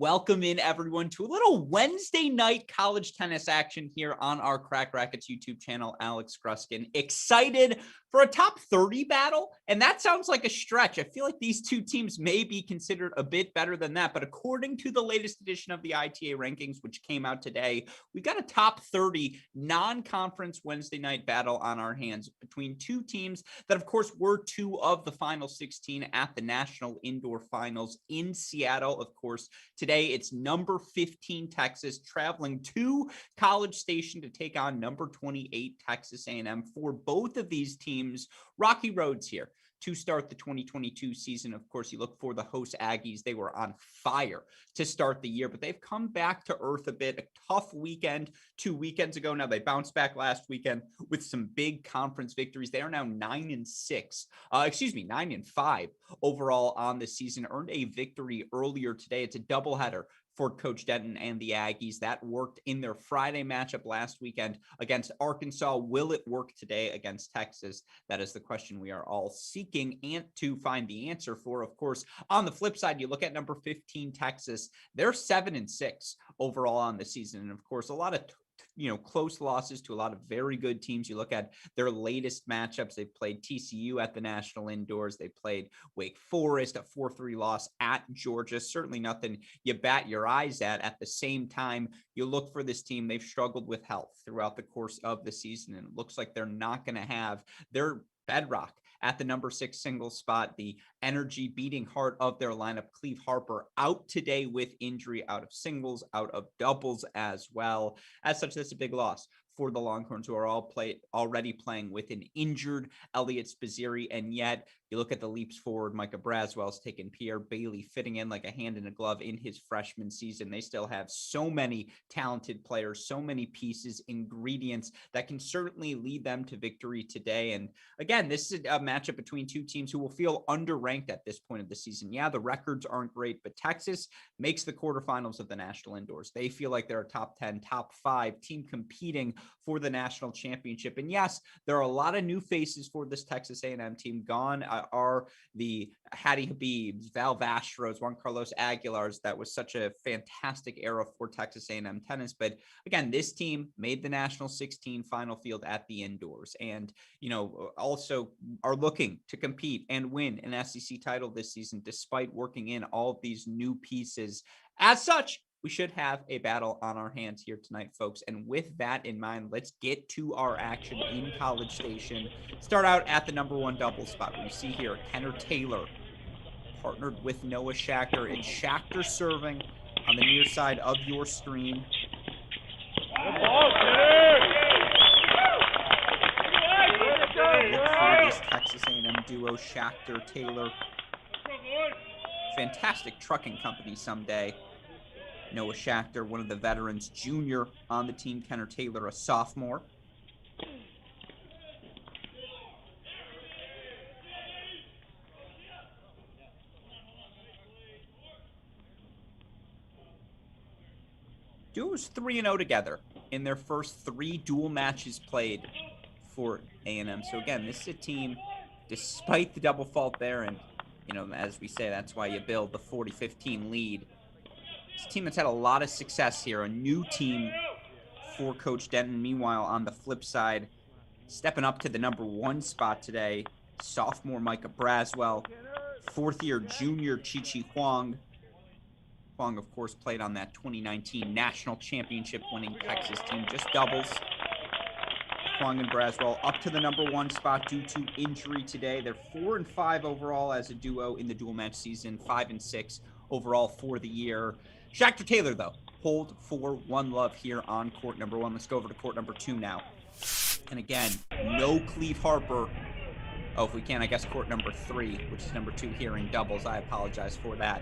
Welcome in, everyone, to a little Wednesday night college tennis action here on our Cracked Racquets YouTube channel. Alex Gruskin, excited for a top 30 battle, and that sounds like a stretch. I feel like these two teams may be considered a bit better than that, but according to the latest edition of the ITA rankings, which came out today, we've got a top 30 non-conference Wednesday night battle on our hands between two teams that, of course, were two of the final 16 at the National Indoor Finals in Seattle. Of course, today it's number 15 Texas traveling to College Station to take on number 28 Texas A&M. For both of these teams, rocky roads here to start the 2022 season. Of course, you look for the host Aggies. They were on fire to start the year, but they've come back to earth a bit. A tough weekend 2 weekends ago. Now they bounced back last weekend with some big conference victories. They are now 9-5 overall on the season. Earned a victory earlier today. It's a doubleheader for Coach Denton and the Aggies. That worked in their Friday matchup last weekend against Arkansas. Will it work today against Texas? That is the question we are all seeking and to find the answer for. Of course, on the flip side, you look at number 15 Texas. They're 7-6 overall on the season. And of course, a lot of close losses to a lot of very good teams. You look at their latest matchups. They played TCU at the National Indoors. They played Wake Forest, a 4-3 loss at Georgia. Certainly nothing you bat your eyes at. At the same time, you look for this team. They've struggled with health throughout the course of the season, and it looks like they're not going to have their bedrock at the number 6 single spot, the energy beating heart of their lineup. Cleve Harper out today with injury, out of singles, out of doubles as well. As such, that's a big loss for the Longhorns, who are already playing with an injured Elliot Spizzirri. And yet you look at the leaps forward. Micah Braswell's taken Pierre Bailey, fitting in like a hand in a glove in his freshman season. They still have so many talented players, so many pieces, ingredients that can certainly lead them to victory today. And again, this is a matchup between two teams who will feel underranked at this point of the season. Yeah, the records aren't great, but Texas makes the quarterfinals of the National Indoors. They feel like they're a top 10, top 5 team competing for the national championship. And yes, there are a lot of new faces for this Texas A&M team. Gone are the Hattie Habibs, Val Vastros, Juan Carlos Aguilars. That was such a fantastic era for Texas A&M tennis. But again, this team made the National 16 final field at the Indoors, and also are looking to compete and win an SEC title this season, despite working in all of these new pieces. As such, we should have a battle on our hands here tonight, folks. And with that in mind, let's get to our action in College Station. Start out at the number 1 double spot, where you see here Kenner Taylor partnered with Noah Schachter. It's Schachter serving on the near side of your screen. Look for this Texas A&M duo, Schachter, Taylor. Fantastic trucking company someday. Noah Schachter, one of the veterans, junior on the team. Kenner Taylor, a sophomore. Duos 3-0 together in their first 3 dual matches played for A&M. So again, this is a team, despite the double fault there, and as we say, that's why you build the 40-15 lead. It's a team that's had a lot of success here, a new team for Coach Denton. Meanwhile, on the flip side, stepping up to the number 1 spot today, sophomore Micah Braswell, 4th-year junior Chi Huang. Huang, of course, played on that 2019 national championship winning Texas team, just doubles. Huang and Braswell up to the number 1 spot due to injury today. They're 4-5 overall as a duo in the dual match season, 5-6 overall for the year. Schachter Taylor, though, hold for one love here on court number 1. Let's go over to court number 2 now. And again, no Cleve Harper. Oh, if we can, I guess court number 3, which is number 2 here in doubles. I apologize for that.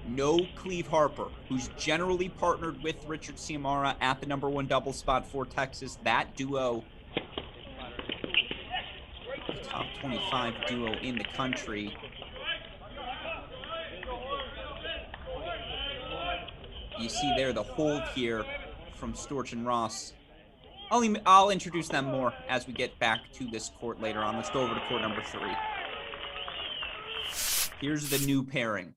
No Cleve Harper, who's generally partnered with Richard Ciamara at the number 1 double spot for Texas. That duo, top 25 duo in the country. You see there the hold here from Storch and Ross. I'll introduce them more as we get back to this court later on. Let's go over to court number 3. Here's the new pairing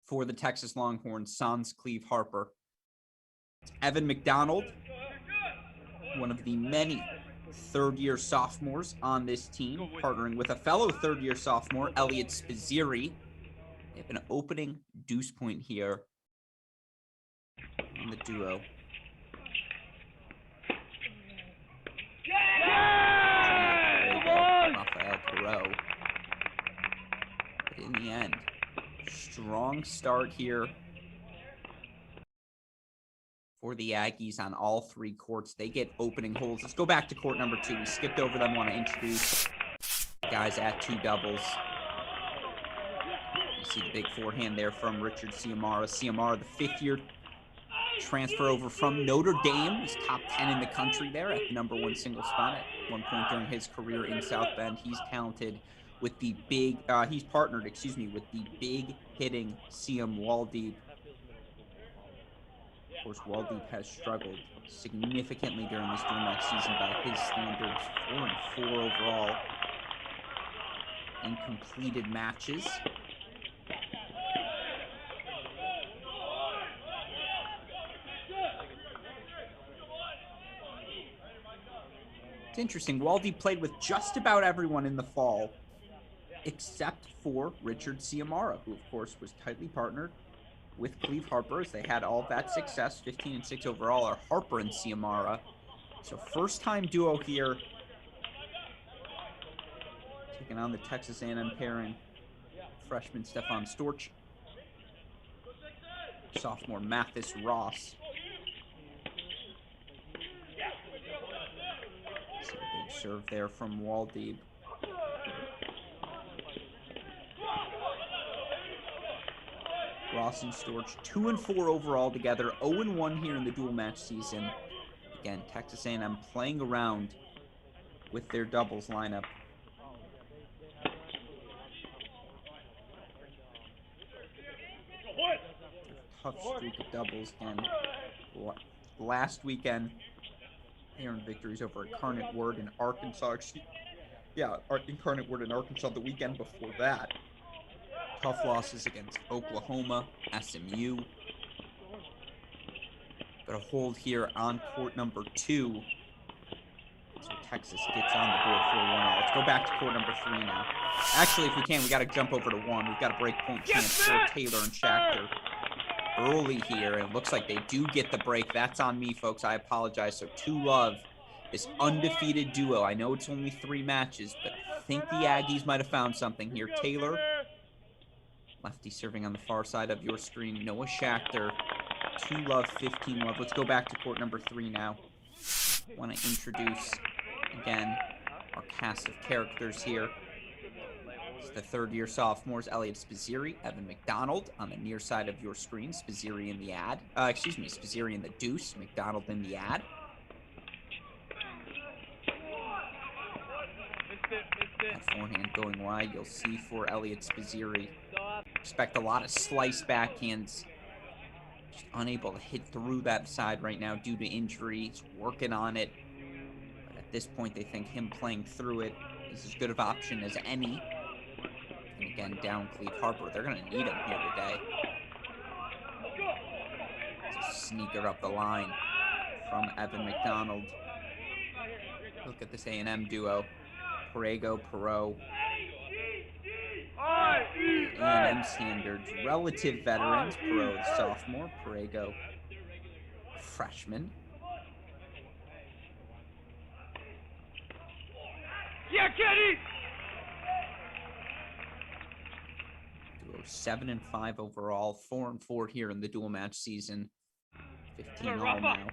for the Texas Longhorns, sans Cleve Harper. Evan McDonald, one of the many third-year sophomores on this team, partnering with a fellow third-year sophomore, Elliot Spizzirri. They have an opening deuce point here on the duo. Rafael Perot. But in the end, strong start here for the Aggies on all three courts. They get opening holes. Let's go back to court number 2. We skipped over them. Want to introduce guys at 2 doubles. You see the big forehand there from Richard Ciamara. Ciamara, the 5th-year transfer over from Notre Dame. He's top 10 in the country there at the #1 single spot at one point during his career in South Bend. He's talented with the big, he's partnered, with the big hitting Ciam Waldeep. Of course, Waldeep has struggled significantly during this dual match season by his standards. 4-4 overall in completed matches. It's interesting. Waldeep played with just about everyone in the fall, except for Richard Ciamara, who, of course, was tightly partnered with Cleve Harper, as they had all that success. 15-6 overall are Harper and Ciamara. So first-time duo here, taking on the Texas A&M pairing. Freshman Stefan Storch, sophomore Mathis Ross. See a big serve there from Waldeep. Ross and Storch, 2-4 overall together, 0-1 here in the dual match season. Again, Texas A&M playing around with their doubles lineup. Tough streak of doubles again. Last weekend, they earned victories over Incarnate Word in Arkansas. Incarnate Word in Arkansas the weekend before that. Tough losses against Oklahoma, SMU. But a hold here on court number 2. So Texas gets on the board for 1-all. Let's go back to court number 3 now. Actually, if we can, we got to jump over to 1. We've got a break point chance for Taylor and Schachter early here. And it looks like they do get the break. That's on me, folks. I apologize. So 2-love, this undefeated duo. I know it's only 3 matches, but I think the Aggies might have found something here. Taylor, lefty serving on the far side of your screen. Noah Schachter, 2-love, 15-love. Let's go back to court number 3 now. Want to introduce, again, our cast of characters here. It's the third-year sophomores, Elliot Spizzirri, Evan McDonald on the near side of your screen. Spizzirri in the ad. Spizzirri in the deuce. McDonald in the ad. That forehand going wide, you'll see for Elliot Spizzirri. Expect a lot of slice backhands. Just unable to hit through that side right now due to injury. He's working on it. But at this point, they think him playing through it is as good of an option as any. And again, down Cleve Harper. They're going to need him here today. It's a sneaker up the line from Evan McDonald. Look at this A&M duo. Perego, Perot. A&M standards, relative veterans. Perot, sophomore. Perego, freshman. Yeah, Kenny! Duo 7-5 overall, 4-4 here in the dual match season. 15-all now.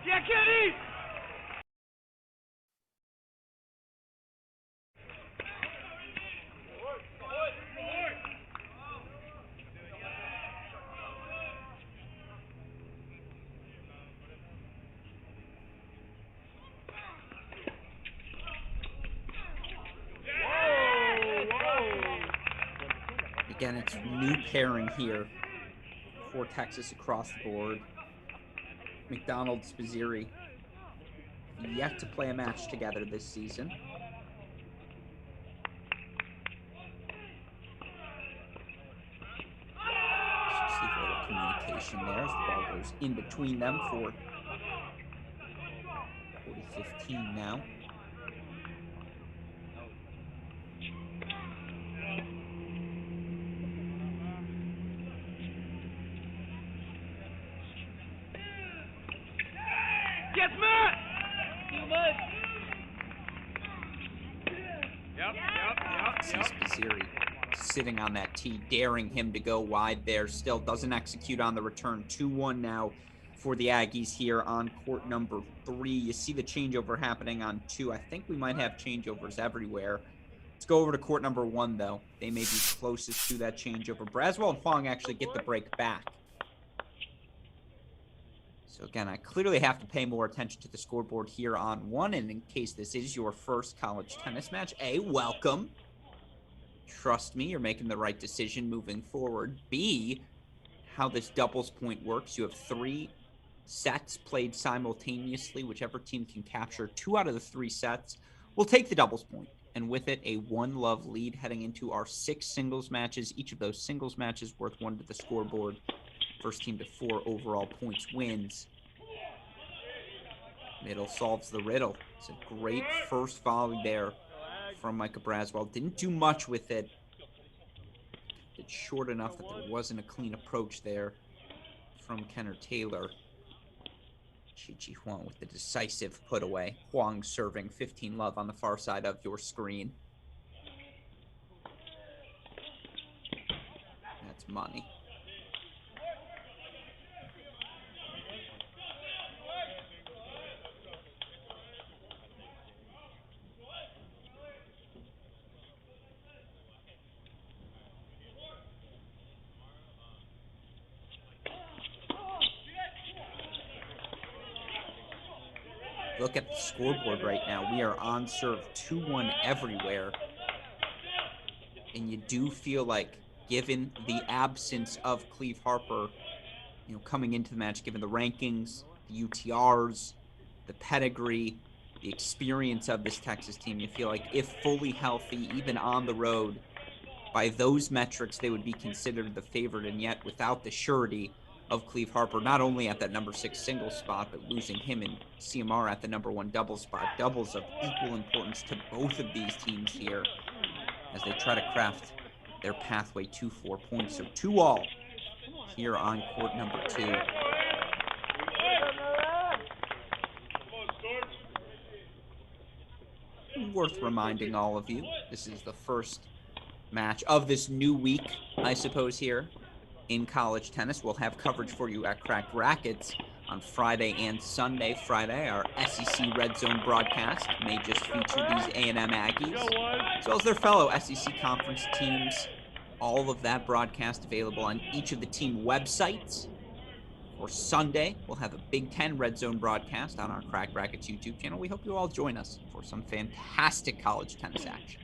Yeah, Kenny! Again, it's new pairing here for Texas across the board. McDonald Spizzeri yet to play a match together this season. So see a little communication there as the ball goes in between them for 40-15 now. Yes, Matt! Too much. Yep. Sees Spizzeri sitting on that tee, daring him to go wide there. Still doesn't execute on the return. 2-1 now for the Aggies here on court number 3. You see the changeover happening on 2. I think we might have changeovers everywhere. Let's go over to court number 1, though. They may be closest to that changeover. Braswell and Huang actually get the break back. So again, I clearly have to pay more attention to the scoreboard here on 1. And in case this is your first college tennis match, A, welcome. Trust me, you're making the right decision moving forward. B, how this doubles point works. You have 3 sets played simultaneously. Whichever team can capture 2 out of the 3 sets will take the doubles point. And with it, a 1-love lead heading into our 6 singles matches. Each of those singles matches worth 1 to the scoreboard. First team to 4 overall points wins. Middle solves the riddle. It's a great first volley there from Micah Braswell. Didn't do much with it. It's short enough that there wasn't a clean approach there from Kenner Taylor. Chi Huang with the decisive put away. Huang serving 15-love on the far side of your screen. That's money. Look at the scoreboard right now. We are on serve 2-1 everywhere. And you do feel like, given the absence of Cleve Harper, coming into the match, given the rankings, the UTRs, the pedigree, the experience of this Texas team, you feel like if fully healthy, even on the road, by those metrics, they would be considered the favorite. And yet, without the surety of Cleve Harper, not only at that number 6 singles spot, but losing him and CMR at the number 1 doubles spot. Doubles of equal importance to both of these teams here as they try to craft their pathway to 4 points. So 2-all here on court number 2. Worth reminding all of you, this is the first match of this new week, I suppose, here in college tennis. We'll have coverage for you at Cracked Racquets on Friday and Sunday. Friday, our SEC Redzone broadcast may just feature these A&M Aggies, as well as their fellow SEC conference teams. All of that broadcast available on each of the team websites. For Sunday, we'll have a Big Ten Redzone broadcast on our Cracked Racquets YouTube channel. We hope you all join us for some fantastic college tennis action.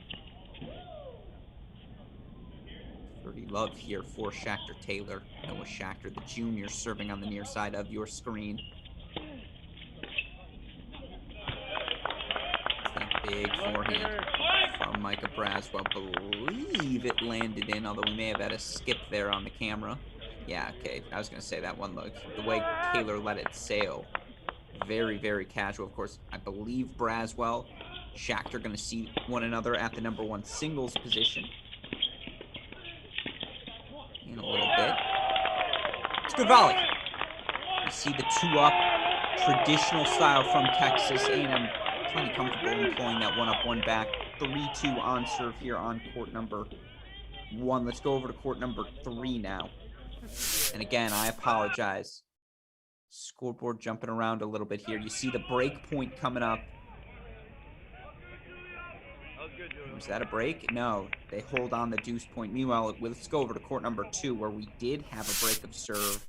30 love here for Shachter Taylor. Noah Shachter, the junior, serving on the near side of your screen. That big forehand from Micah Braswell. Believe it landed in, although we may have had a skip there on the camera. Yeah, okay. I was going to say that one look. The way Taylor let it sail. Very, very casual. Of course, I believe Braswell, Shachter going to see one another at the number 1 singles position in a little bit. It's a good volley. You see the 2-up traditional style from Texas A&M. Plenty comfortable employing that 1-up, 1-back. 3-2 on serve here on court number 1. Let's go over to court number 3 now. And again, I apologize. Scoreboard jumping around a little bit here. You see the break point coming up. Was that a break? No, they hold on the deuce point. Meanwhile, let's go over to court number 2, where we did have a break of serve.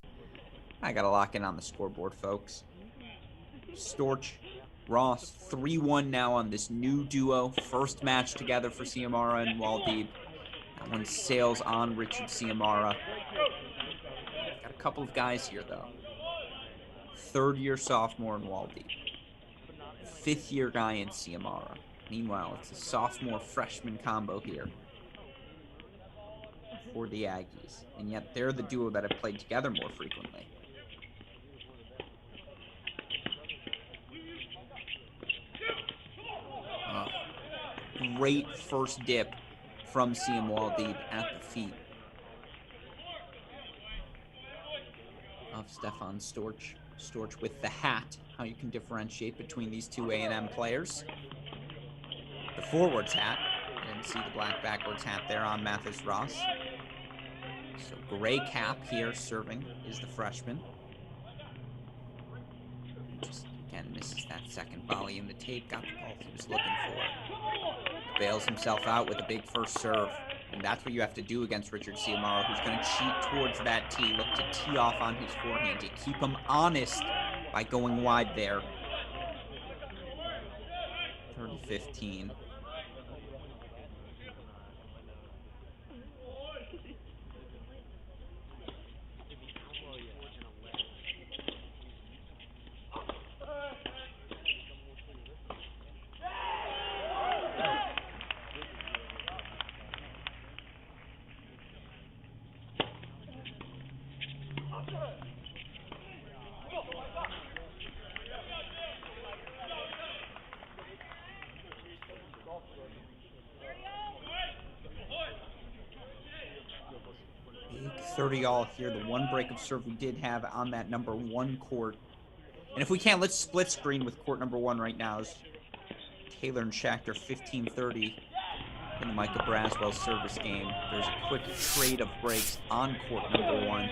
I got to lock in on the scoreboard, folks. Storch, Ross, 3-1 now on this new duo. First match together for Ciamara and Waldeeb. That one sails on Richard Ciamara. Got a couple of guys here, though. third-year sophomore in Waldy. Fifth-year guy in Ciamara. Meanwhile, it's a sophomore-freshman combo here for the Aggies. And yet they're the duo that have played together more frequently. Great first dip from Ciam Waldeed at the feet of Stefan Storch. Storch with the hat. How you can differentiate between these two A&M players. The forwards hat. I didn't see the black backwards hat there on Mathis Ross. So gray cap here serving is the freshman. Just again misses that second volley in the tape. Got the ball he was looking for. Bails himself out with a big first serve. And that's what you have to do against Richard Ciamara, who's going to cheat towards that tee. Look to tee off on his forehand. You keep him honest by going wide there. 30-15. Big 30-all here. The one break of serve we did have on that number 1 court. And if we can, let's split screen with court number 1 right now. As Taylor and Schachter 15-30 in the Micah Braswell service game. There's a quick trade of breaks on court number 1.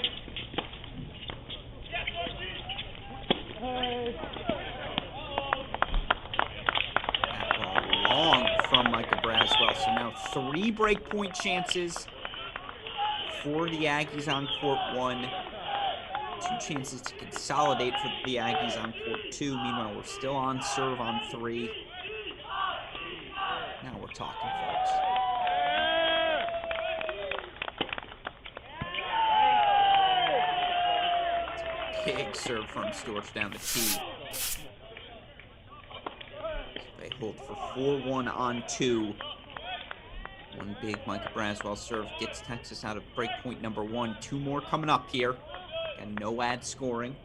That ball long from Micah Braswell. So now 3 break point chances for the Aggies on court 1. 2 chances to consolidate for the Aggies on court 2. Meanwhile, we're still on serve on 3. Now we're talking, folks. Big serve from Storch down the tee. They hold for 4-1 on 2. One big Micah Braswell serve gets Texas out of breakpoint number 1. 2 more coming up here. And no ad scoring.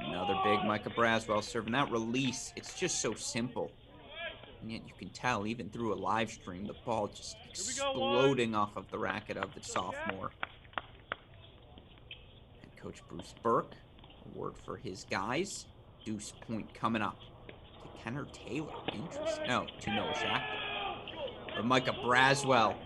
Another big Micah Braswell serving. That release, it's just so simple. And yet you can tell, even through a live stream, the ball just exploding off of the racket of the sophomore. And Coach Bruce Burke, a word for his guys. Deuce point coming up to Kenner Taylor. Interesting. No, to Noah Schachter. But Micah Braswell,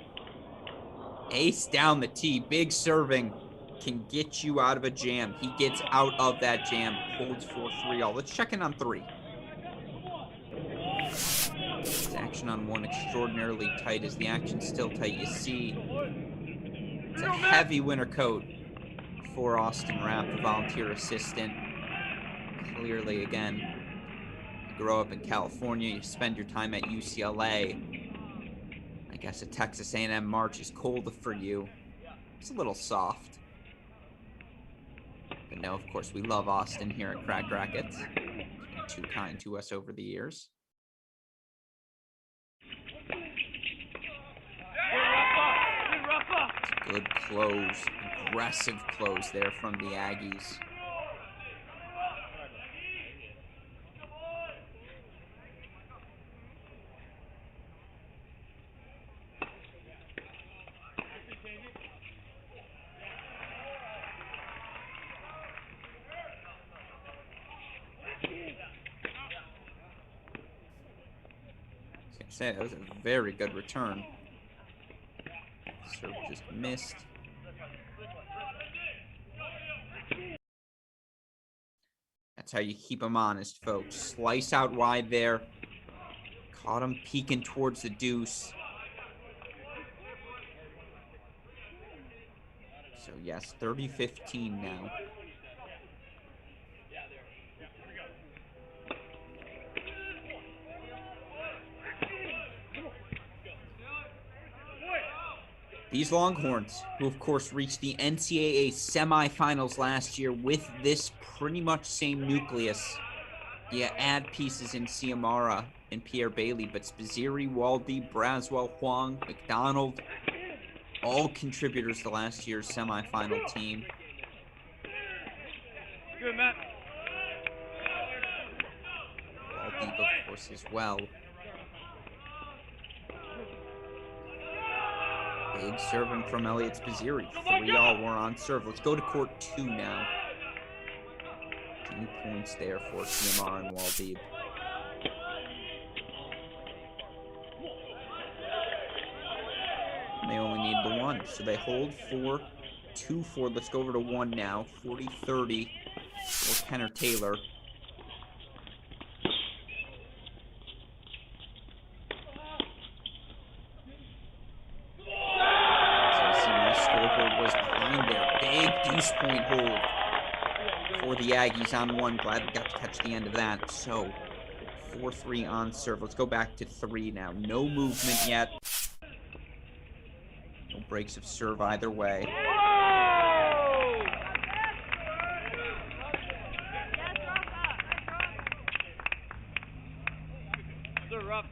ace down the tee, big serving, can get you out of a jam. He gets out of that jam, holds for 3-all. Let's check in on 3. It's action on 1 extraordinarily tight. Is the action still tight? You see, it's a heavy winter coat for Austin Rapp, the volunteer assistant. Clearly, again, you grow up in California, you spend your time at UCLA. I guess a Texas A&M March is cold for you. It's a little soft. But no, of course, we love Austin here at Cracked Racquets. He's been too kind to us over the years. Good close, aggressive close there from the Aggies. That was a very good return. Serve just missed. That's how you keep them honest, folks. Slice out wide there. Caught him peeking towards the deuce. So yes, 30-15 now. These Longhorns, who of course reached the NCAA semifinals last year with this pretty much same nucleus. Yeah, add pieces in Ciamara and Pierre Bailey, but Spizzirri, Waldy, Braswell, Huang, McDonald, all contributors to last year's semifinal team. Good, Matt. Waldy, of course, as well. Big serving from Elliot Spizzirri. 3-all were on serve. Let's go to court 2 now. 2 points there for Ciamara and Waldeeb. And they only need the 1, so they hold 4-2-4. Let's go over to 1 now. 40-30 for Kenner Taylor. Was behind there. Big deuce point hold for the Aggies on 1. Glad we got to catch the end of that. So 4-3 on serve. Let's go back to 3 now. No movement yet. No breaks of serve either way. They're rough.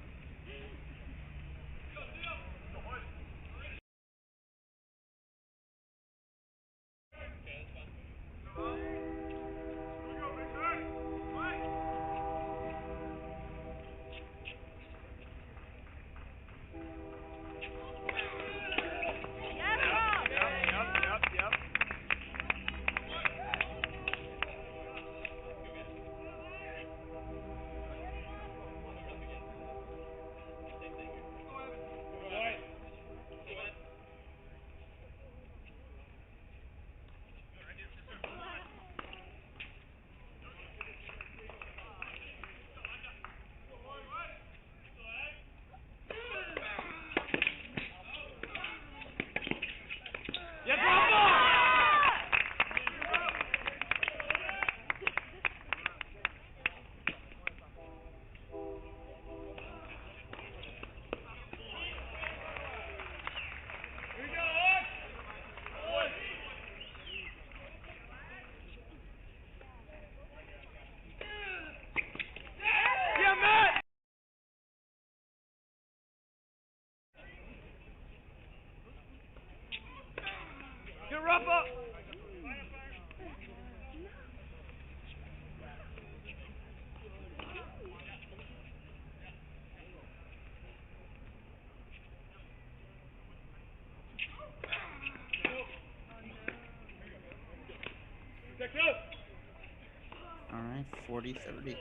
All right, 40-30.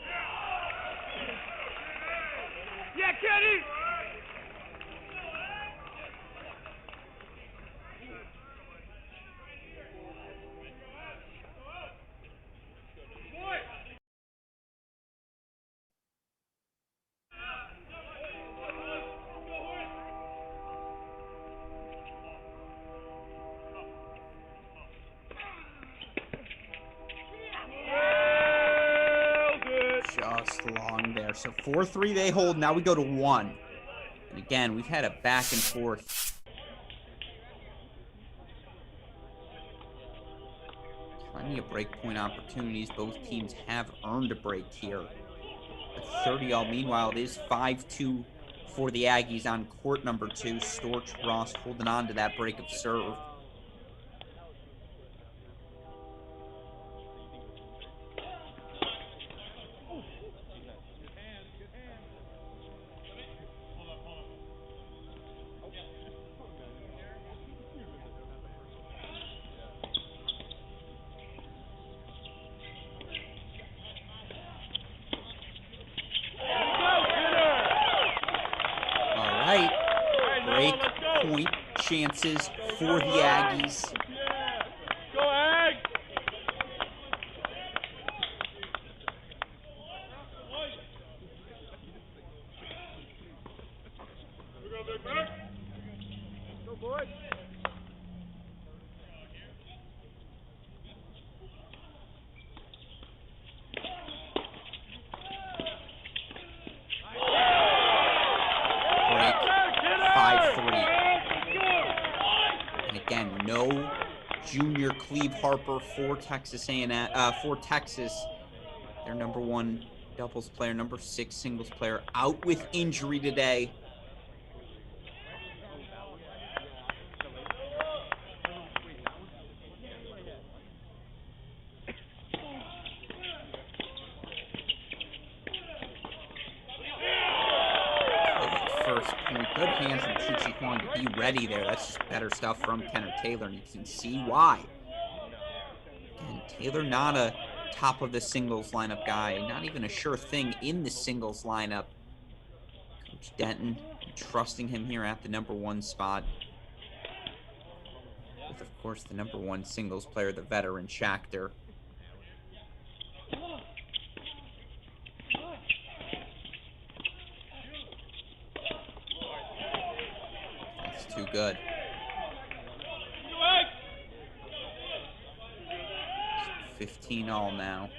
Yeah, Kenny! Just long there. So 4-3 they hold. Now we go to 1. And again, we've had a back and forth. Plenty of break point opportunities. Both teams have earned a break here. A 30-all. Meanwhile, it is 5-2 for the Aggies on court number 2. Storch Ross holding on to that break of serve. Break point chances for the Aggies. Go Ag! Go boys! Break 5-3. junior Cleve Harper for Texas A&M, for Texas. Their number 1 doubles player, number 6 singles player, out with injury today. First point. Good hands from Chi Huang to be ready there. That's just better stuff from Kenner Taylor, and you can see why. Again, Taylor not a top of the singles lineup guy, not even a sure thing in the singles lineup. Coach Denton trusting him here at the number 1 spot. With, of course, the number 1 singles player, the veteran Schachter. That's too good. 15 all now.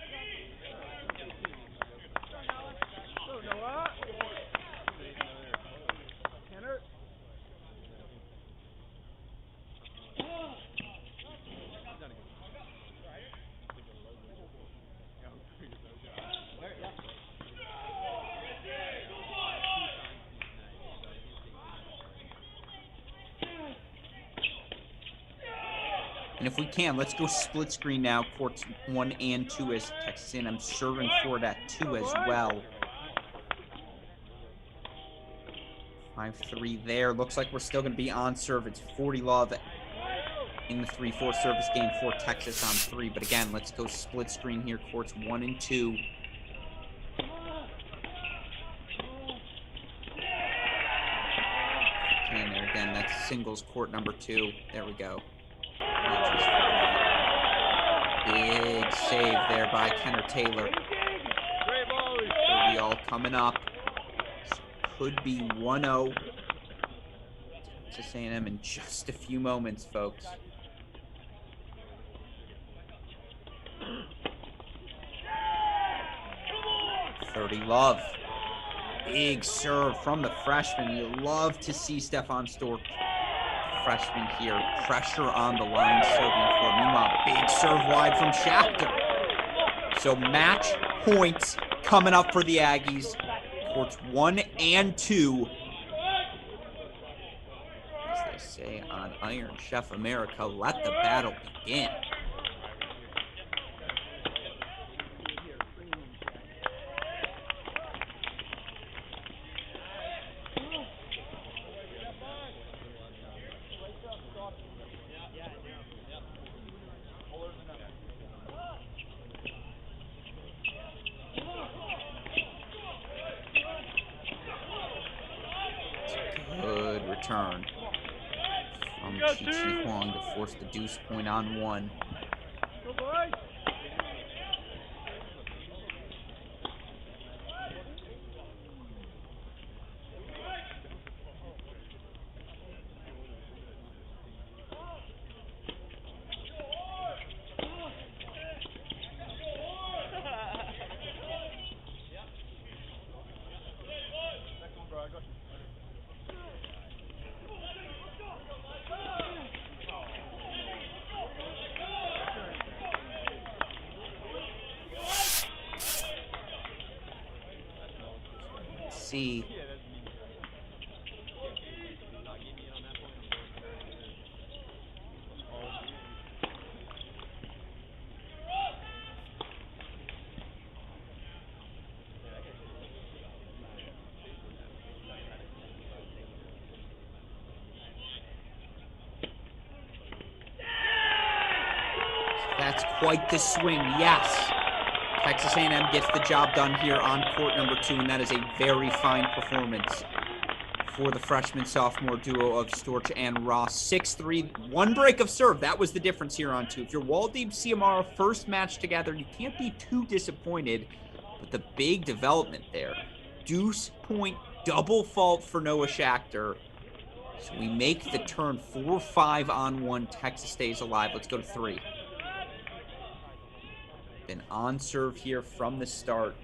And if we can, let's go split screen now. Courts 1 and 2 as Texas A&M serving for it at 2 as well. 5-3 there. Looks like we're still going to be on serve. It's 40 love in the 3-4 service game for Texas on 3. But again, let's go split screen here. Courts 1 and 2. And there again, that's singles court number 2. There we go. Big save there by Kenner Taylor. 30 all coming up. So could be 1-0. Texas A&M in just a few moments, folks. .30 love. Big serve from the freshman. You love to see Stefan Stork, freshman here, pressure on the line, serving for. Meanwhile, big serve wide from Schachter. So match points coming up for the Aggies. Courts 1 and 2. As they say on Iron Chef America, let the battle begin. Good return from Chi Huang to force the deuce point on 1. See. That's quite the swing, yes. Texas A&M gets the job done here on court number 2, and that is a very fine performance for the freshman-sophomore duo of Storch and Ross. 6-3, 1 break of serve. That was the difference here on 2. If you're Waldeep Ciamara, first match together, you can't be too disappointed. But the big development there, deuce point, double fault for Noah Schachter. So we make the turn 4-5 on 1. Texas stays alive. Let's go to 3. Been on serve here from the start.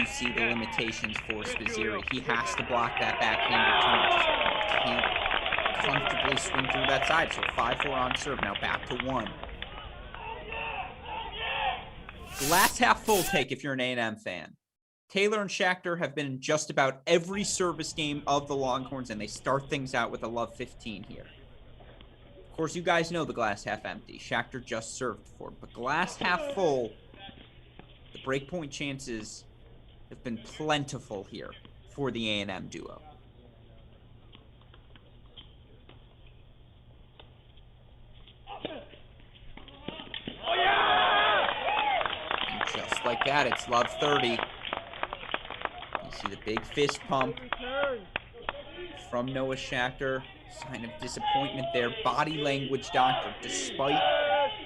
you see the limitations for Spizzirri. He has to block that backhand return. Just can't comfortably swing through that side. So 5-4 on serve. Now back to 1. Glass half full take if you're an A&M fan. Taylor and Schachter have been in just about every service game of the Longhorns, and they start things out with a love 15 here. Of course, you guys know the glass half empty. Schachter just served for it. But glass half full, the breakpoint chances have been plentiful here for the A&M duo. And just like that, it's love 30. You see the big fist pump from Noah Schachter. Sign of disappointment there. Body language, doctor, despite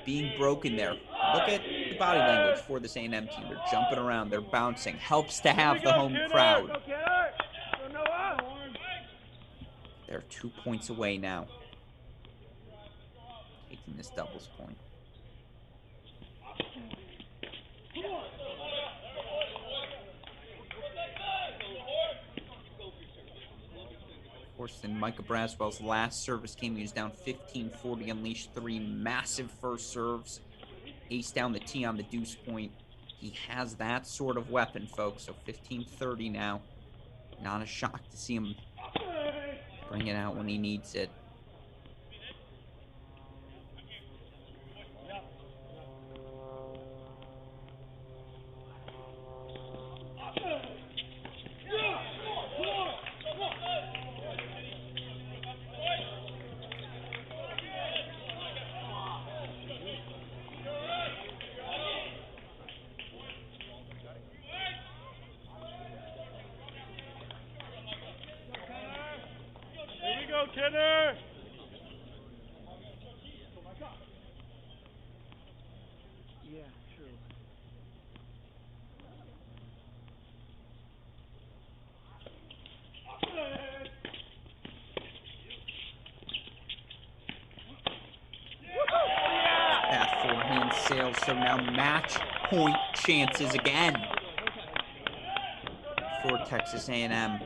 being broken there. Look at the body language for this A&M team. They're jumping around. They're bouncing. Helps to have the home crowd. They're 2 points away now. Taking this doubles point. Of course, in Micah Braswell's last service game, he was down 15-40, unleashed 3 massive first serves. Ace down the tee on the deuce point. He has that sort of weapon, folks. So 15-30 now. Not a shock to see him bring it out when he needs it. Kenner! Yeah, true. That forehand sails, so now match point chances again for Texas A&M.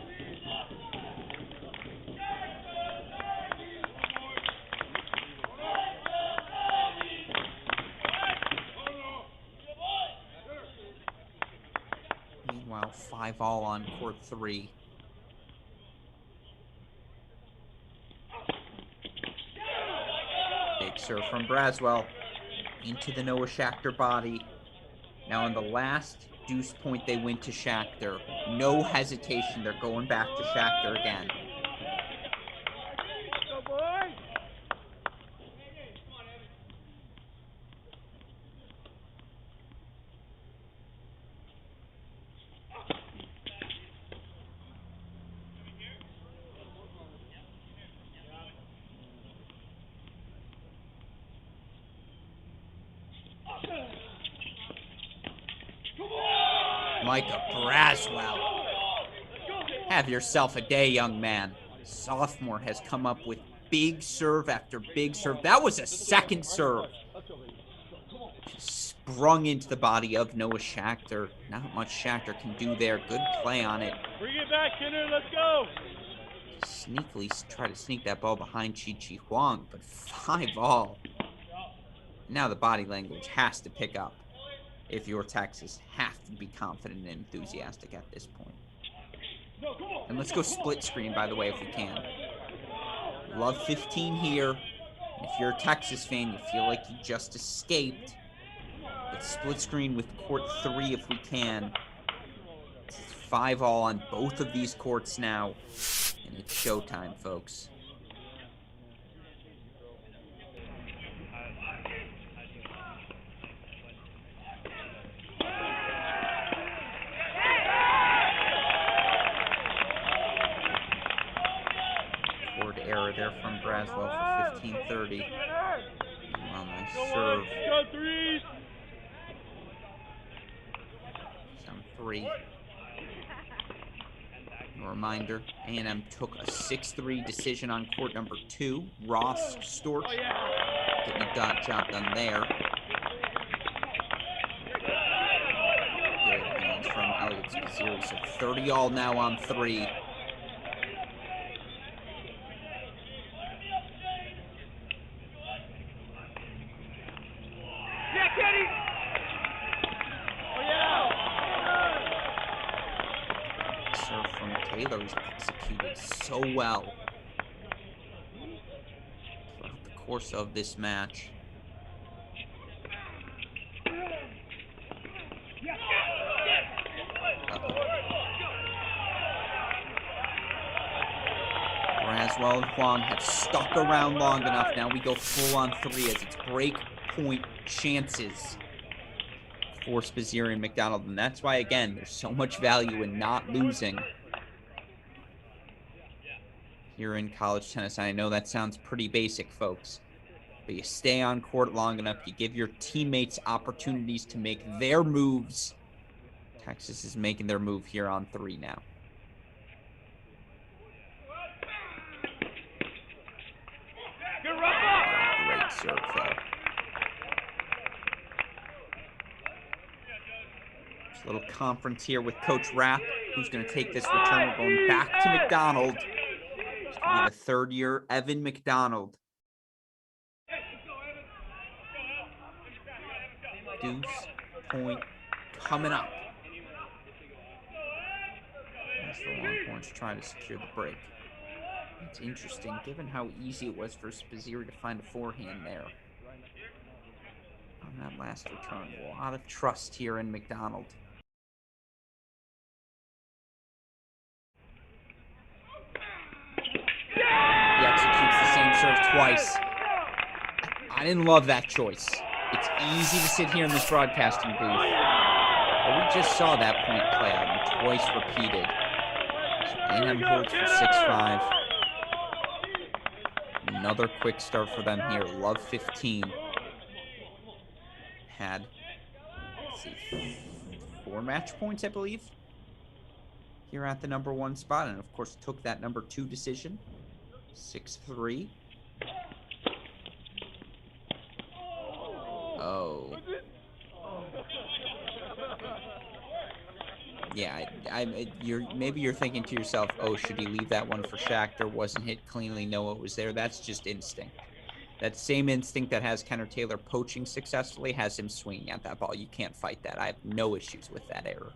Meanwhile, 5-all on court 3. Big serve from Braswell into the Noah Schachter body. Now on the last deuce point, they went to Schachter. No hesitation. They're going back to Schachter again. Go, boy! Micah Braswell. Have yourself a day, young man. Sophomore has come up with big serve after big serve. That was a second serve. Just sprung into the body of Noah Schachter. Not much Schachter can do there. Good play on it. Bring it back, Kenner. Let's go. Sneakily try to sneak that ball behind Chi Huang, but 5-all. Now the body language has to pick up. If you're Texas, have to be confident and enthusiastic at this point. And let's go split screen, by the way, if we can. Love 15 here. If you're a Texas fan, you feel like you just escaped. Let's split screen with court 3 if we can. It's 5-all on both of these courts now. And it's showtime, folks. Error there from Braswell for 15-30. Well, nice serve. Go, threes. Down 3. A reminder, A&M took a 6-3 decision on court number 2. Ross Storch getting the job done there. Good hands from Elliot Series of 30 all now on 3. Yeah, Kenny! Oh, yeah! Serve from Taylor is executed so well throughout the course of this match. Braswell and Huang have stuck around long enough. Now we go full on 3 as it's break point chances for Spizzirri and McDonald. And that's why, again, there's so much value in not losing here in college tennis. I know that sounds pretty basic, folks, but you stay on court long enough. You give your teammates opportunities to make their moves. Texas is making their move here on 3 now. Great serve, though. There's a little conference here with Coach Rapp, who's going to take this return. We're going back to McDonald. It's going to be the 3rd year, Evan McDonald. Deuce, point, coming up. As the Longhorns try to secure the break. It's interesting, given how easy it was for Spizzirri to find a forehand there on that last return. A lot of trust here in McDonald. He executes the same serve twice. I didn't love that choice. It's easy to sit here in this broadcasting booth, but we just saw that point play out and twice repeated. So A&M holds for 6-5. Another quick start for them here. Love 15. Had, let's see, 4 match points, I believe, here at the number 1 spot. And, of course, took that number 2 decision. 6-3. Oh. Yeah, maybe you're thinking to yourself, oh, should he leave that one for Schachter? Wasn't hit cleanly. No, it was there. That's just instinct. That same instinct that has Kenner Taylor poaching successfully has him swinging at that ball. You can't fight that. I have no issues with that error.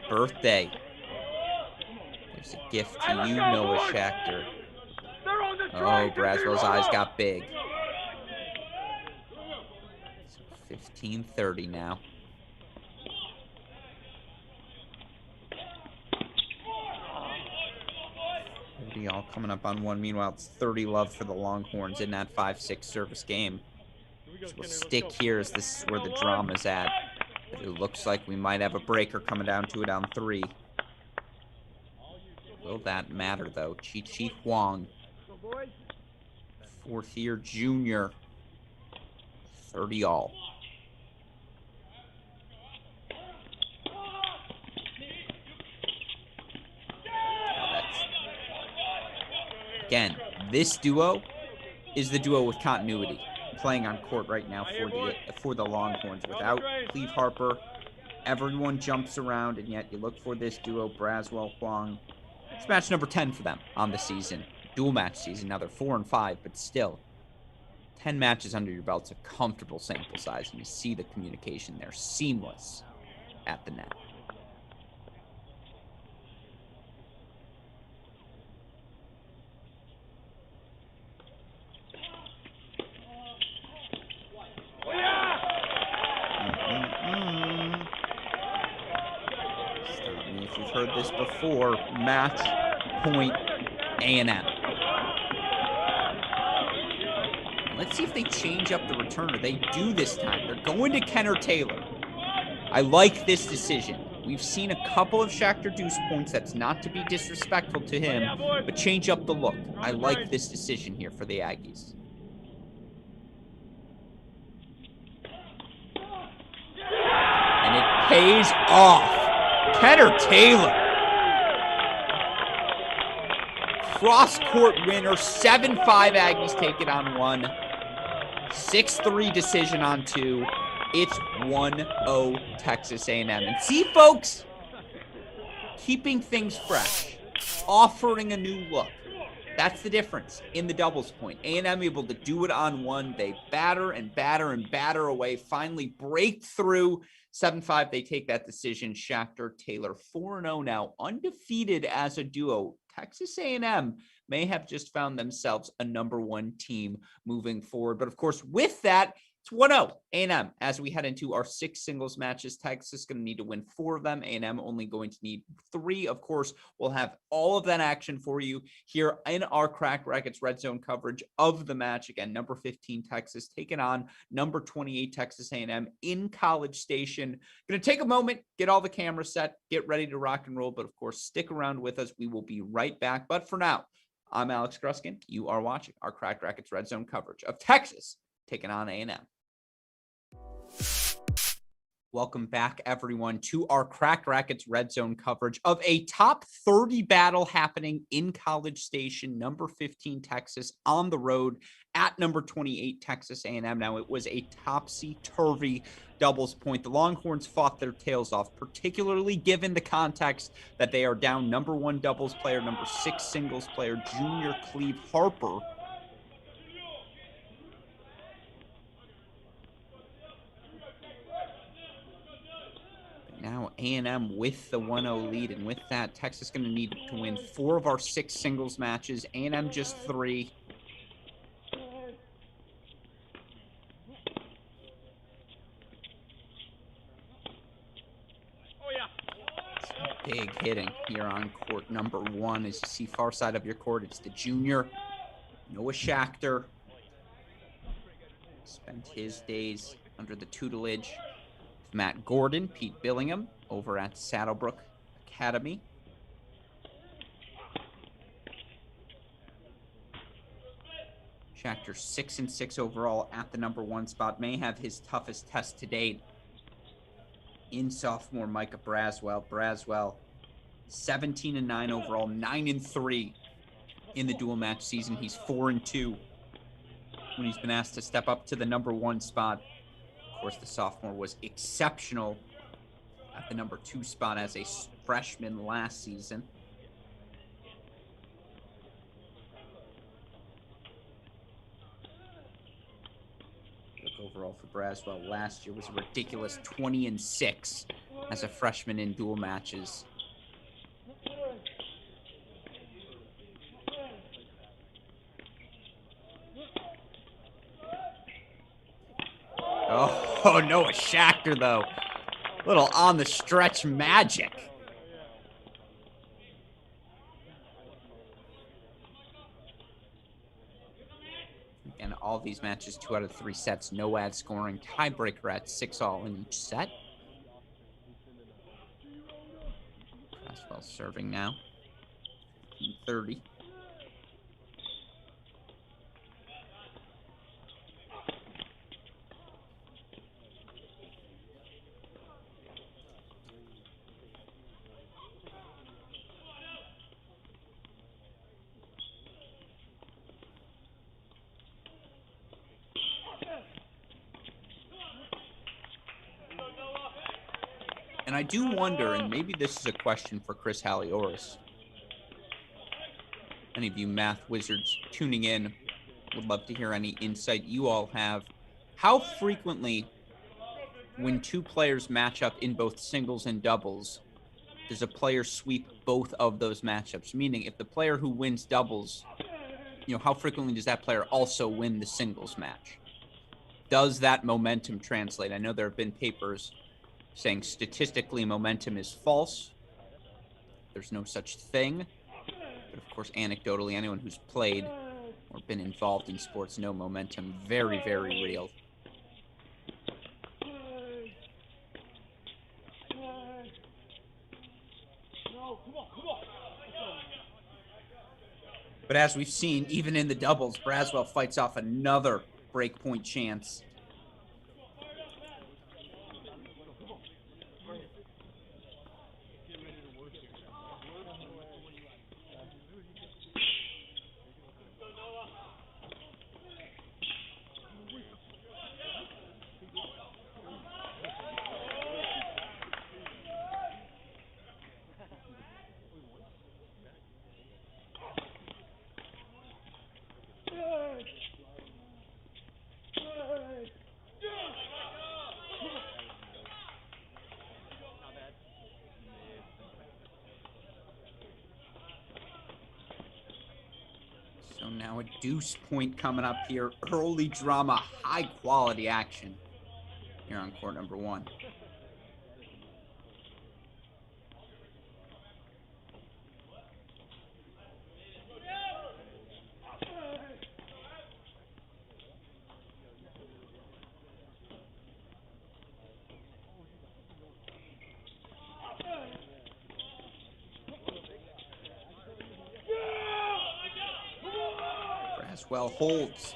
Birthday. There's a gift to you, Noah Schachter. Oh, Braswell's eyes got big. So 15-30 now. 30 all coming up on 1. Meanwhile, it's 30 love for the Longhorns in that 5-6 service game. So we'll stick here as this is where the drama's at. But it looks like we might have a breaker coming down to it on 3. Will that matter, though? Chi Huang, 4th year junior, 30 all. Again, this duo is the duo with continuity playing on court right now for the Longhorns. Without Cleve Harper, everyone jumps around, and yet you look for this duo, Braswell, Huang. It's match number 10 for them on the season. Dual match season. Now they're 4-5, but still 10 matches under your belt's a comfortable sample size, and you see the communication there. Seamless at the net. If you've heard this before, match point A&M. Let's see if they change up the returner. They do this time. They're going to Kenner Taylor. I like this decision. We've seen a couple of Shakhtar deuce points. That's not to be disrespectful to him, but change up the look. I like this decision here for the Aggies. And it pays off. Kenner Taylor. Cross-court winner, 7-5 Aggies take it on one. 6-3 decision on two. It's 1-0 Texas A&M. And see, folks, keeping things fresh, offering a new look. That's the difference in the doubles point. A&M able to do it on one. They batter and batter and batter away, finally break through. 7-5, they take that decision. Shakhtar Taylor 4-0 now, undefeated as a duo. Texas A&M may have just found themselves a #1 team moving forward. But of course, with that, it's 1-0 A&M as we head into our 6 singles matches. Texas going to need to win 4 of them. A&M only going to need 3. Of course, we'll have all of that action for you here in our Cracked Racquets Red Zone coverage of the match. Again, number 15 Texas taking on number 28 Texas A&M in College Station. Going to take a moment, get all the cameras set, get ready to rock and roll. But of course, stick around with us. We will be right back. But for now, I'm Alex Gruskin. You are watching our Cracked Racquets Red Zone coverage of Texas taking on A&M. Welcome back, everyone, to our Cracked Racquets Red Zone coverage of a top 30 battle happening in College Station. Number 15 Texas on the road at number 28 Texas A&M. Now, it was a topsy-turvy doubles point. The Longhorns fought their tails off, particularly given the context that they are down number 1 doubles player, number 6 singles player, junior Cleve Harper. Now A&M with the 1-0 lead, and with that, Texas going to need to win 4 of our 6 singles matches. A&M just 3. Big hitting here on court number 1. As you see far side of your court, it's the junior, Noah Shakhtar. Spent his days under the tutelage of Matt Gordon, Pete Billingham over at Saddlebrook Academy. Shakhtar 6-6 overall at the number 1 spot. May have his toughest test to date in sophomore Micah Braswell. Braswell 17-9 overall, 9-3 in the dual match season. He's 4-2 when he's been asked to step up to the number 1 spot. Of course, the sophomore was exceptional at the number 2 spot as a freshman last season. Overall for Braswell last year was a ridiculous 20-6 as a freshman in dual matches. Oh, Noah Shakhtar, though. Little on the stretch magic. And all these matches, 2 out of 3 sets, no ad scoring, tiebreaker at 6-all in each set. Braswell serving now. 30. And I do wonder, and maybe this is a question for Chris Halioris. Any of you math wizards tuning in would love to hear any insight you all have. How frequently, when 2 players match up in both singles and doubles, does a player sweep both of those matchups? Meaning, if the player who wins doubles, how frequently does that player also win the singles match? Does that momentum translate? I know there have been papers saying statistically momentum is false. There's no such thing. But of course, anecdotally, anyone who's played or been involved in sports know momentum very, very real. But as we've seen, even in the doubles, Braswell fights off another breakpoint chance. So now a deuce point coming up here. Early drama, high quality action here on court number 1. Braswell holds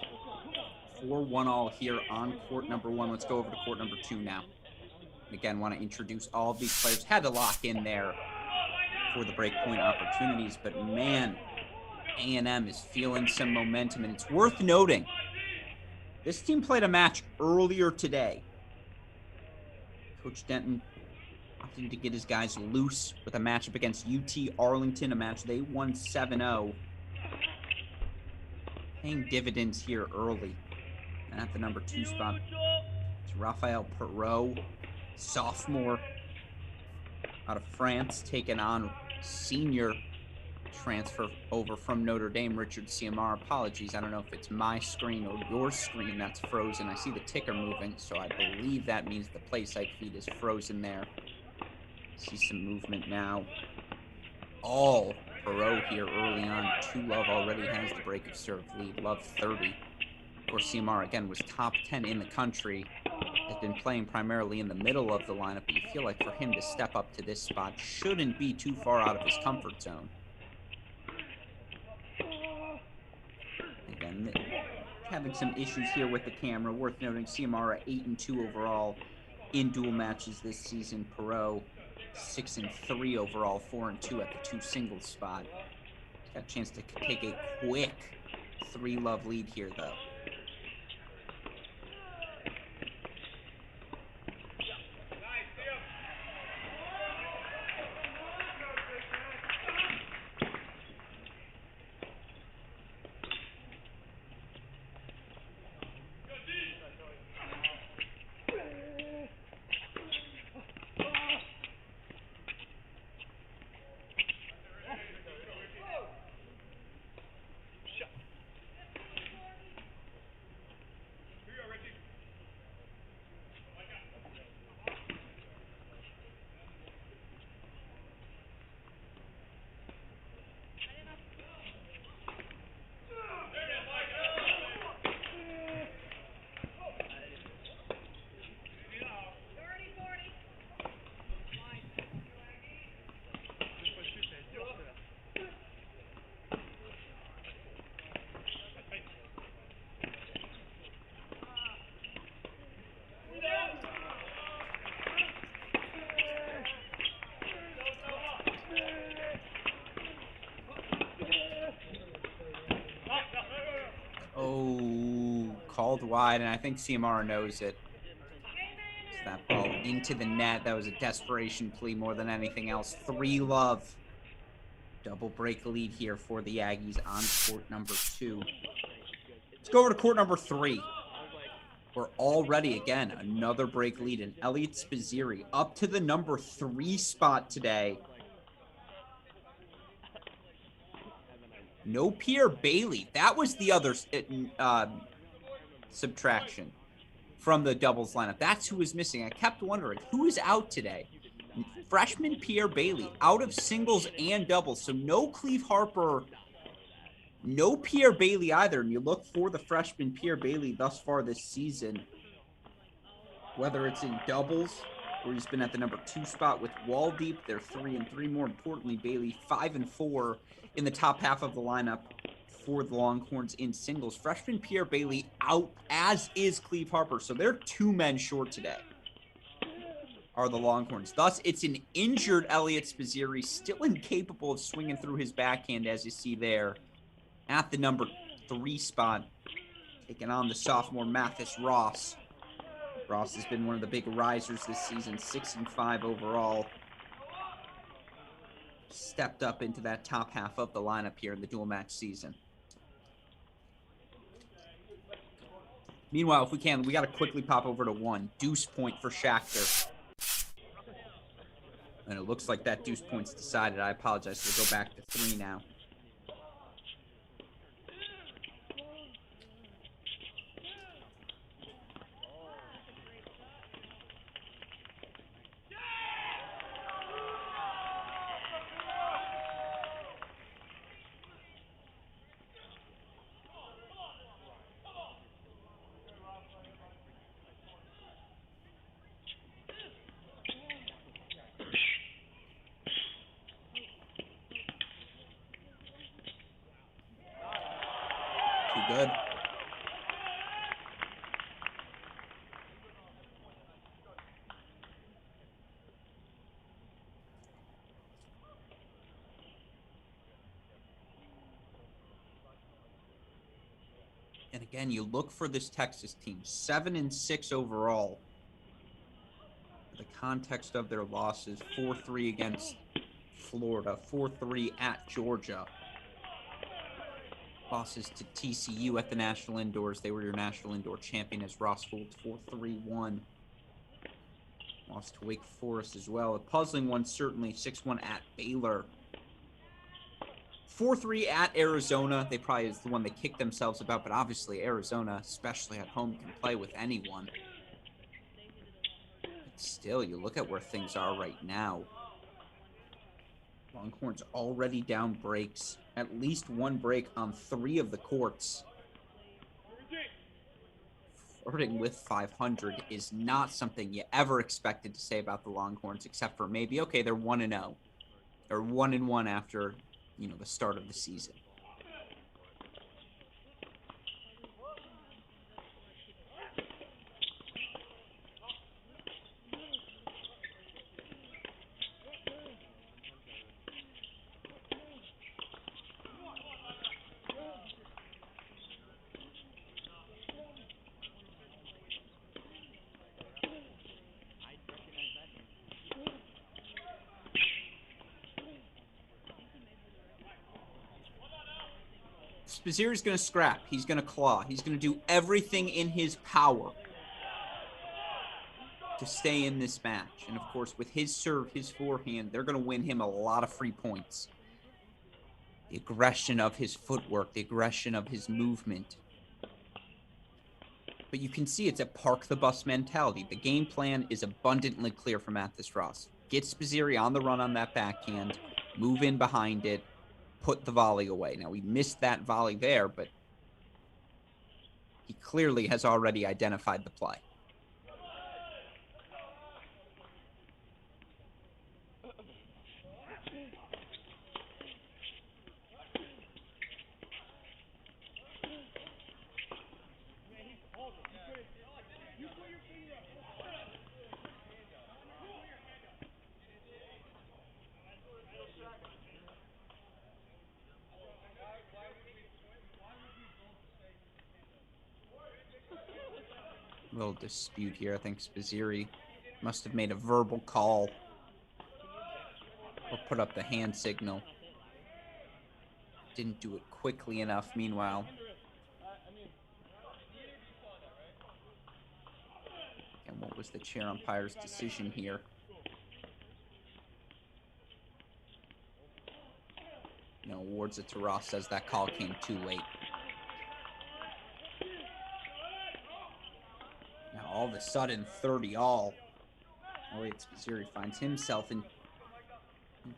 4-1 all here on court number 1. Let's go over to court number 2 now. And again, want to introduce all of these players. Had to lock in there for the breakpoint opportunities, but man, A&M is feeling some momentum, and it's worth noting this team played a match earlier today. Coach Denton opting to get his guys loose with a matchup against UT Arlington, a match they won 7-0. Paying dividends here early. And at the number 2 spot, it's Raphael Perot, sophomore out of France, taking on senior transfer over from Notre Dame, Richard Ciamar. Apologies, I don't know if it's my screen or your screen that's frozen. I see the ticker moving, so I believe that means the play site feed is frozen there. See some movement now. All Perot here early on. 2 Love already has the break of serve lead. Love 30. Of course, Ciamar, again, was top 10 in the country. Has been playing primarily in the middle of the lineup, but you feel like for him to step up to this spot shouldn't be too far out of his comfort zone. Again, having some issues here with the camera. Worth noting, Ciamar 8-2 overall in dual matches this season. Perot 6-3 overall, 4-2 at the 2 singles spot. Got a chance to take a quick 3-love lead here, though. Called wide, and I think Ciamar knows it. So that ball into the net. That was a desperation plea more than anything else. 3-love. Double break lead here for the Aggies on court number 2. Let's go over to court number 3. We're already, again, another break lead, and Elliot Spizzeri up to the number 3 spot today. No Pierre Bailey. That was the other subtraction from the doubles lineup. That's who was missing. I kept wondering who is out today. Freshman Pierre Bailey out of singles and doubles. So no Cleve Harper, no Pierre Bailey either. And you look for the freshman Pierre Bailey thus far this season, whether it's in doubles where he's been at the number 2 spot with Waldeep. They're 3-3. More importantly, Bailey 5-4 in the top half of the lineup for the Longhorns in singles. Freshman Pierre Bailey out, as is Cleve Harper. So they're 2 men short today, are the Longhorns. Thus, it's an injured Elliot Spizzirri, still incapable of swinging through his backhand, as you see there, at the number 3 spot, taking on the sophomore Mathis Ross. Ross has been one of the big risers this season, 6-5 overall. Stepped up into that top half of the lineup here in the dual match season. Meanwhile, if we can, we got to quickly pop over to 1. Deuce point for Schachter. And it looks like that deuce point's decided. I apologize. We'll go back to 3 now. Too good. And again, you look for this Texas team, 7-6 overall. The context of their losses, 4-3 against Florida, 4-3 at Georgia. Losses to TCU at the National Indoors. They were your National Indoor champion as Ross Holds, 4-3-1. Lost to Wake Forest as well. A puzzling one, certainly, 6-1 at Baylor. 4-3 at Arizona. They probably is the one they kicked themselves about, but obviously Arizona, especially at home, can play with anyone. But still, you look at where things are right now. Longhorns already down breaks. At least 1 break on 3 of the courts. Flirting with 500 is not something you ever expected to say about the Longhorns, except for maybe, okay, they're 1-0. Or 1-1 after, the start of the season. Spizzirri's going to scrap. He's going to claw. He's going to do everything in his power to stay in this match. And, of course, with his serve, his forehand, they're going to win him a lot of free points. The aggression of his footwork, the aggression of his movement. But you can see it's a park the bus mentality. The game plan is abundantly clear for Mathis Ross. Get Spizzirri on the run on that backhand, move in behind it, put the volley away. Now, we missed that volley there, but he clearly has already identified the play. Little dispute here. I think Spizzirri must have made a verbal call or put up the hand signal. Didn't do it quickly enough. Meanwhile, and what was the chair umpire's decision here? Awards it to Ross, says that call came too late. Now, all of a sudden, 30-all. Elliot Spizzirri finds himself in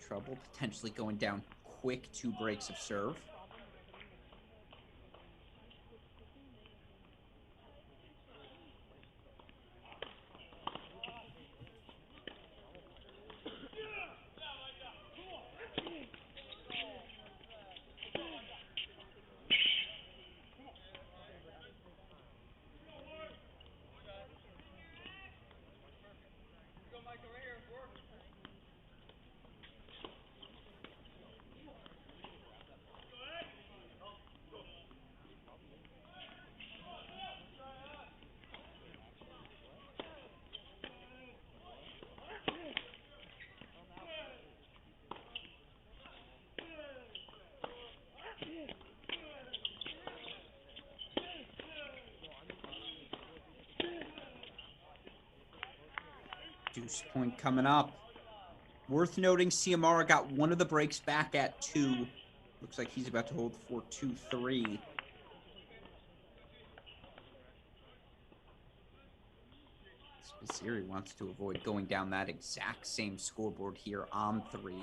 trouble, potentially going down quick 2 breaks of serve. Deuce point coming up. Worth noting, Ciamara got one of the breaks back at 2. Looks like he's about to hold for 2-3. Spaziri wants to avoid going down that exact same scoreboard here on 3.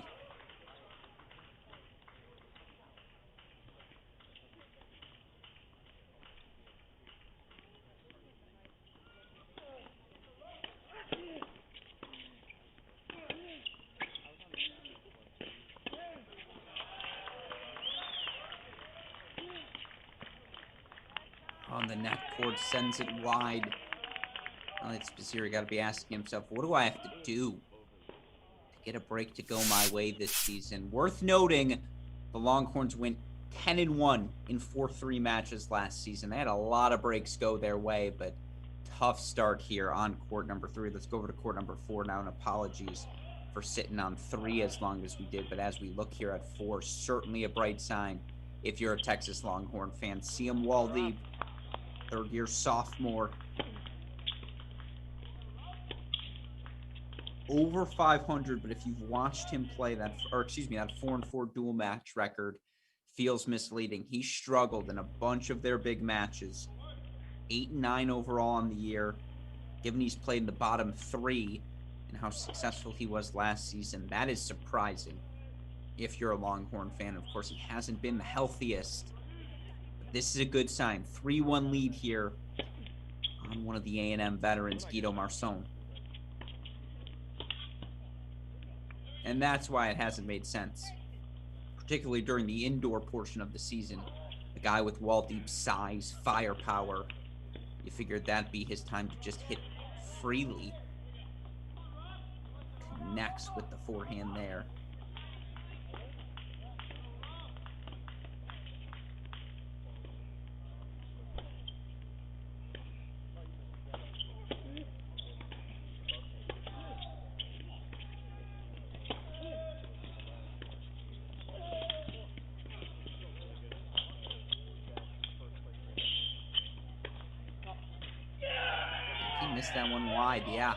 On the net cord, sends it wide. Well, it's Spaziri got to be asking himself, what do I have to do to get a break to go my way this season? Worth noting, the Longhorns went 10-1 in 4-3 matches last season. They had a lot of breaks go their way, but tough start here on court number 3. Let's go over to court number 4 now, and apologies for sitting on 3 as long as we did. But as we look here at 4, certainly a bright sign if you're a Texas Longhorn fan. Ciam Waldy, third-year sophomore. Over 500, but if you've watched him play that 4-4 dual match record feels misleading. He struggled in a bunch of their big matches. 8-9 overall on the year. Given he's played in the bottom 3 and how successful he was last season, that is surprising if you're a Longhorn fan. Of course, he hasn't been the healthiest. This is a good sign. 3-1 lead here on one of the A&M veterans, Guido Marson. And that's why it hasn't made sense, particularly during the indoor portion of the season. A guy with Waldeep's size, firepower, you figured that'd be his time to just hit freely. Connects with the forehand there. He missed that one wide, yeah.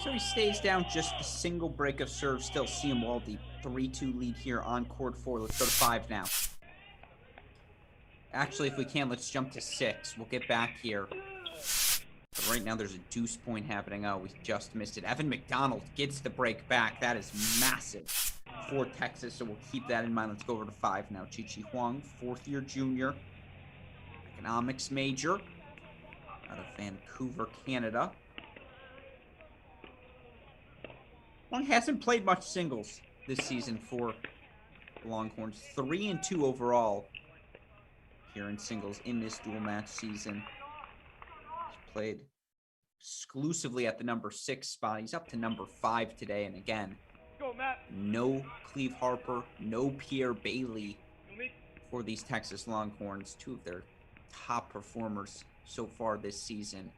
So he stays down just a single break of serve. Still Ciam Waldy, 3-2 lead here on court 4. Let's go to 5 now. Actually, if we can, let's jump to 6. We'll get back here. But right now, there's a deuce point happening. Oh, we just missed it. Evan McDonald gets the break back. That is massive for Texas, so we'll keep that in mind. Let's go over to 5 now. Chi Huang, 4th-year junior, economics major out of Vancouver, Canada. Huang hasn't played much singles this season for the Longhorns. 3-2 overall here in singles in this dual match season. He's played exclusively at the number 6 spot. He's up to number 5 today. And again, no Cleve Harper, no Pierre Bailey for these Texas Longhorns. 2 of their top performers so far this season.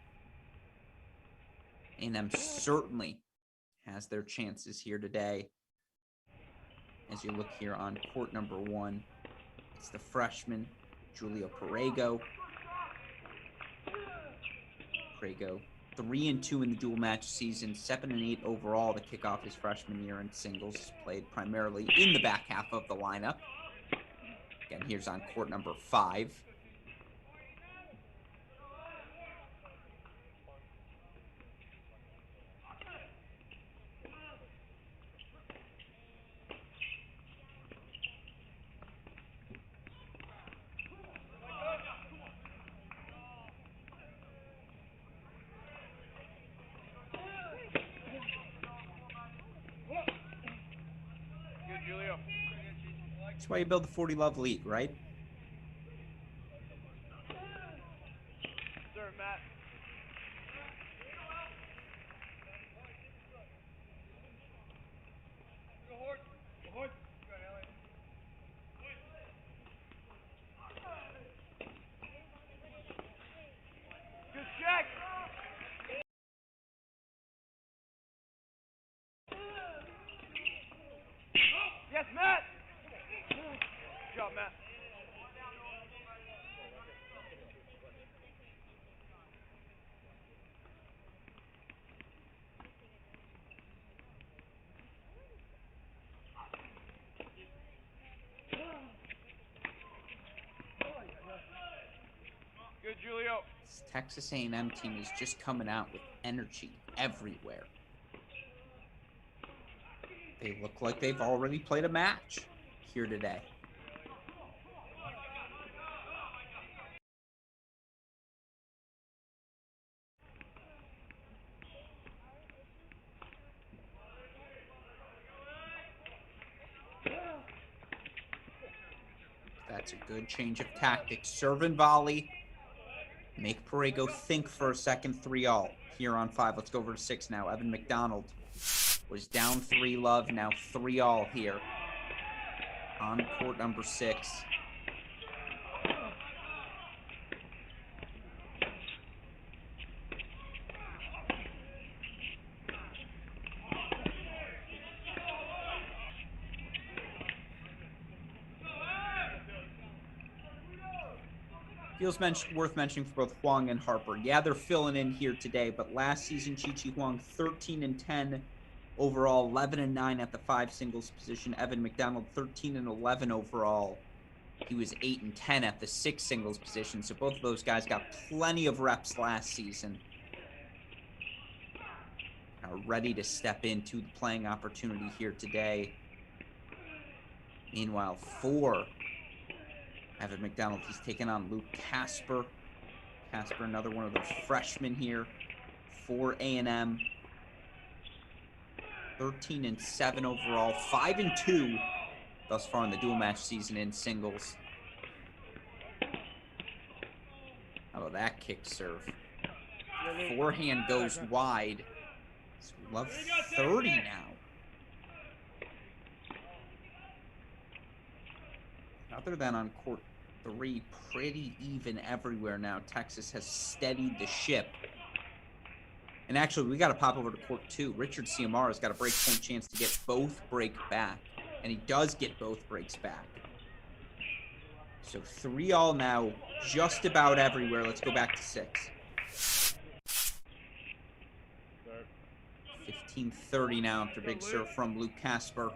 A&M certainly has their chances here today. As you look here on court number 1, it's the freshman, Julio Perego. Perego, 3-2 in the dual match season, 7-8 overall to kick off his freshman year in singles. He's played primarily in the back half of the lineup. Again, here's on court number 5. That's why you build the 40 Love lead, right? Sir, Matt. This Texas A&M team is just coming out with energy everywhere. They look like they've already played a match here today. That's a good change of tactics. Serve and volley. Make Borrego think for a second. 3-all here on 5. Let's go over to 6 now. Evan McDonald was down 3-love. Now 3-all here on court number 6. Feels worth mentioning for both Huang and Harper. Yeah, they're filling in here today, but last season, Chi Huang 13-10 overall, 11-9 at the 5 singles position. Evan McDonald 13-11 overall. He was 8-10 at the 6 singles position. So both of those guys got plenty of reps last season. Are ready to step into the playing opportunity here today. Meanwhile, 4. Evan McDonald, he's taking on Luke Casper. Casper, another one of those freshmen here for A&M. 13-7 overall, 5-2 thus far in the dual match season in singles. How about that kick serve? Forehand goes wide. So love 30 now. Other than on court 3, pretty even everywhere now. Texas has steadied the ship. And actually, we got to pop over to court 2. Richard Ciamara's got a break point chance to get both break back. And he does get both breaks back. So 3-all now, just about everywhere. Let's go back to 6. 15-30 now after big serve from Luke Casper.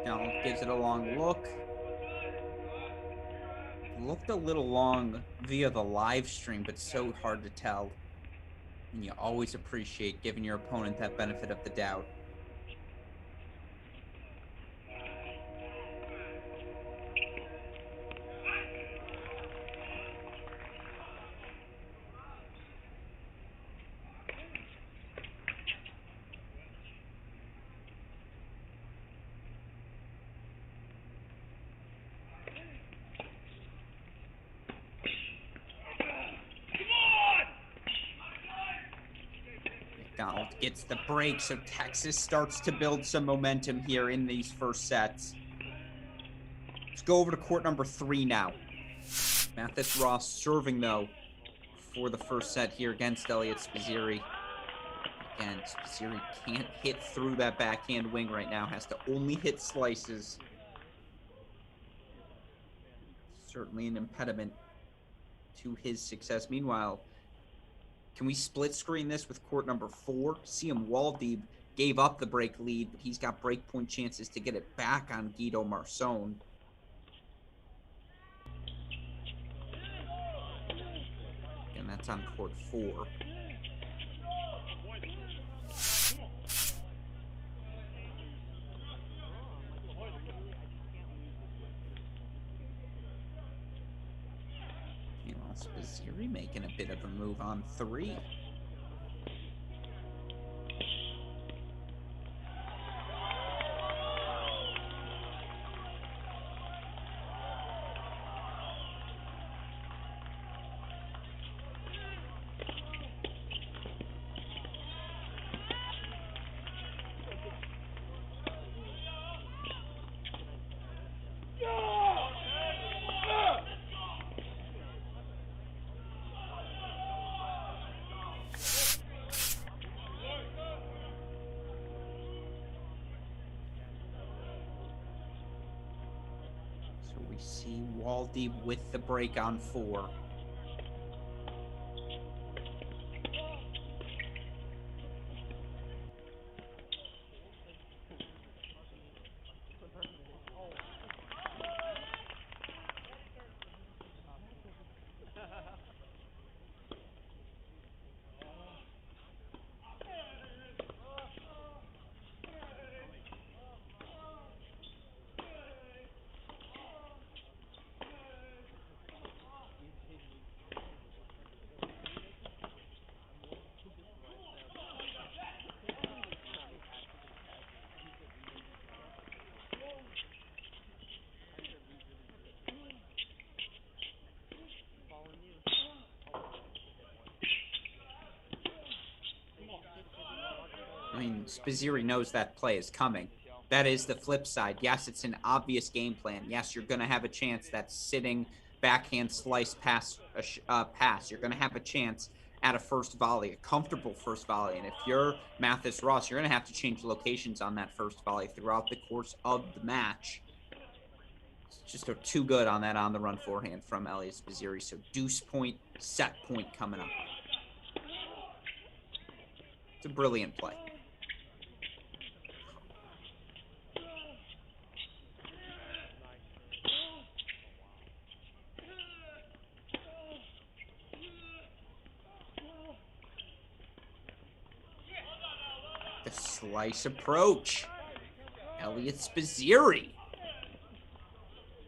Donald gives it a long look. Looked a little long via the live stream, but so hard to tell. And you always appreciate giving your opponent that benefit of the doubt. McDonald gets the break, so Texas starts to build some momentum here in these first sets. Let's go over to court number 3 now. Mathis Ross serving, though, for the first set here against Elliot Spizzirri. Again, Spizzirri can't hit through that backhand wing right now. Has to only hit slices. Certainly an impediment to his success. Meanwhile, can we split screen this with court number 4? Siam Waldib gave up the break lead, but he's got break point chances to get it back on Guido Marson. And that's on court 4. Meanwhile, Spizzirri making a bit of a move on 3. So we see Waldy with the break on 4. I mean, Spizzirri knows that play is coming. That is the flip side. Yes, it's an obvious game plan. Yes, you're going to have a chance that sitting backhand slice pass. You're going to have a chance at a first volley, a comfortable first volley. And if you're Mathis Ross, you're going to have to change locations on that first volley throughout the course of the match. It's just too good on that on the run forehand from Elliot Spizzirri. So deuce point, set point coming up. It's a brilliant play. The slice approach. Elliot Spizzirri.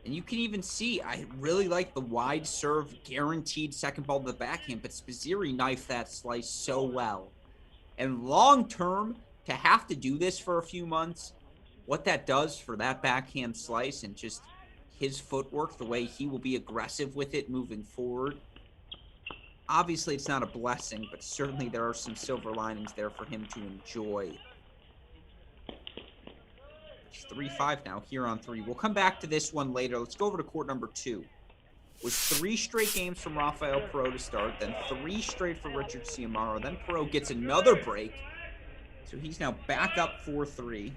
And you can even see, I really like the wide serve, guaranteed second ball to the backhand, but Spizzirri knifed that slice so well. And long term, to have to do this for a few months, what that does for that backhand slice and just his footwork, the way he will be aggressive with it moving forward. Obviously, it's not a blessing, but certainly there are some silver linings there for him to enjoy. It's 3-5 now here on 3. We'll come back to this one later. Let's go over to court number 2. It was 3 straight games from Rafael Perot to start, then 3 straight for Richard Ciamaro. Then Perot gets another break. So he's now back up 4-3.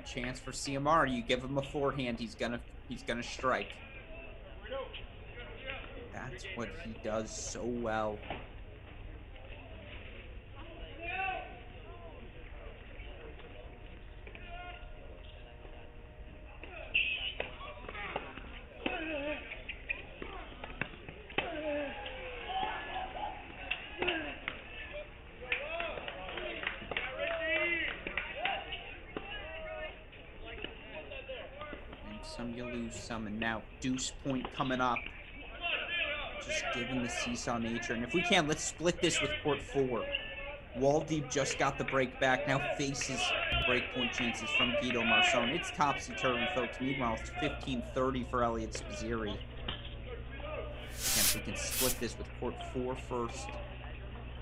Chance for Ciamaro. You give him a forehand, he's gonna strike. That's what he does so well. Some you lose some, and now deuce point coming up. Just given the seesaw nature. And if we can, let's split this with court 4. Waldeep just got the break back, now faces break point chances from Guido Marson. It's topsy-turvy, folks. Meanwhile, it's 15-30 for Elliot Spizzirri. Again, if we can split this with court 4 first,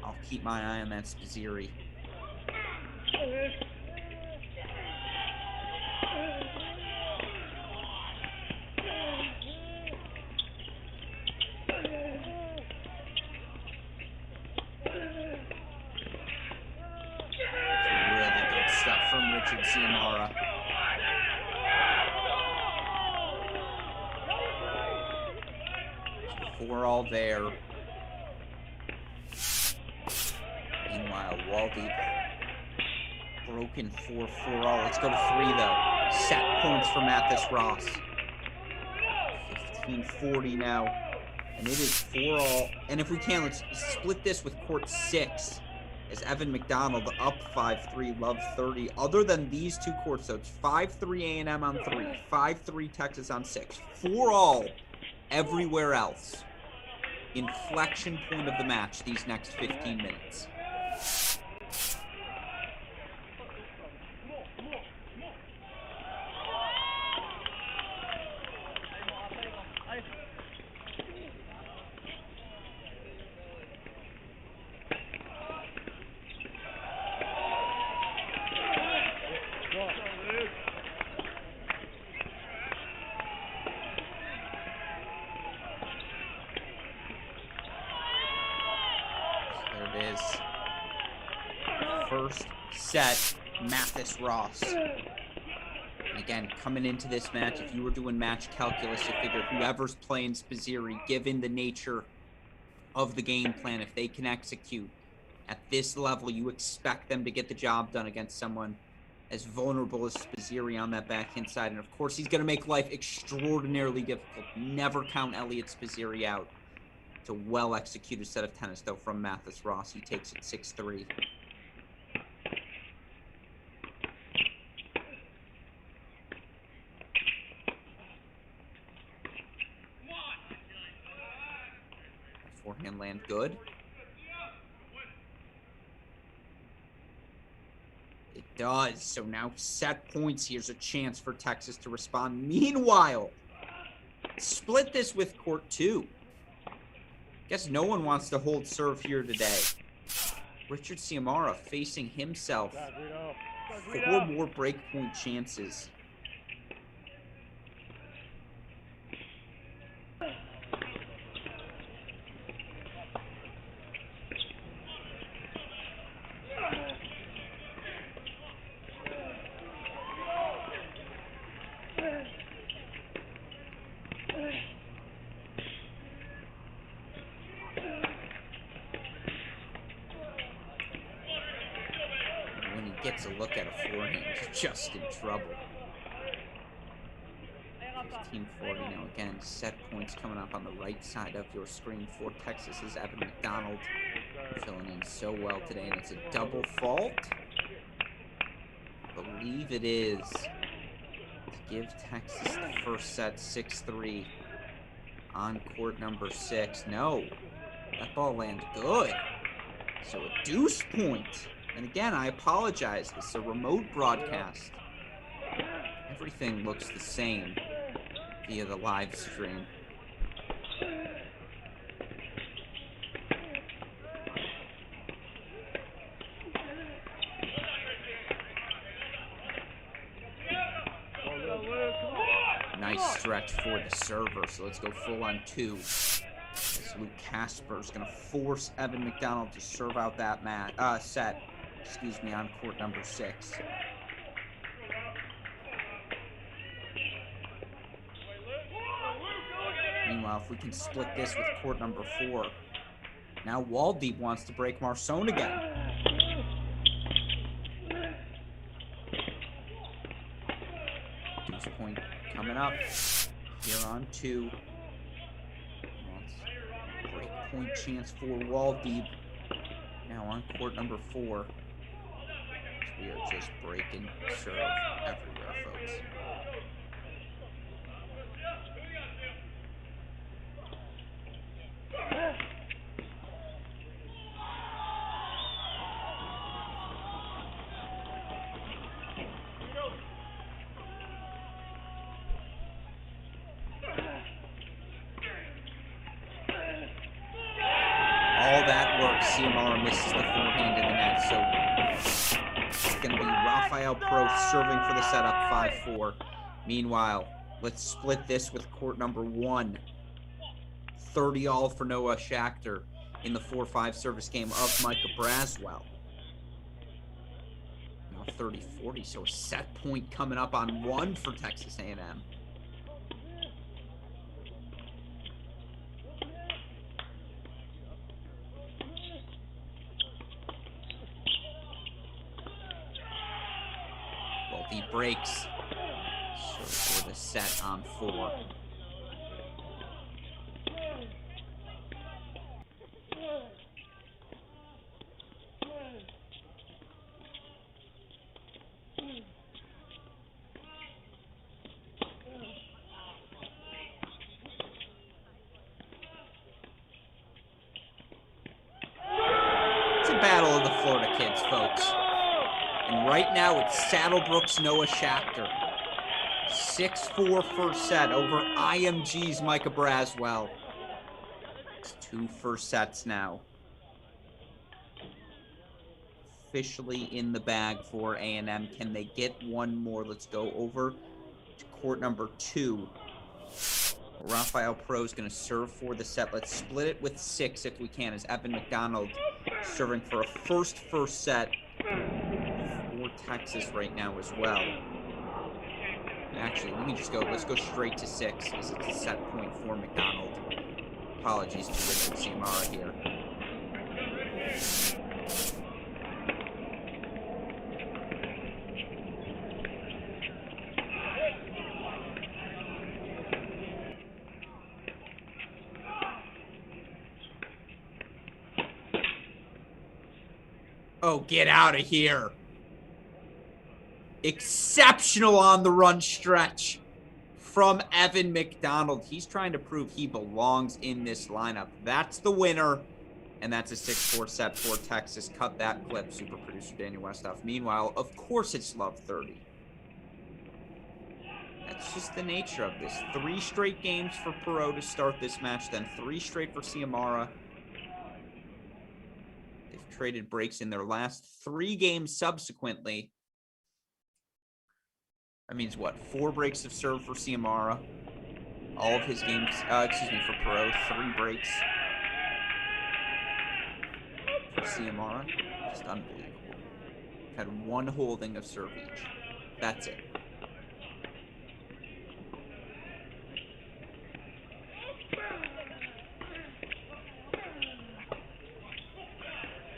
I'll keep my eye on that Spizzirri. Richard Ciamara. So 4 all there. Meanwhile, Waldy broken 4-4 all. Let's go to 3 though. Set points for Mathis Ross. 15-40 now. And it is 4 all. And if we can, let's split this with court 6. As Evan McDonald up 5-3, Love 30. Other than these 2 courts, though, it's 5-3 A&M on 3, 5-3 Texas on 6. 4 all everywhere else. Inflection point of the match these next 15 minutes. First set, Mathis Ross. And again, coming into this match, if you were doing match calculus, you figure whoever's playing Spazzeri, given the nature of the game plan, if they can execute at this level, you expect them to get the job done against someone as vulnerable as Spazzeri on that backhand side. And of course, he's going to make life extraordinarily difficult. Never count Elliot Spazzeri out. It's a well-executed set of tennis, though, from Mathis Ross. He takes it 6-3. Forehand land good. It does. So now set points. Here's a chance for Texas to respond. Meanwhile, split this with court 2. Guess no one wants to hold serve here today. Richard Ciamara facing himself 4 more breakpoint chances. Gets a look at a forehand, he's just in trouble. 15-40 now. Again, set points coming up on the right side of your screen for Texas is Evan McDonald, filling in so well today, and it's a double fault. I believe it is to give Texas the first set 6-3 on court number 6. No, that ball landed good. So a deuce point. And again, I apologize. It's a remote broadcast. Everything looks the same via the live stream. Nice stretch for the server. So let's go full on 2. As Luke Casper is going to force Evan McDonald to serve out that set. Excuse me, on court number 6. Meanwhile, if we can split this with court number 4. Now Waldeep wants to break Marson again. Deuce point coming up. Here on 2. Break point chance for Waldeep. Now on court number 4. We are just breaking serve everywhere, folks. All that work, Ciamara misses the forehand in the net, so it's going to be Rafael Pro serving for the setup 5-4. Meanwhile, let's split this with court number 1. 30 all for Noah Schachter in the 4-5 service game of Micah Braswell. Now 30-40, so a set point coming up on one for Texas A&M. Well, he breaks. So for the set on 4. It's a battle of the Florida kids, folks. And right now it's Saddlebrook's Noah Schachter. 6-4 first set over IMG's Micah Braswell. It's 2 first sets now. Officially in the bag for A&M. Can they get one more? Let's go over to court number 2. Rafael Pro is going to serve for the set. Let's split it with 6 if we can, as Evan McDonald serving for a first set for Texas right now as well. Actually, let's go straight to 6, as it's a set point for McDonald. Apologies to Richard Ciamara here. Oh, get out of here. Exceptional on the run stretch from Evan McDonald. He's trying to prove he belongs in this lineup. That's the winner, and that's a 6-4 set for Texas. Cut that clip, super producer Daniel Westhoff. Meanwhile, of course it's love 30. That's just the nature of this. 3 straight games for Perot to start this match, then 3 straight for Ciamara. They've traded breaks in their last 3 games subsequently. That means what? 4 breaks of serve for Ciamara. All of his games, for Perot, 3 breaks for Ciamara. Just unbelievable. Had 1 holding of serve each. That's it.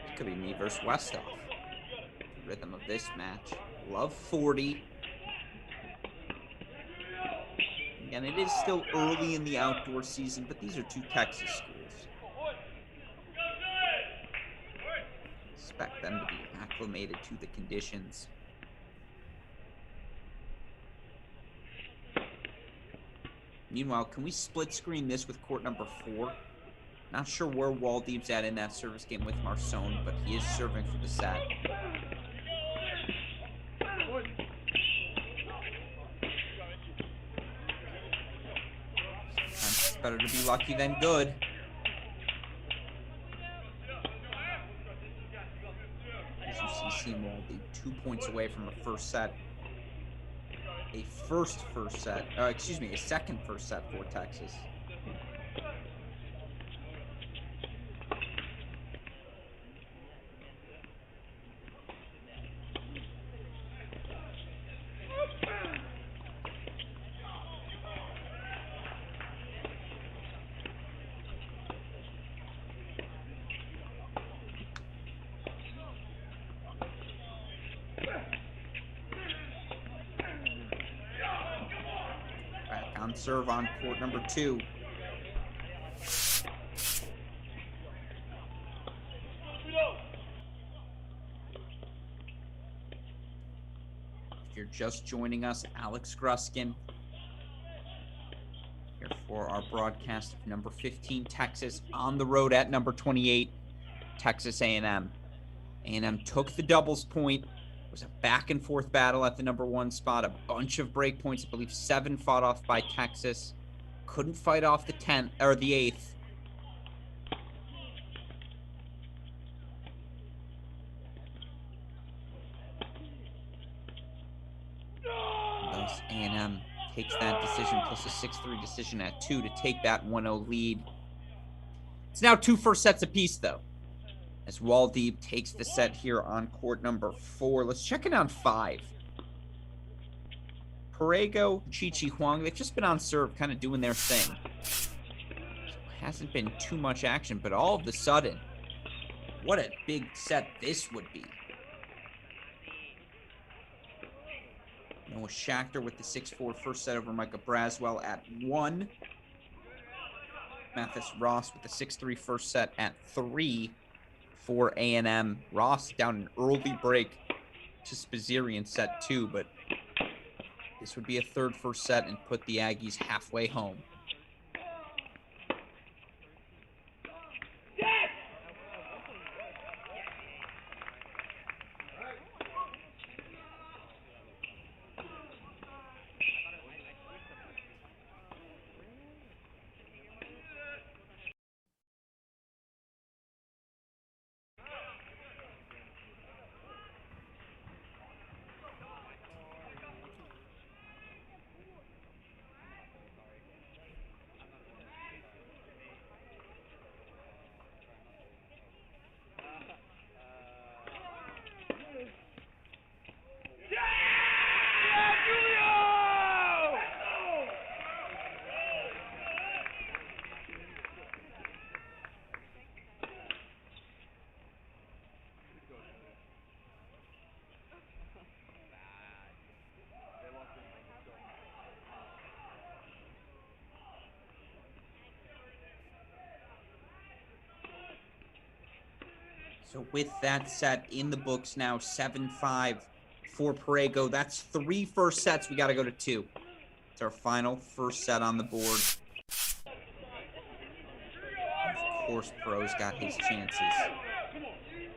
This could be me versus Westhoff. The rhythm of this match. Love 40. And it is still early in the outdoor season, but these are 2 Texas schools. Expect them to be acclimated to the conditions. Meanwhile, can we split screen this with court number 4? Not sure where Waldeep's at in that service game with Marcone, but he is serving for the set. Better to be lucky than good. As you see, Seymour 2 points away from a first set. A second first set for Texas. Serve on court number 2. If you're just joining us, Alex Gruskin here for our broadcast of number 15 Texas on the road at number 28 Texas A&M. A&M took the doubles point. It was a back and forth battle at the number 1 spot. A bunch of break points. I believe 7 fought off by Texas. Couldn't fight off the 10th or the 8th. Thus A&M takes that decision plus a 6-3 decision at 2 to take that 1-0 lead. It's now 2 first sets apiece, though. as Waldeep takes the set here on court number 4. Let's check in on 5. Parego, Chi Huang, they've just been on serve, kind of doing their thing. Hasn't been too much action, but all of a sudden, what a big set this would be. Noah Schachter with the 6-4 first set over Micah Braswell at 1. Mathis Ross with the 6-3 first set at 3 for A&M. Ross down an early break to Spazzeri in set 2, but this would be a third first set and put the Aggies halfway home. So with that set in the books now, 7-5 for Parego. That's 3 first sets. We got to go to 2. It's our final first set on the board. Of course, Pero's got his chances.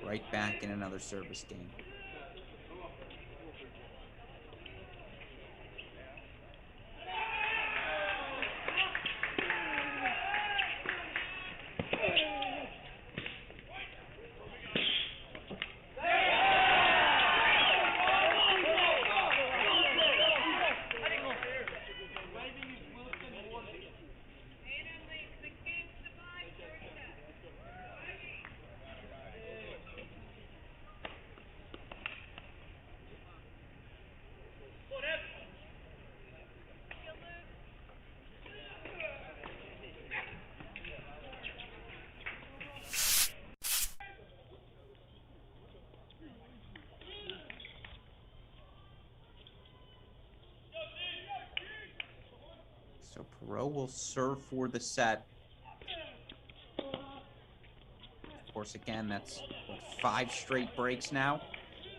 Right back in another service game. So Perot will serve for the set. Of course, again, that's 5 straight breaks now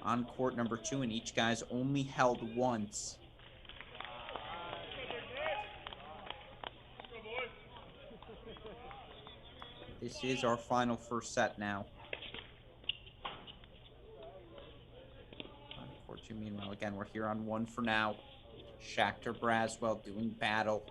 on court number 2, and each guy's only held once. This is our final first set now. On court 2, meanwhile, again, we're here on 1 for now. Schachter Braswell doing battle.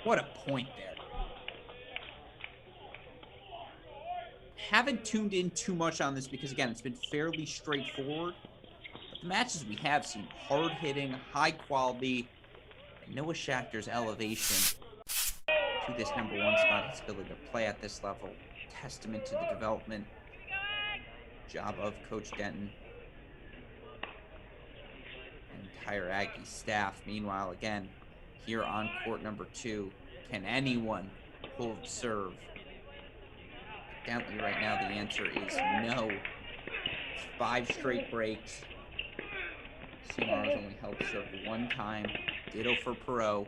What a point there. Haven't tuned in too much on this because, again, it's been fairly straightforward. But the matches we have seem hard-hitting, high-quality. Noah Schachter's elevation to this number 1 spot, his ability to play at this level, testament to the development job of Coach Denton and entire Aggie staff. Meanwhile, again, here on court number 2, can anyone pull the serve? Evidently right now the answer is no. It's 5 straight breaks. Seymour's only held serve 1 time. Ditto for Perot.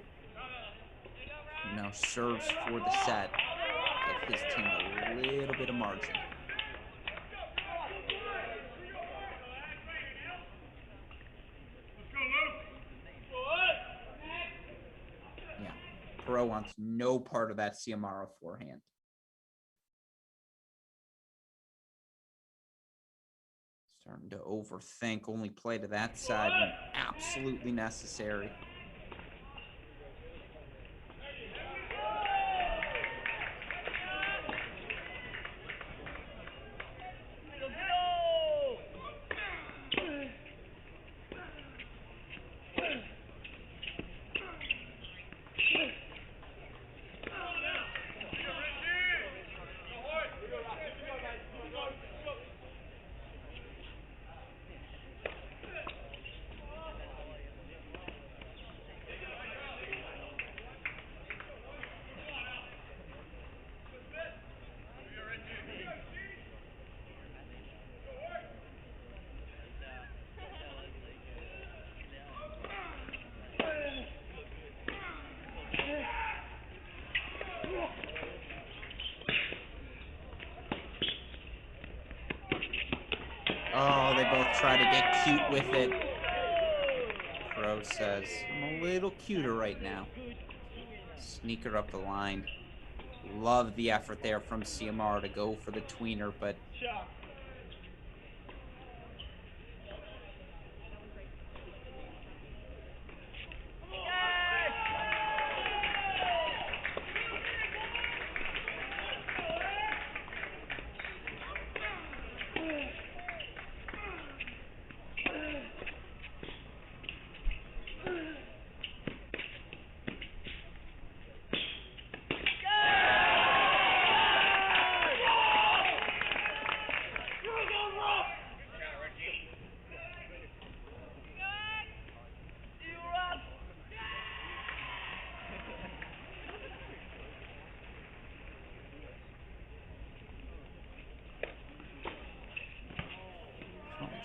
Now serves for the set. Give his team a little bit of margin. Yeah, Perot wants no part of that Ciamaro forehand. Starting to overthink, only play to that side when absolutely necessary. try to get cute with it. Pro says, I'm a little cuter right now. Sneaker up the line. Love the effort there from CMR to go for the tweener, but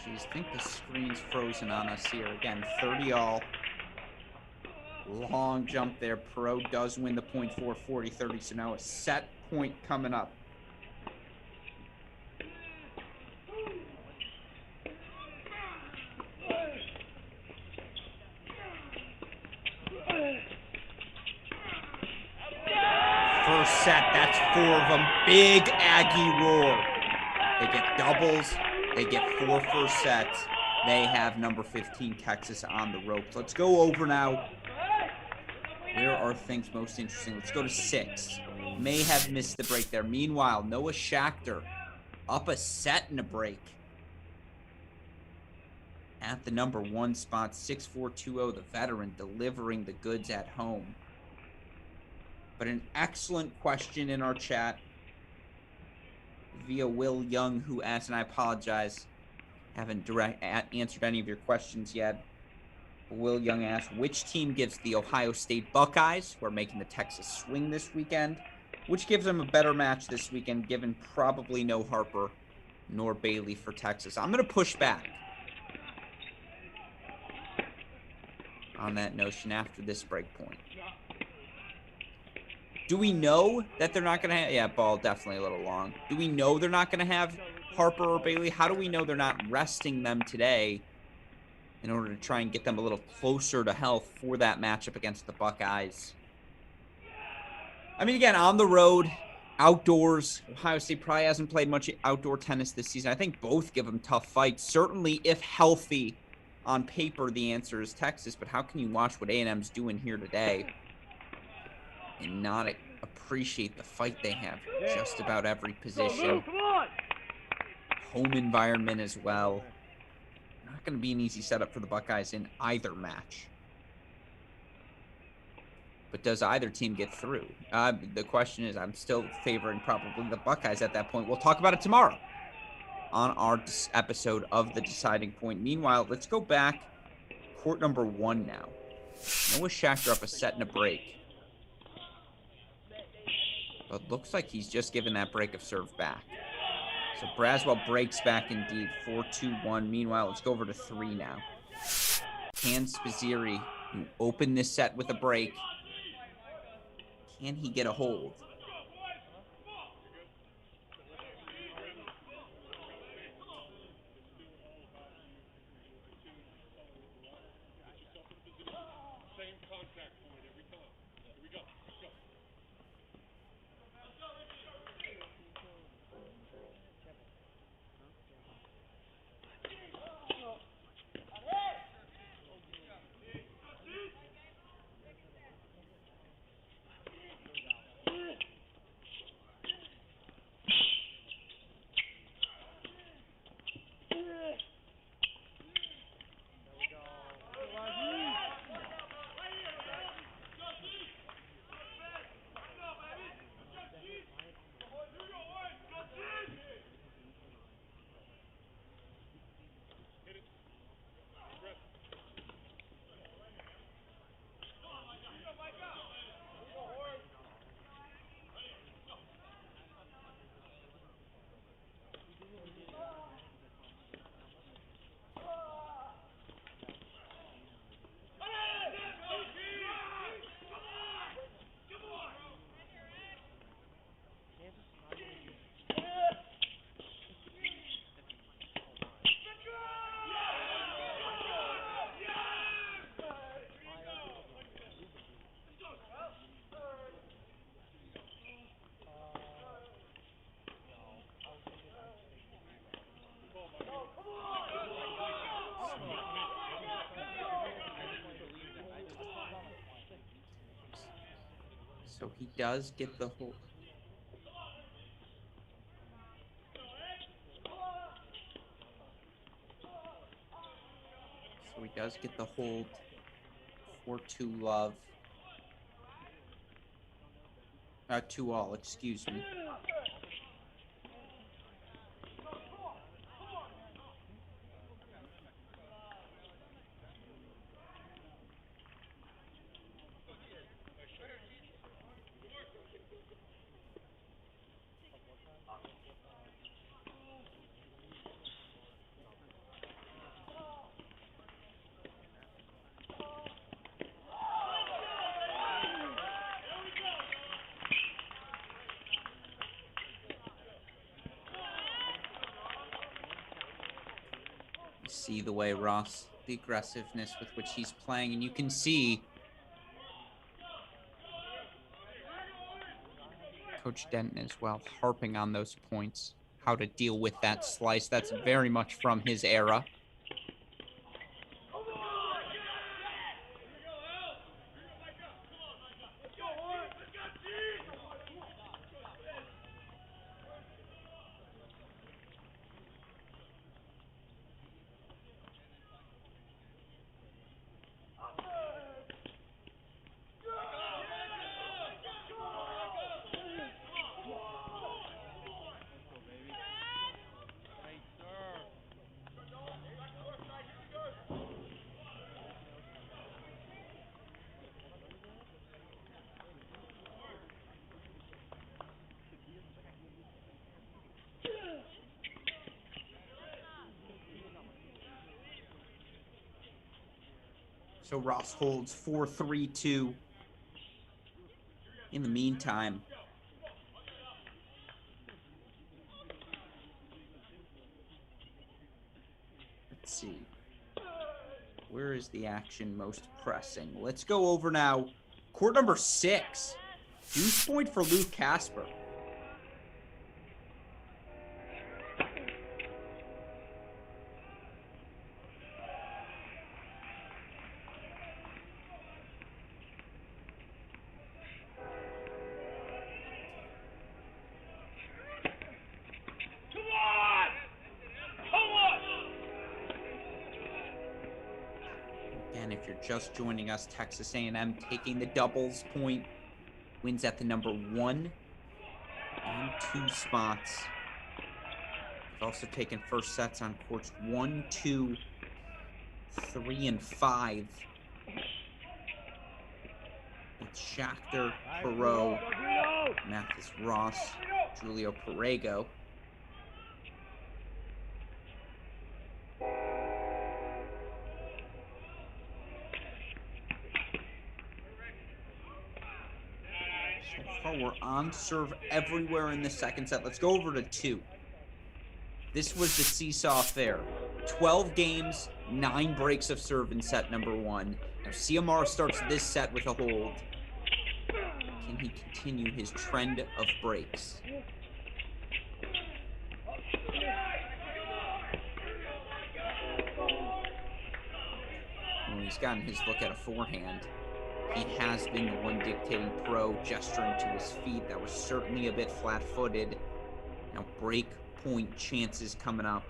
geez, I think the screen's frozen on us here. Again, 30-all. Long jump there. Pro does win the point 40-30. So now a set point coming up. First set, that's 4 of them. Big Aggie roar. They get doubles. They get 4 first sets. They have number 15 Texas on the ropes. Let's go over now. Where are things most interesting? Let's go to 6. May have missed the break there. Meanwhile, Noah Schachter up a set and a break. At the number 1 spot, 6-4-2-0, the veteran delivering the goods at home. But an excellent question in our chat via Will Young, who asked, and I apologize, haven't answered any of your questions yet. Will Young asked, which team gives the Ohio State Buckeyes, who are making the Texas swing this weekend, which gives them a better match this weekend, given probably no Harper nor Bailey for Texas? I'm going to push back on that notion after this break point. Do we know that they're not going to have... Yeah, ball definitely a little long. Do we know they're not going to have Harper or Bailey? How do we know they're not resting them today in order to try and get them a little closer to health for that matchup against the Buckeyes? I mean, again, on the road, outdoors, Ohio State probably hasn't played much outdoor tennis this season. I think both give them tough fights. Certainly, if healthy, on paper, the answer is Texas. But how can you watch what A&M's doing here today and not appreciate the fight they have just about every position? Home environment as well. Not going to be an easy setup for the Buckeyes in either match. But does either team get through? The question is, I'm still favoring probably the Buckeyes at that point. We'll talk about it tomorrow on our episode of The Deciding Point. Meanwhile, let's go back. Court number 1 now. Noah Schachter up a set and a break. But looks like he's just given that break of serve back. So Braswell breaks back indeed. 4-2-1. Meanwhile, let's go over to 3 now. Can Spizzirri, who opened this set with a break, can he get a hold? So he does get the hold. So he does get the hold for 2-love. 2-all, excuse me. See the way Ross, the aggressiveness with which he's playing, and you can see Coach Denton as well harping on those points, how to deal with that slice. That's very much from his era. So Ross holds 4-3-2. In the meantime, let's see. Where is the action most pressing? Let's go over now. Court number 6. Deuce point for Luke Casper. Again, if you're just joining us, Texas A&M taking the doubles point. Wins at the number 1 and 2 spots. They've also taken first sets on courts 1, 2, 3, and 5. With Schachter, Perot, Mathis Ross, Julio Perego. So far, we're on serve everywhere in the second set. Let's go over to 2. This was the seesaw affair. 12 games, 9 breaks of serve in set number 1. Now, CMR starts this set with a hold. Can he continue his trend of breaks? Well, he's gotten his look at a forehand. He has been the one dictating pro, gesturing to his feet. That was certainly a bit flat-footed. Now break point chances coming up.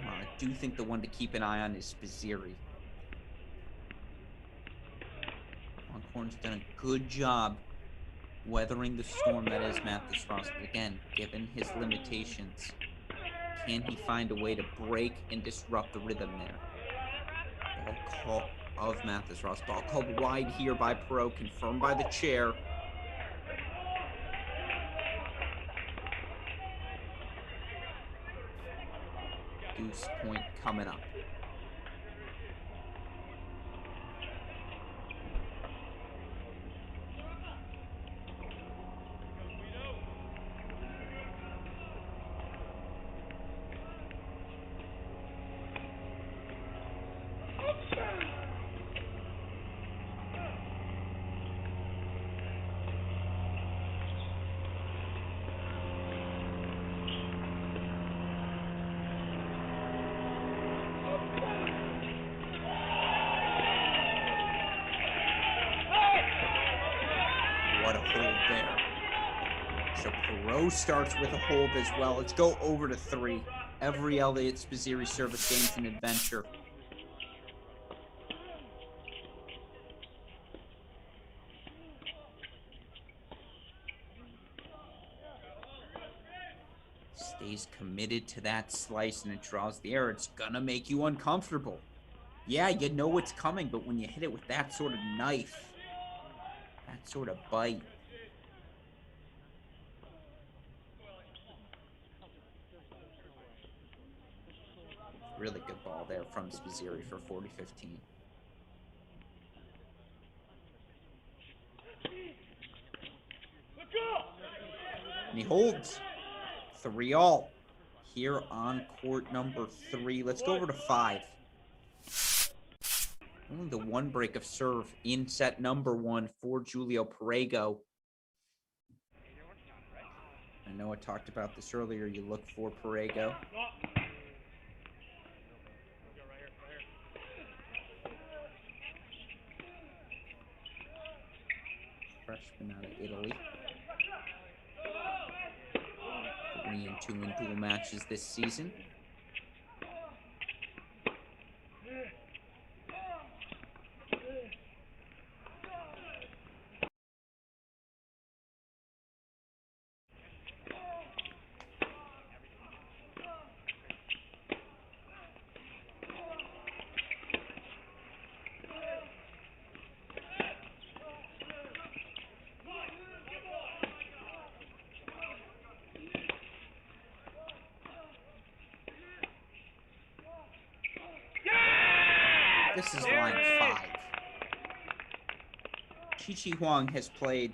I do think the one to keep an eye on is Spizzirri. Longhorn's done a good job weathering the storm that is Mathis Ross. But again, given his limitations, can he find a way to break and disrupt the rhythm there? Ball call of Mathis Ross. Ball called wide here by Perot, confirmed by the chair. Deuce point coming up. what a hold there. So Perot starts with a hold as well. Let's go over to 3. Every Elliott Spizzirri service game's an adventure. Stays committed to that slice and it draws the air. It's gonna make you uncomfortable. Yeah, you know it's coming, but when you hit it with that sort of knife, that sort of bite. Really good ball there from Spizzirri for 40-15. And he holds 3-all here on court number 3. Let's go over to 5. Only the one break of serve in set number 1 for Julio Perego. I know I talked about this earlier. You look for Perego. Freshman out of Italy. 3-2 in dual matches this season. This is line 5. Chi Huang has played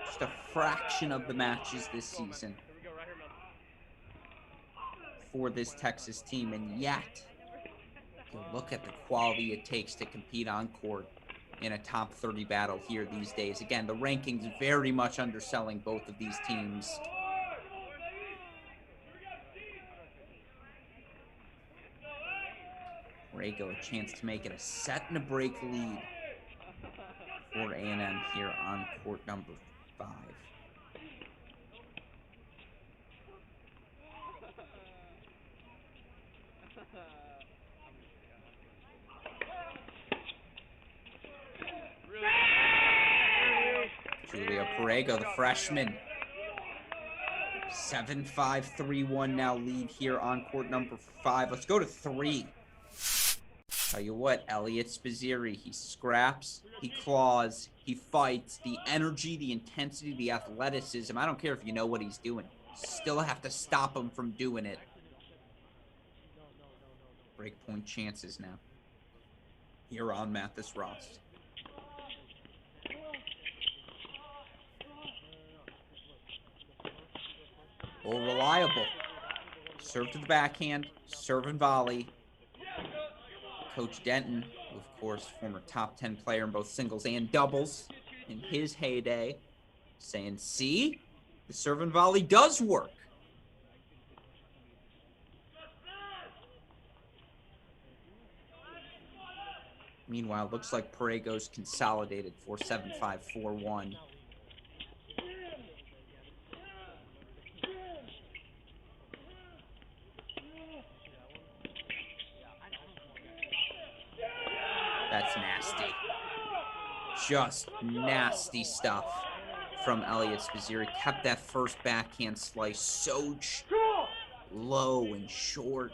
just a fraction of the matches this season for this Texas team, and yet you look at the quality it takes to compete on court in a top 30 battle here these days. Again, the rankings very much underselling both of these teams. Perego a chance to make it a set and a break lead for A&M here on court number 5. Julio Perego, the freshman. 7-5-3-1 now lead here on court number 5. Let's go to 3. Tell you what, Elliott Spizzirri, he scraps, he claws, he fights. The energy, the intensity, the athleticism. I don't care if you know what he's doing. Still have to stop him from doing it. Breakpoint chances now. Here on Mathis Ross. Oh, reliable. Serve to the backhand, serve and volley. Coach Denton, who of course, former top 10 player in both singles and doubles in his heyday, saying, see, the serve and volley does work. Meanwhile, looks like Perego's consolidated for 7-5-4-1. That's nasty. Just nasty stuff from Elliott Spizzirri. Kept that first backhand slice so low and short.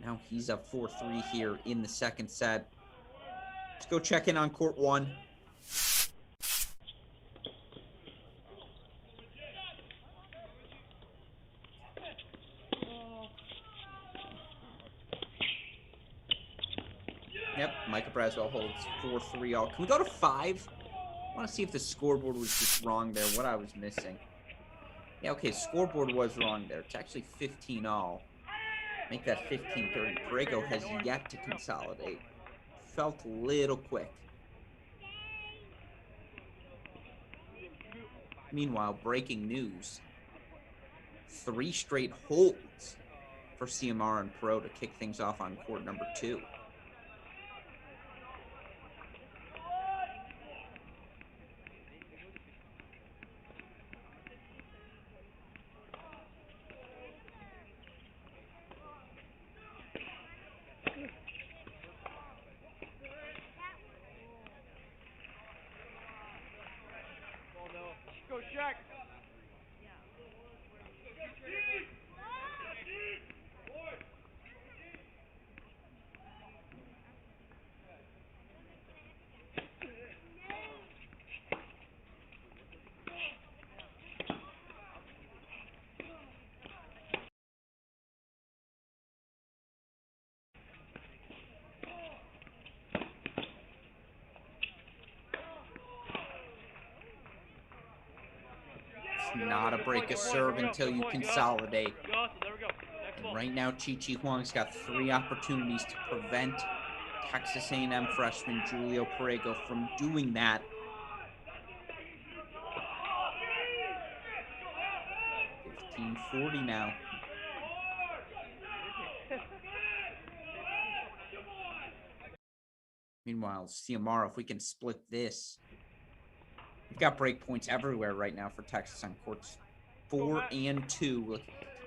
Now he's up 4-3 here in the second set. Let's go check in on court 1. Yep, Micah Braswell holds 4-3 all. Can we go to 5? I want to see if the scoreboard was just wrong there, what I was missing. Yeah, okay, scoreboard was wrong there. It's actually 15 all. Make that 15-30. Perego has yet to consolidate. Felt a little quick. Meanwhile, breaking news. 3 straight holds for CMR and Perot to kick things off on court number 2. Jack. It's not a break of serve until you consolidate. Good hustle. There we go. Next And ball. right now, Chi Huang's got 3 opportunities to prevent Texas A&M freshman Julio Parego from doing that. 15-40 now. Meanwhile, Ciamara, if we can split this. We've got break points everywhere right now for Texas on courts 4 and 2. Look,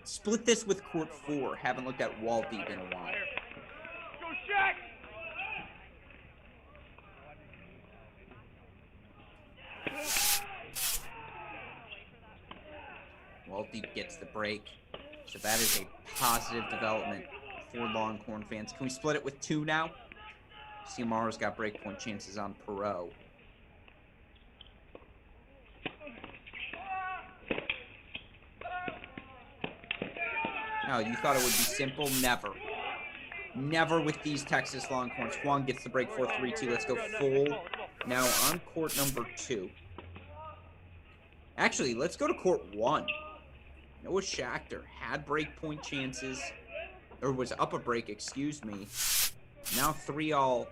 split this with court 4. Haven't looked at wall deep in a while. Go, Shaq. Wall deep gets the break. So that is a positive development for Longhorn fans. Can we split it with 2 now? Ciamara's got breakpoint chances on Perot. Oh, you thought it would be simple? Never. Never with these Texas Longhorns. Huang gets the break 4-3-2. Let's go full. Now on court number 2. Actually, let's go to court 1. Noah Schachter had breakpoint chances. Or was up a break, excuse me. Now 3-all.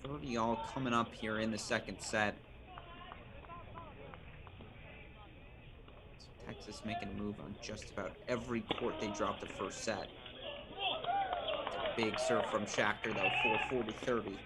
30-all coming up here in the second set. So Texas making a move on just about every court they dropped the first set. It's a big serve from Schachter, though, 4-40-30.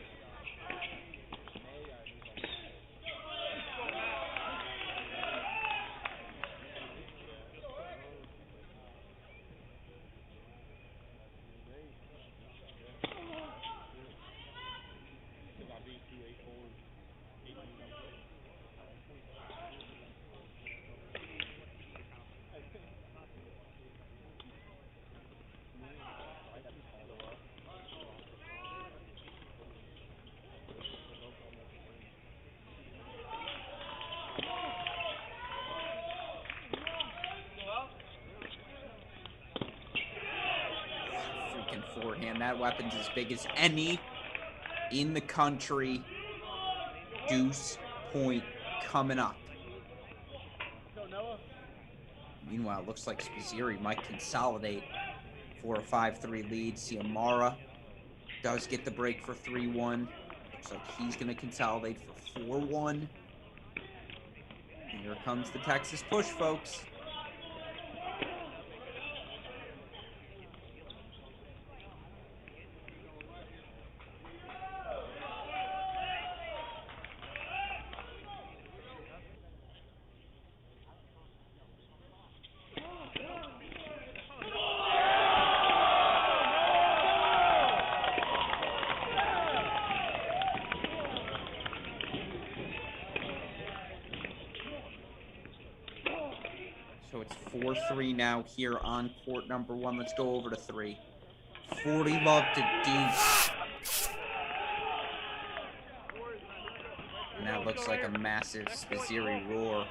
Forehand. That weapon's as big as any in the country. Deuce point coming up. Meanwhile, looks like Spizzirri might consolidate for a 5-3 lead. Ciamara does get the break for 3-1. Looks like he's going to consolidate for 4-1. Here comes the Texas push, folks. So it's 4-3 now here on court number 1. Let's go over to 3. 40 love to deuce. And that looks like a massive Spizzirri roar.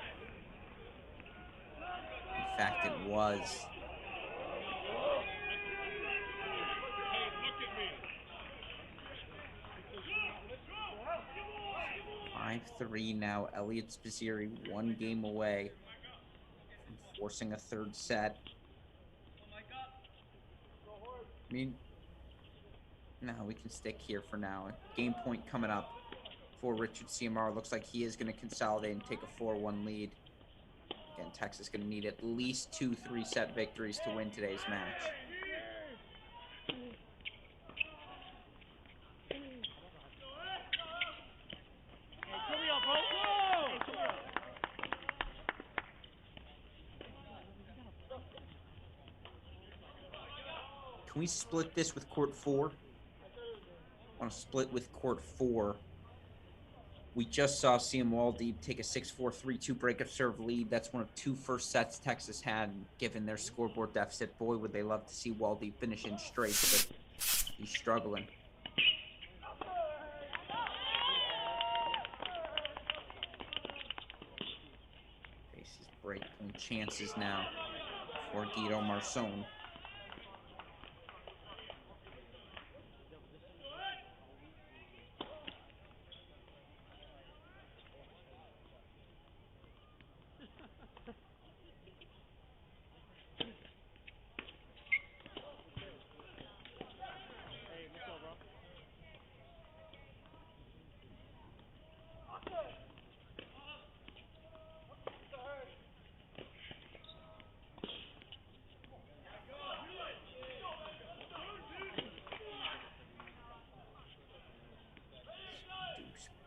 In fact, it was. 5-3 now. Elliot Spizzirri 1 game away from forcing a 3rd set. I mean, no, we can stick here for now. Game point coming up for Richard Ciamara. Looks like he is going to consolidate and take a 4-1 lead. Again, Texas going to need at least 2 3-set victories to win today's match. Can we split this with court 4? I want to split with court 4. We just saw CM Waldeep take a 6-4, 3-2 breakup serve lead. That's one of 2 first sets Texas had, and given their scoreboard deficit, boy, would they love to see Waldeep finish in straight, but he's struggling. Faces breakpoint chances now for Guido Marson.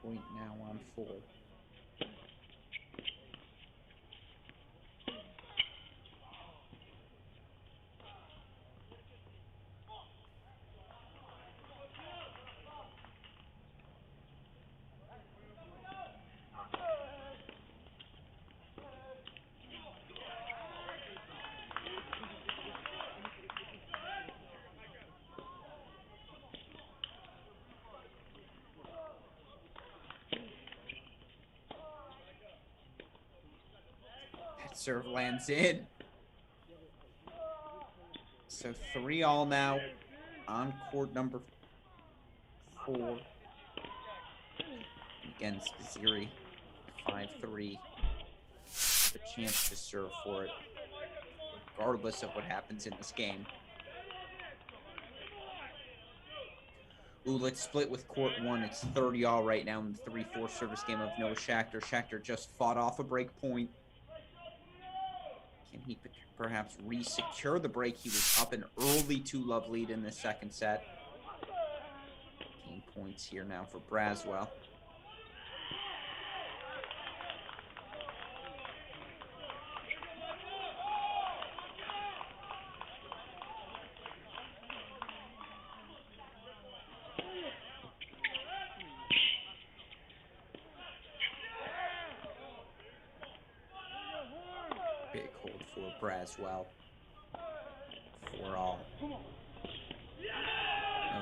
Point now on 4. Serve lands in. So 3-all now on court number 4. Again, Spaziri, 5-3. A chance to serve for it, regardless of what happens in this game. Ooh, let's split with court 1. It's 30-all right now in the 3-4 service game of Noah Schachter. Schachter just fought off a break point. Can he perhaps re-secure the break? He was up an early 2-love lead in the second set. Gain points here now for Braswell. Big hold for Braswell. 4-all. No,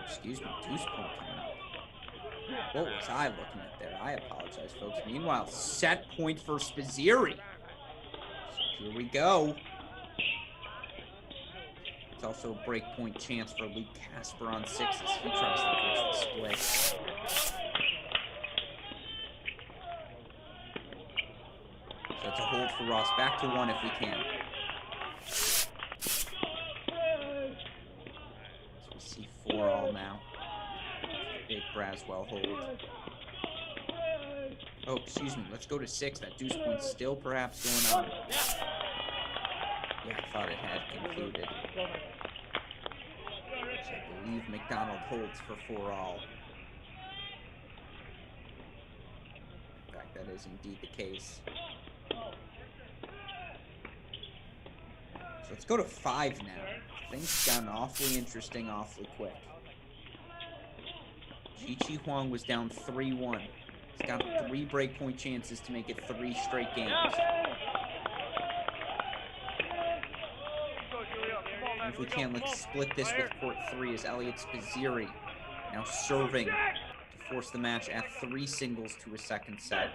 excuse me, deuce point coming up. What was I looking at there? I apologize, folks. Meanwhile, set point for Spaziri. So here we go. It's also a break point chance for Luke Casper on 6 as he tries to force the split. So it's a hold for Ross. Back to 1 if we can. So we see 4-all now. Big Braswell hold. Oh, excuse me. Let's go to 6. That deuce point's still perhaps going on. Yeah, I thought it had concluded. So I believe McDonald holds for 4-all. In fact, that is indeed the case. So let's go to 5 now. Things gotten awfully interesting, awfully quick. Chi Huang was down 3-1. He's got 3 breakpoint chances to make it 3 straight games. And if we can, let's split this with court 3 as Elliot Spaziri now serving to force the match at 3 singles to a second set.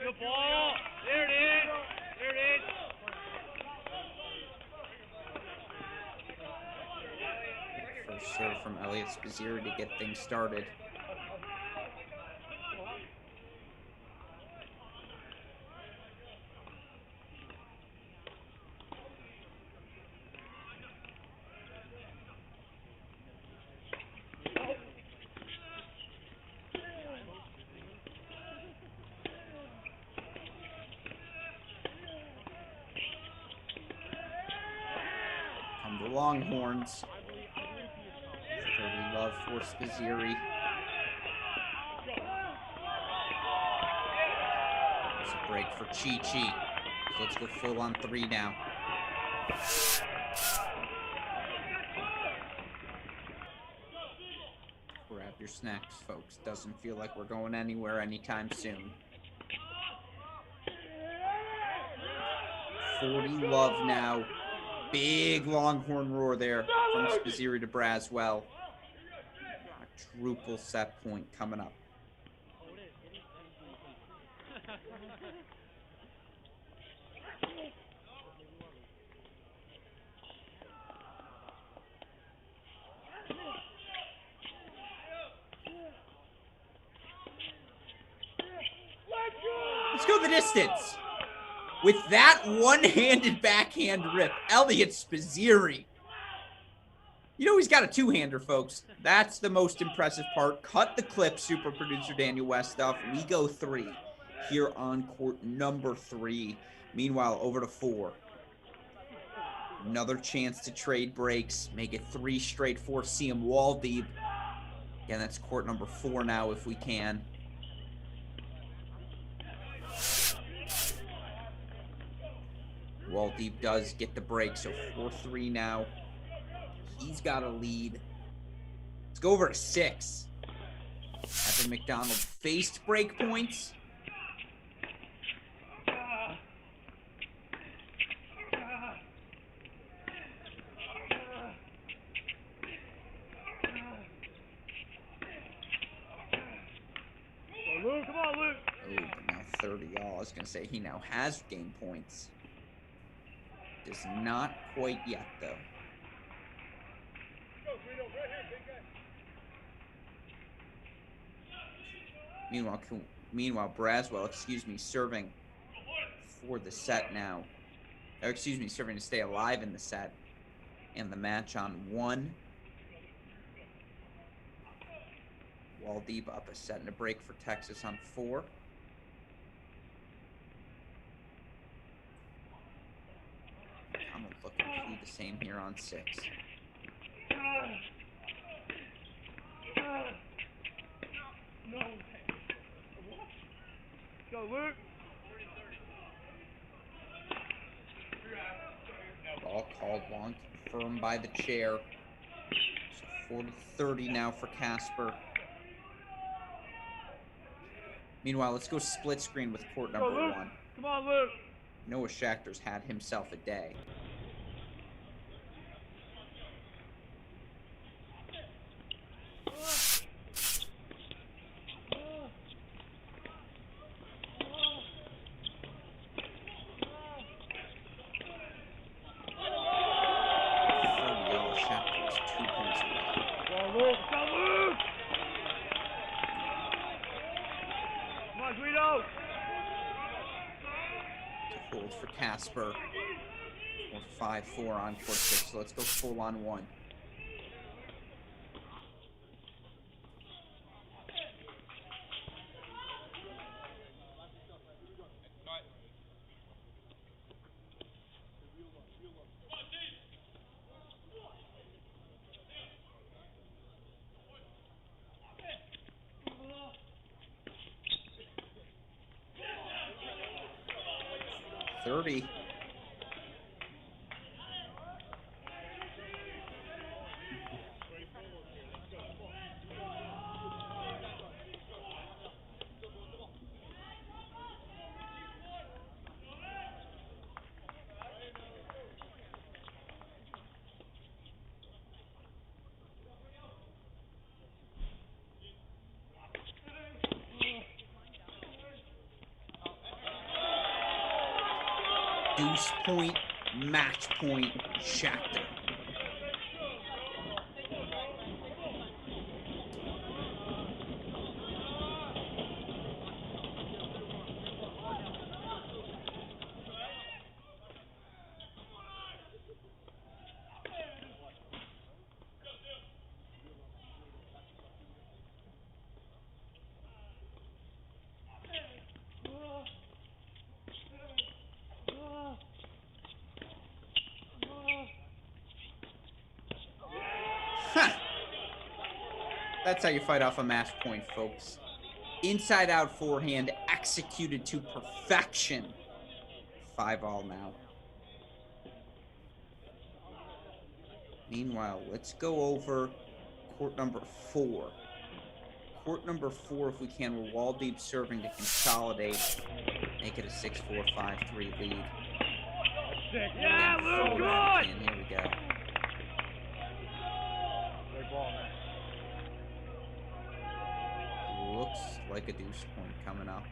Good ball. There it is. There it is. First serve from Elliot Spaziri to get things started. the Longhorns. 30 love for Spizzeri. It's a break for Chi-Chi. So let's go full on 3 now. Grab your snacks, folks. Doesn't feel like we're going anywhere anytime soon. 40 love now. Big Longhorn roar there from Spizzeri to Braswell. Quadruple set point coming up. Let's go the distance. With that one-handed backhand rip, Elliot Spizzeri. You know he's got a two-hander, folks. That's the most impressive part. Cut the clip, super producer Daniel Westhoff. We go 3 here on court number 3. Meanwhile, over to 4. Another chance to trade breaks. Make it 3 straight for CM Waldeep. Again, that's court number 4 now if we can. Waldeep does get the break, so 4-3 now. He's got a lead. Let's go over to 6. Evan McDonald faced break points. Luke, come on, Luke. Oh, but now 30 all. I was going to say he now has game points. Does not quite yet, though. Meanwhile, Braswell, serving for the set now. Or, serving to stay alive in the set. And the match on 1. Waldeep up a set and a break for Texas on 4. I'm looking to do the same here on 6. No. Go, Luke. Ball called long, confirmed by the chair. So 40-30 now for Casper. Meanwhile, let's go split screen with court number 1. Come on, Luke. Noah Schachter's had himself a day. Hold for Casper. Or 5-4 on court 6. So let's go full on 1. $30. Deuce point, match point, Schachter. That's how you fight off a match point, folks. Inside out forehand, executed to perfection. 5-all now. Meanwhile, let's go over court number 4. Court number 4, if we can, we're wall deep serving to consolidate. Make it a 6-4, 5-3 lead. Yeah, Luke, come on! Here we go. Looks like a deuce point coming up.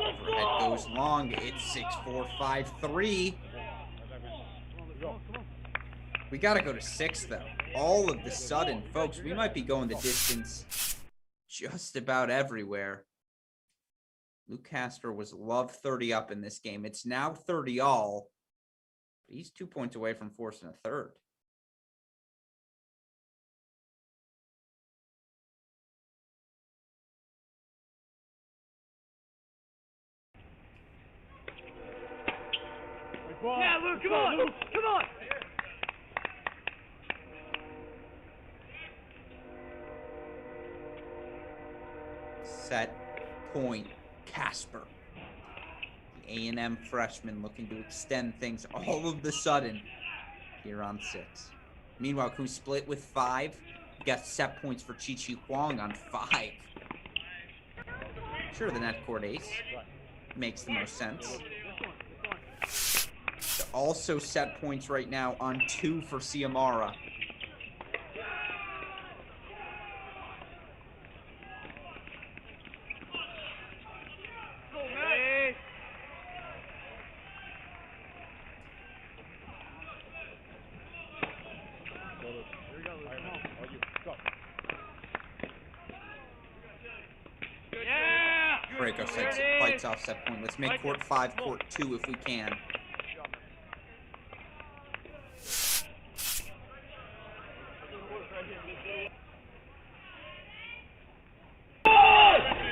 Overhead goes long. It's 6-4, 5-3. We got to go to 6, though. All of the sudden, folks, we might be going the distance just about everywhere. Luke Casper was love 30 up in this game. It's now 30-all. He's 2 points away from forcing a third. Yeah, Luke, come on! Luke, come on! Set, point, Casper. The A&M freshman looking to extend things all of the sudden here on 6. Meanwhile, can we split with 5? We got set points for Chi Huang on 5. Sure, the net court ace makes the most sense. Also set points right now on 2 for Ciamara. Breakout fights off set point. Let's make court 5, court 2 if we can.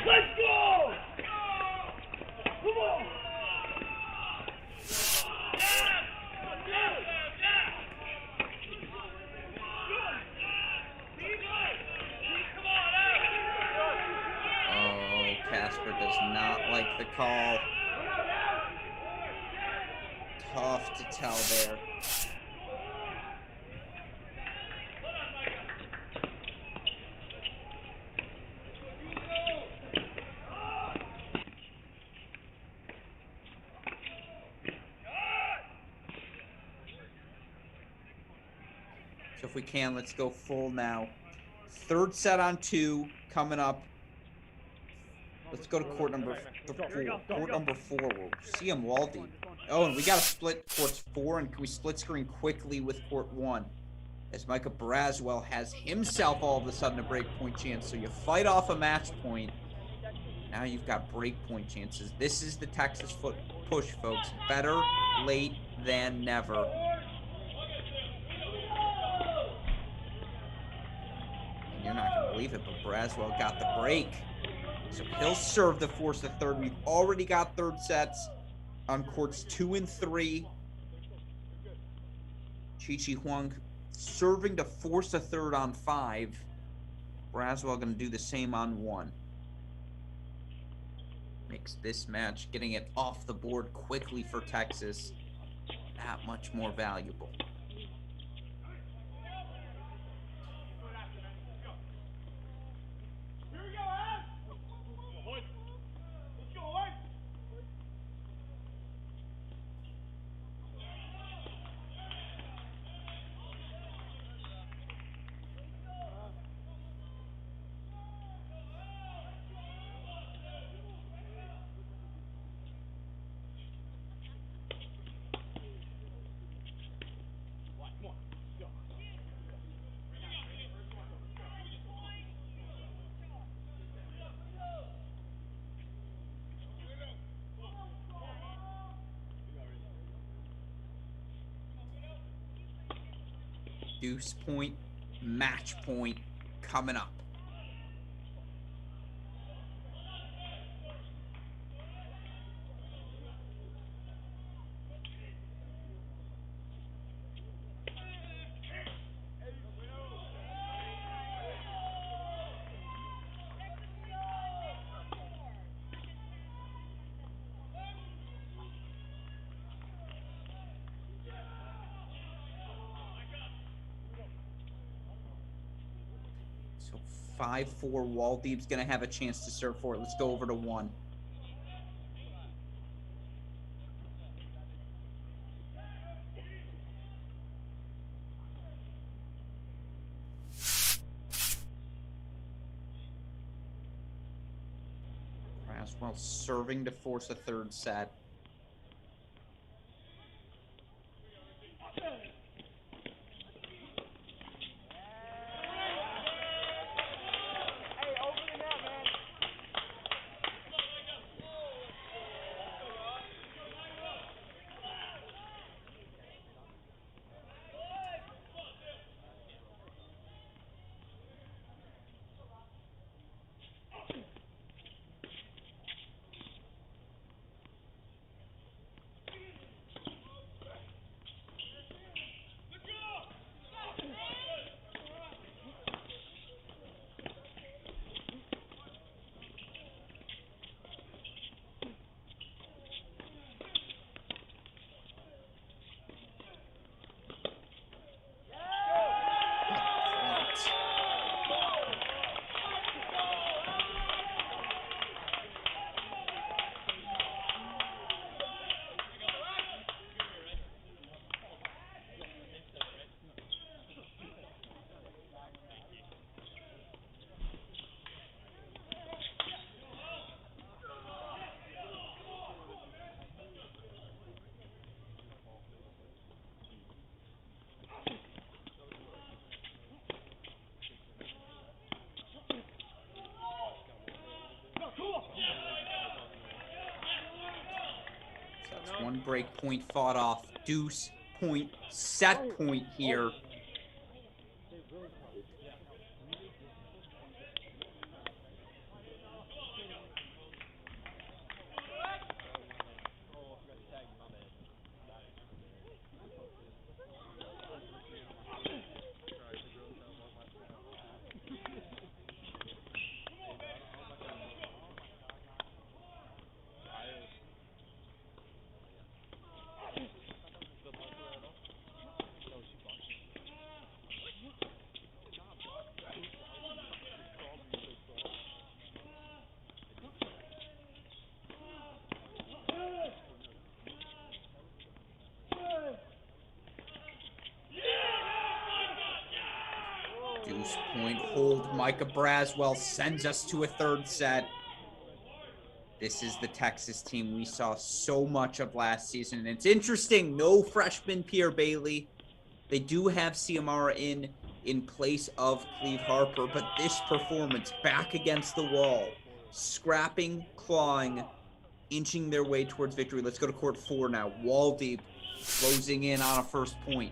Let's go! Come on! Oh, Casper does not like the call. Tough to tell there. So if we can, let's go full now. Third set on 2 coming up. Let's go to court number 4. Court number 4. We'll see him wall deep. Oh, and we got to split courts 4, and can we split screen quickly with court 1? As Micah Braswell has himself all of a sudden a break point chance. So you fight off a match point. Now you've got break point chances. This is the Texas foot push, folks. Better late than never. And you're not going to believe it, but Braswell got the break. So he'll serve to force the third. We've already got third sets on courts 2 and 3. Chi Huang serving to force a third on 5. Braswell going to do the same on 1. Makes this match, getting it off the board quickly for Texas, that much more valuable. Deuce point, match point coming up. So 5-4, Waldeep's going to have a chance to serve for it. Let's go over to 1. Braswell serving to force a third set. That's one break point fought off. Deuce point, set point here. Deuce point hold. Micah Braswell sends us to a third set. This is the Texas team we saw so much of last season. And it's interesting, no freshman Pierre Bailey. They do have Ciamara in place of Cleve Harper, but this performance back against the wall, scrapping, clawing, inching their way towards victory. Let's go to court 4 now. Waldeep closing in on a first point.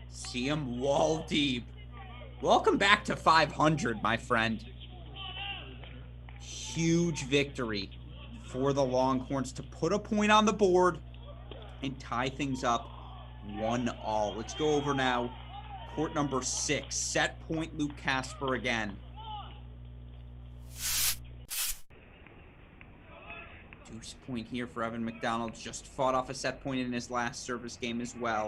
See him Waldeep Welcome back to 500, my friend. Huge victory for the Longhorns to put a point on the board and tie things up 1-all. Let's go over now. Court number 6. Set point Luke Casper again. Deuce point here for Evan McDonald. Just fought off a set point in his last service game as well.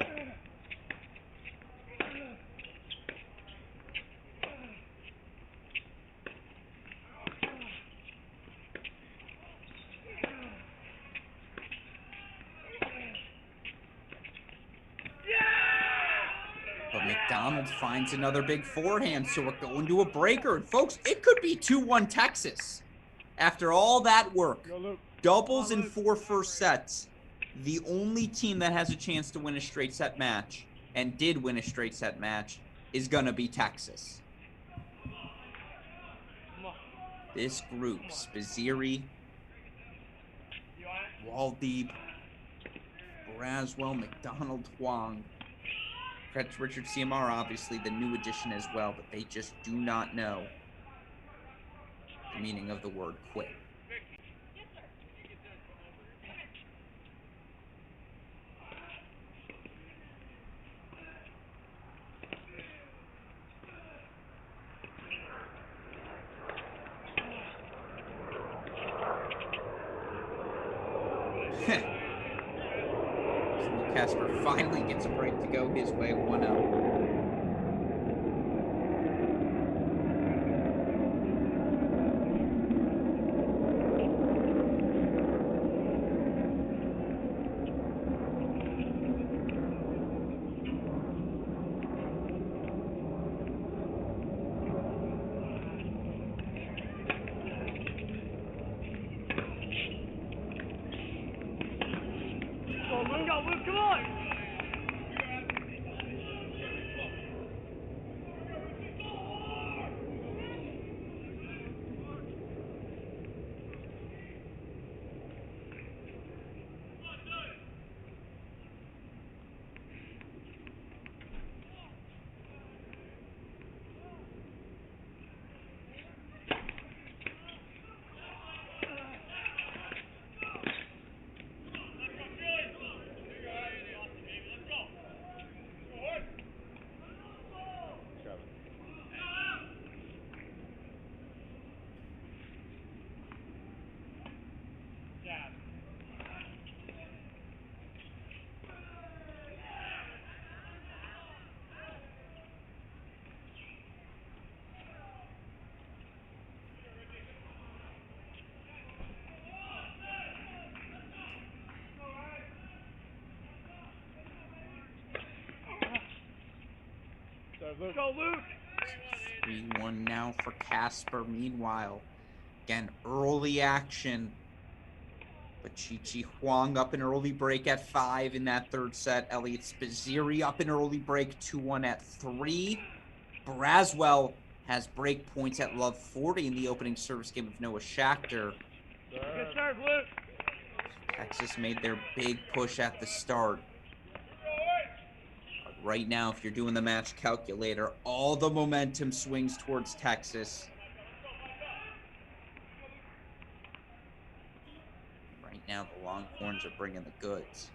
But McDonald finds another big forehand, so we're going to a breaker. And folks, it could be 2-1 Texas. After all that work, doubles in 4 first sets, the only team that has a chance to win a straight set match, and did win a straight set match, is going to be Texas. This group, Spaziri, Waldeep, Braswell, McDonald, Huang, Richard CMR, obviously the new addition as well, but they just do not know the meaning of the word quit. Casper finally gets a break to go his way, 1-0. Luke, come on! Go, Luke! 3-1 now for Casper. Meanwhile, again, early action. But Chi Huang up an early break at 5 in that third set. Elliot Spaziri up an early break, 2-1 at 3. Braswell has break points at love 40 in the opening service game of Noah Schachter. Good serve, Luke! Texas made their big push at the start. Right now, if you're doing the match calculator, all the momentum swings towards Texas. Right now, the Longhorns are bringing the goods.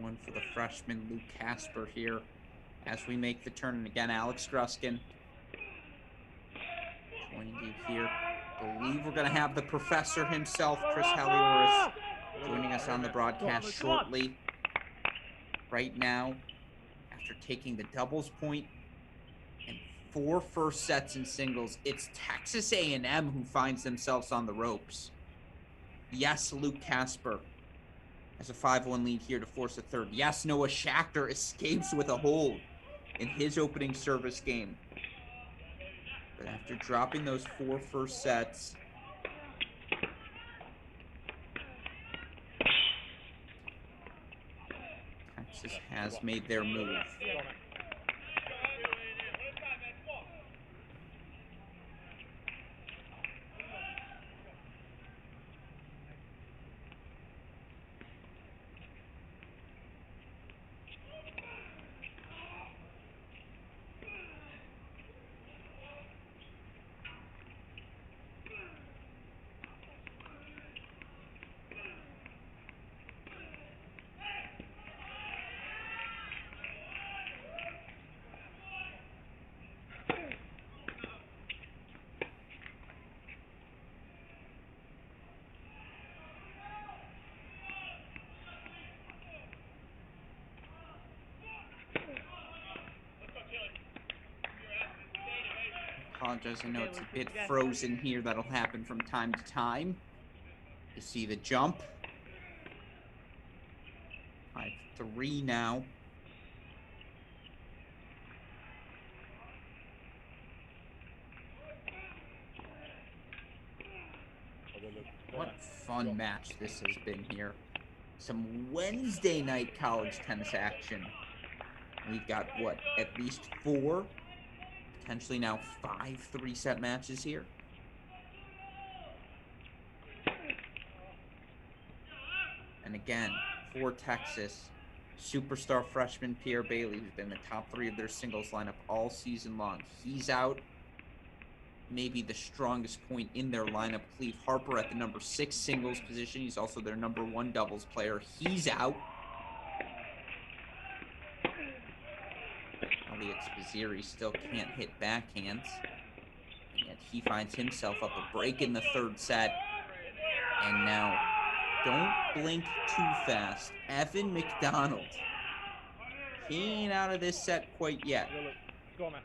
One for the freshman Luke Casper here as we make the turn. And again, Alex Gruskin joining you here. I believe we're going to have the professor himself, Chris Halioris, joining us on the broadcast shortly. Right now, after taking the doubles point and 4 first sets in singles. It's Texas A&M who finds themselves on the ropes. Yes, Luke Casper has a 5-1 lead here to force a third. Yes, Noah Schachter escapes with a hold in his opening service game. But after dropping those 4 first sets, Texas has made their move. Apologize, I know it's a bit frozen here. That'll happen from time to time. You see the jump. 5-3 now. What fun match this has been here. Some Wednesday night college tennis action. We've got, what, at least 4, potentially now 5 3-set matches here. And again, for Texas, superstar freshman Pierre Bailey, who's been in the top 3 of their singles lineup all season long. He's out. Maybe the strongest point in their lineup, Cleve Harper at the number 6 singles position. He's also their number 1 doubles player. He's out. Elliot Spizzirri still can't hit backhands. And yet he finds himself up a break in the 3rd set. And now, don't blink too fast. Evan McDonald. He ain't out of this set quite yet. Go on, man.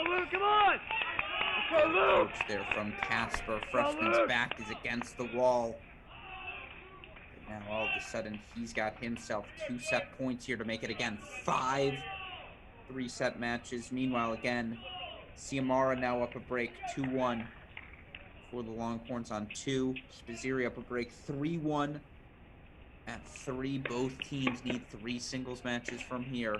Luke, come on! Let's go, Luke! Coach there from Casper. Freshman's back is against the wall. And now all of a sudden, he's got himself 2 set points here to make it again 5 3-set matches. Meanwhile, again, Ciamara now up a break 2-1 for the Longhorns on 2. Spizzirri up a break 3-1 at 3. Both teams need 3 singles matches from here.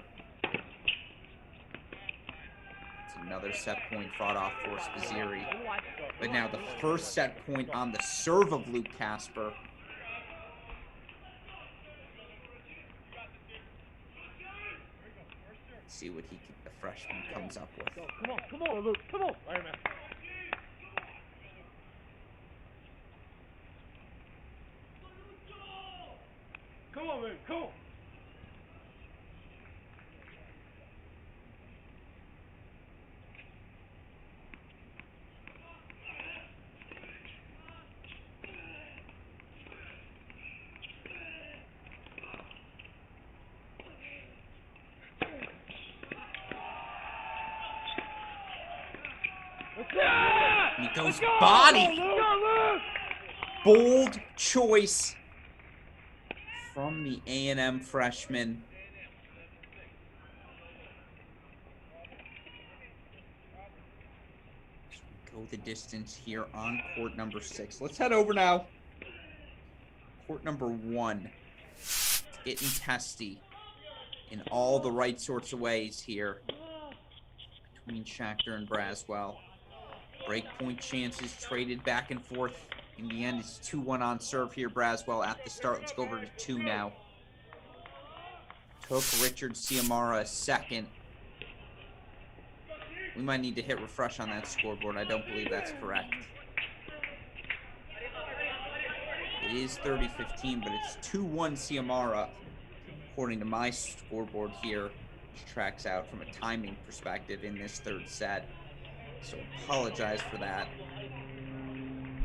Another set point fought off for Spizzirri. But now the first set point on the serve of Luke Casper. Let's see what the freshman comes up with. Come on, Luke, come on. All right, man. Come on, man, come on. And he goes body. Bold choice from the A&M freshman. Go the distance here on court number 6. Let's head over now. Court number 1. It's getting testy in all the right sorts of ways here. between Schachter and Braswell. Break point chances traded back and forth. In the end, it's 2-1 on serve here. Braswell at the start. Let's go over to 2 now. Took Richard Ciamara a second. We might need to hit refresh on that scoreboard. I don't believe that's correct. It is 30-15, but it's 2-1 Ciamara, according to my scoreboard here, which tracks out from a timing perspective in this third set. So apologize for that.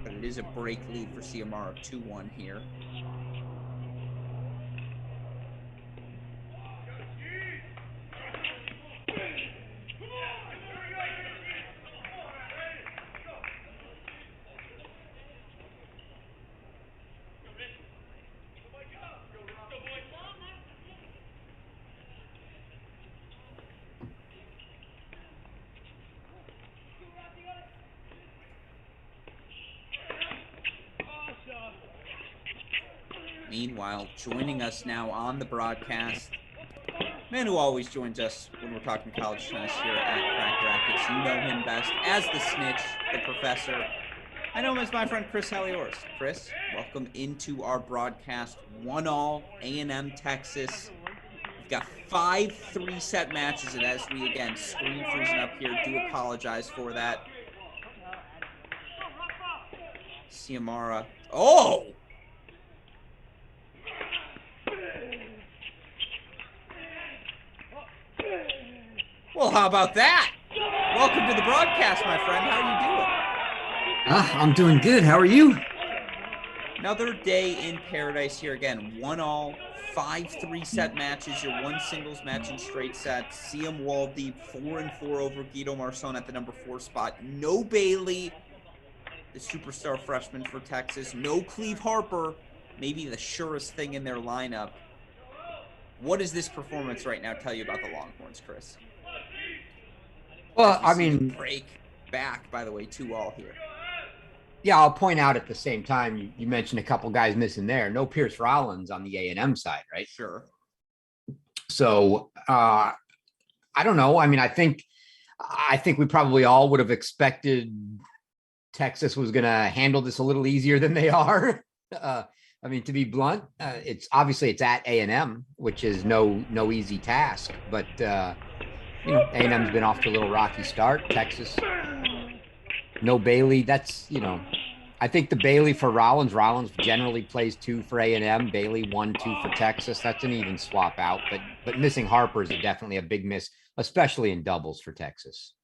But it is a break lead for Ciamara, 2-1 here. Meanwhile, joining us now on the broadcast, man who always joins us when we're talking college tennis here at Cracked Racquets. You know him best as the snitch, the professor. I know him as my friend Chris Halioris. Chris, welcome into our broadcast. 1-1 A&M Texas. We've got 5 3-set matches, and as we again screen freezing up here, do apologize for that. Ciamara. Oh! Well, how about that? Welcome to the broadcast, my friend. How are you doing? I'm doing good. How are you? Another day in paradise here again. 1-1, 5 3-set matches. Your one singles match in straight sets. Siam Waldeep 4-4 over Guido Marson at the number 4 spot. No Bailey, the superstar freshman for Texas. No Cleve Harper, maybe the surest thing in their lineup. What does this performance right now tell you about the Longhorns, Chris? Well, I mean, break back, by the way, 2-2 here. Yeah, I'll point out at the same time, you mentioned a couple guys missing there. No Pierce Rollins on the A&M side, right? Sure. So I don't know. I mean, I think we probably all would have expected Texas was going to handle this a little easier than they are. I mean, to be blunt, it's at A&M, which is no easy task. But A&M's been off to a little rocky start. Texas, no Bailey. That's I think the Bailey for Rollins. Rollins generally plays 2 for A&M. Bailey 1-2 for Texas. That's an even swap out. But missing Harper is definitely a big miss, especially in doubles for Texas.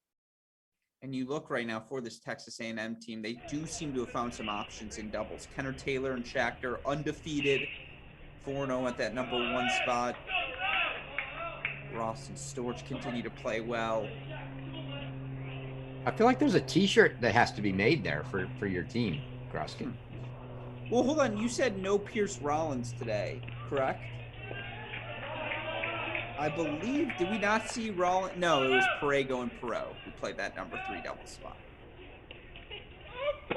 And you look right now for this Texas A&M team, they do seem to have found some options in doubles. Kenner Taylor and Schachter undefeated, 4-0 at that number 1 spot. Ross and Storch continue to play well. I feel like there's a T-shirt that has to be made there for your team, Groskin. Well, hold on. You said no Pierce Rollins today, correct? I believe, did we not see Rollins? No, it was Perego and Perot who played that number 3 double spot.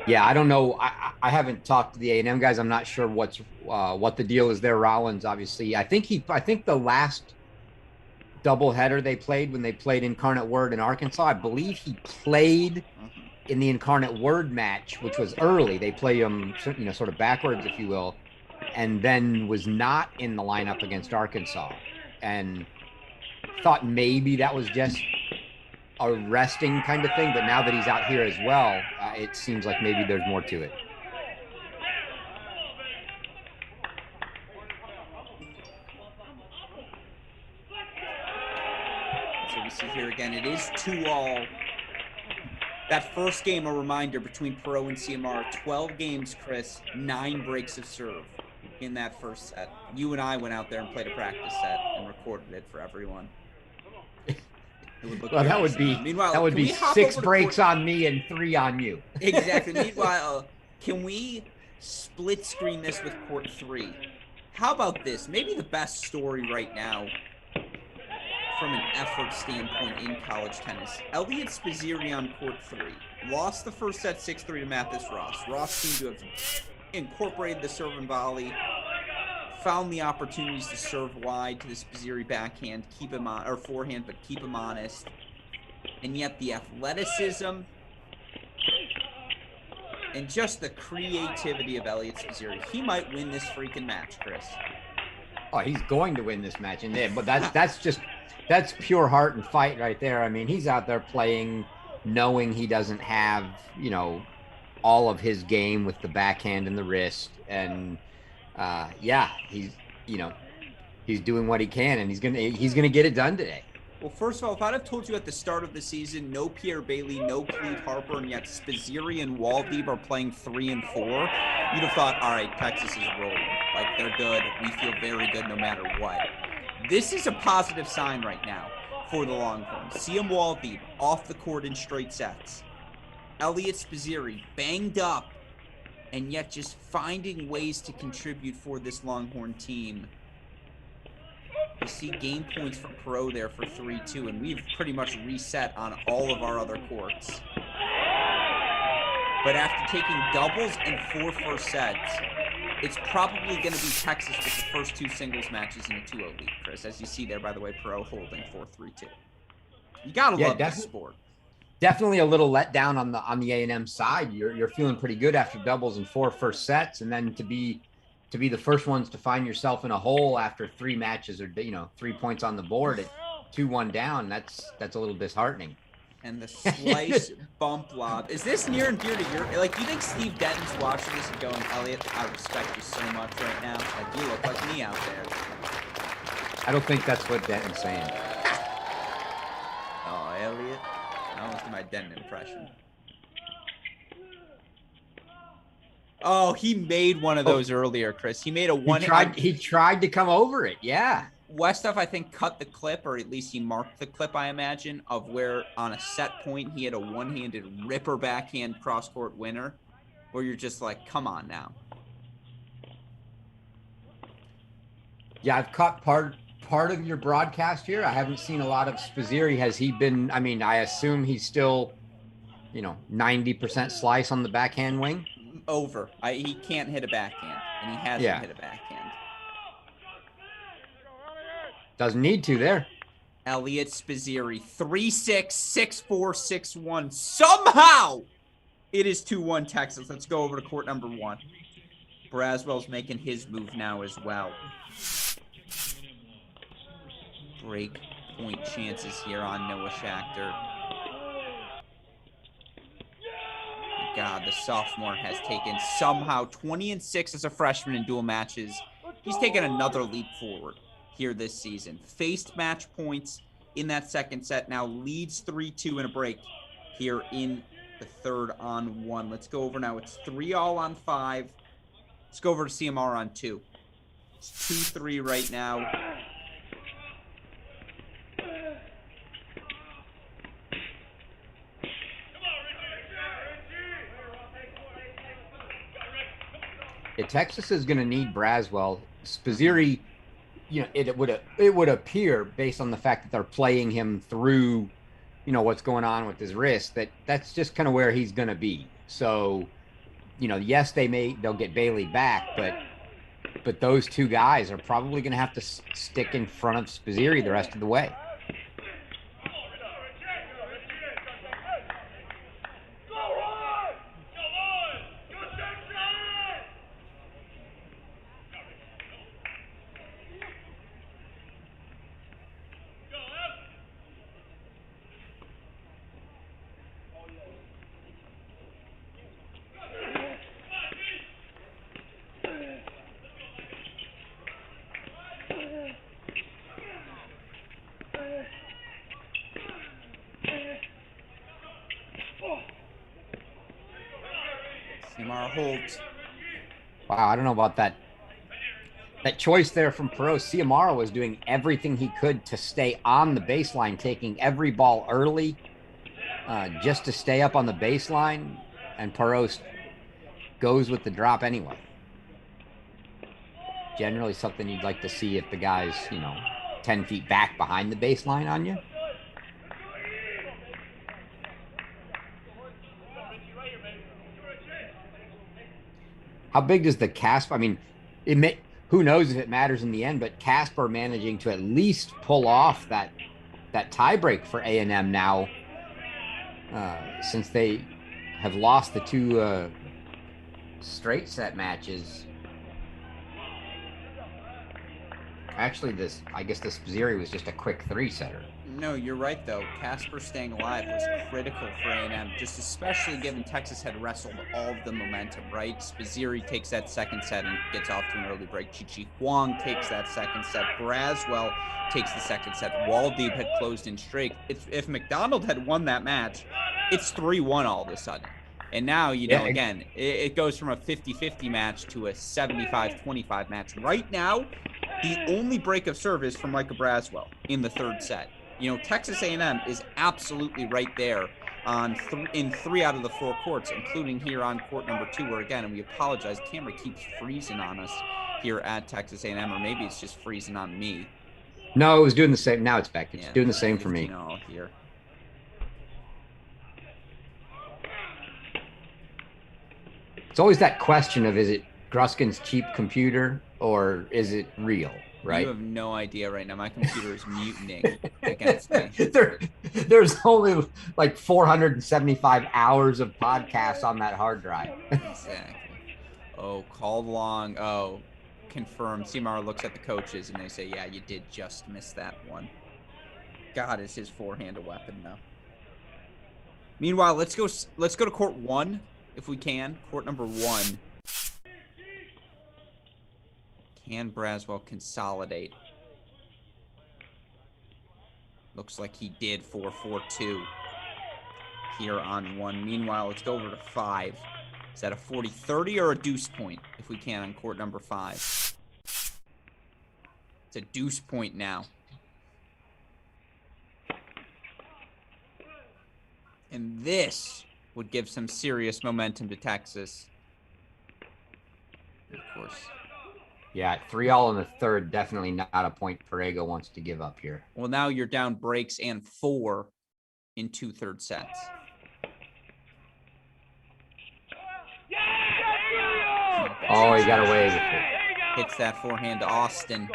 Yeah, I don't know. I haven't talked to the A&M guys. I'm not sure what the deal is there. Rollins, obviously. I think the last doubleheader they played when they played Incarnate Word in Arkansas, I believe he played in the Incarnate Word match, which was early. They played him, sort of backwards, if you will, and then was not in the lineup against Arkansas. And thought maybe that was just a resting kind of thing, but now that he's out here as well, it seems like maybe there's more to it. So we see here again, it is 2-2. That first game, a reminder, between Perot and Ciamara, 12 games, Chris, 9 breaks of serve in that first set. You and I went out there and played a practice set and recorded it for everyone. Well, that would be 6 breaks on me and 3 on you. Exactly. Meanwhile, can we split screen this with court 3? How about this? Maybe the best story right now from an effort standpoint in college tennis. Elliot Spizzirri on court 3. Lost the first set 6-3 to Mathis Ross. Ross seemed to have incorporated the serve and volley, found the opportunities to serve wide to the Spizzirri backhand, keep him on, or forehand, but keep him honest. And yet the athleticism and just the creativity of Elliot Spizzirri. He might win this freaking match, Chris. Oh, he's going to win this match. But that's pure heart and fight right there. I mean, he's out there playing knowing he doesn't have, all of his game with the backhand and the wrist. And he's doing what he can, and he's gonna get it done today. Well, first of all, if I'd have told you at the start of the season, no Pierre Bailey, no Cleve Harper, and yet Spizzirri and Waldeeb are playing 3 and 4, you'd have thought, all right, Texas is rolling. Like, they're good. We feel very good no matter what. This is a positive sign right now for the Longhorns. Siam Waldeeb off the court in straight sets. Elliot Spizzirri banged up, and yet just finding ways to contribute for this Longhorn team. You see game points from Perot there for 3-2, and we've pretty much reset on all of our other courts. But after taking doubles and 4 first sets, it's probably going to be Texas with the first 2 singles matches in a 2-0 lead, Chris. As you see there, by the way, Perot holding 4-3-2. You got to love this sport. Definitely a little letdown on the A&M side. You're feeling pretty good after doubles and 4 first sets, and then to be the first ones to find yourself in a hole after 3 matches or 3 points on the board at 2-1 down. That's a little disheartening. And the slice bump lob. Is this near and dear to your, like, do you think Steve Denton's watching this and going, Elliot, I respect you so much right now. Like, you look like me out there. I don't think that's what Denton's saying. Oh, Elliot. I almost did my Denton impression. Oh, he made one of those earlier, Chris. He made a one. He tried to come over it. Yeah. Westhoff, I think, cut the clip, or at least he marked the clip, I imagine, of where on a set point he had a one-handed ripper backhand cross-court winner, where you're just like, come on now. Yeah, I've caught part of your broadcast here. I haven't seen a lot of Spizzirri. Has he been? I mean, I assume he's still, 90% slice on the backhand wing. Over. He can't hit a backhand, and he hasn't hit a backhand. Doesn't need to there. Elliot Spizzirri, 3-6, 6-4, 6-1. Somehow it is 2-1 Texas. Let's go over to court number 1. Braswell's making his move now as well. Break point chances here on Noah Schachter. God, the sophomore has taken somehow 20-6 as a freshman in dual matches. He's taken another leap forward here this season. Faced match points in that second set, now leads 3-2 in a break here in the 3rd on 1. Let's go over now. It's 3-all on 5. Let's go over to CMR on 2. It's 2-3 right now. Yeah, Texas is going to need Braswell. Spizzirri, it would appear based on the fact that they're playing him through, what's going on with his wrist, that's just kind of where he's going to be. So, yes, they'll get Bailey back, but those 2 guys are probably going to have to stick in front of Spizzirri the rest of the way. Holds. Wow, I don't know about that. That choice there from Perot. Ciamara was doing everything he could to stay on the baseline, taking every ball early just to stay up on the baseline, and Perot goes with the drop anyway. Generally something you'd like to see if the guy's, 10 feet back behind the baseline on you. How big does the Casper? I mean, who knows if it matters in the end? But Casper managing to at least pull off that tie break for A&M now, since they have lost the two straight set matches. Actually, I guess this Spaziri was just a quick 3-setter. No, you're right, though. Casper staying alive was critical for A&M, just especially given Texas had wrestled all of the momentum, right? Spaziri takes that second set and gets off to an early break. Chi Huang takes that second set. Braswell takes the second set. Waldeeb had closed in streak. If McDonald had won that match, it's 3-1 all of a sudden. And now, again, it goes from a 50-50 match to a 75-25 match. Right now, the only break of serve is from Micah Braswell in the third set. Texas A&M is absolutely right there in 3 out of the 4 courts, including here on court number 2, where, again, and we apologize, camera keeps freezing on us here at Texas A&M, or maybe it's just freezing on me. No, it was doing the same. Now it's back. It's doing the same for me. Here. It's always that question of, is it Gruskin's cheap computer or is it real? Right? You have no idea right now. My computer is mutinying against me. There's only like 475 hours of podcasts on that hard drive. Exactly. Oh, called long. Oh, confirmed. Seymour looks at the coaches and they say, yeah, you did just miss that one. God, is his forehand a weapon now. Meanwhile, let's go to court 1 if we can. Court number 1. Can Braswell consolidate? Looks like he did 4-4-2 here on 1. Meanwhile, let's go over to 5. Is that a 40-30 or a deuce point, if we can, on court number 5? It's a deuce point now. And this would give some serious momentum to Texas. Of course. Yeah, 3-all in the third, definitely not a point Perego wants to give up here. Well, now you're down breaks and 4 in 2 third sets. Oh, he got away with it. Hits that forehand to Austin.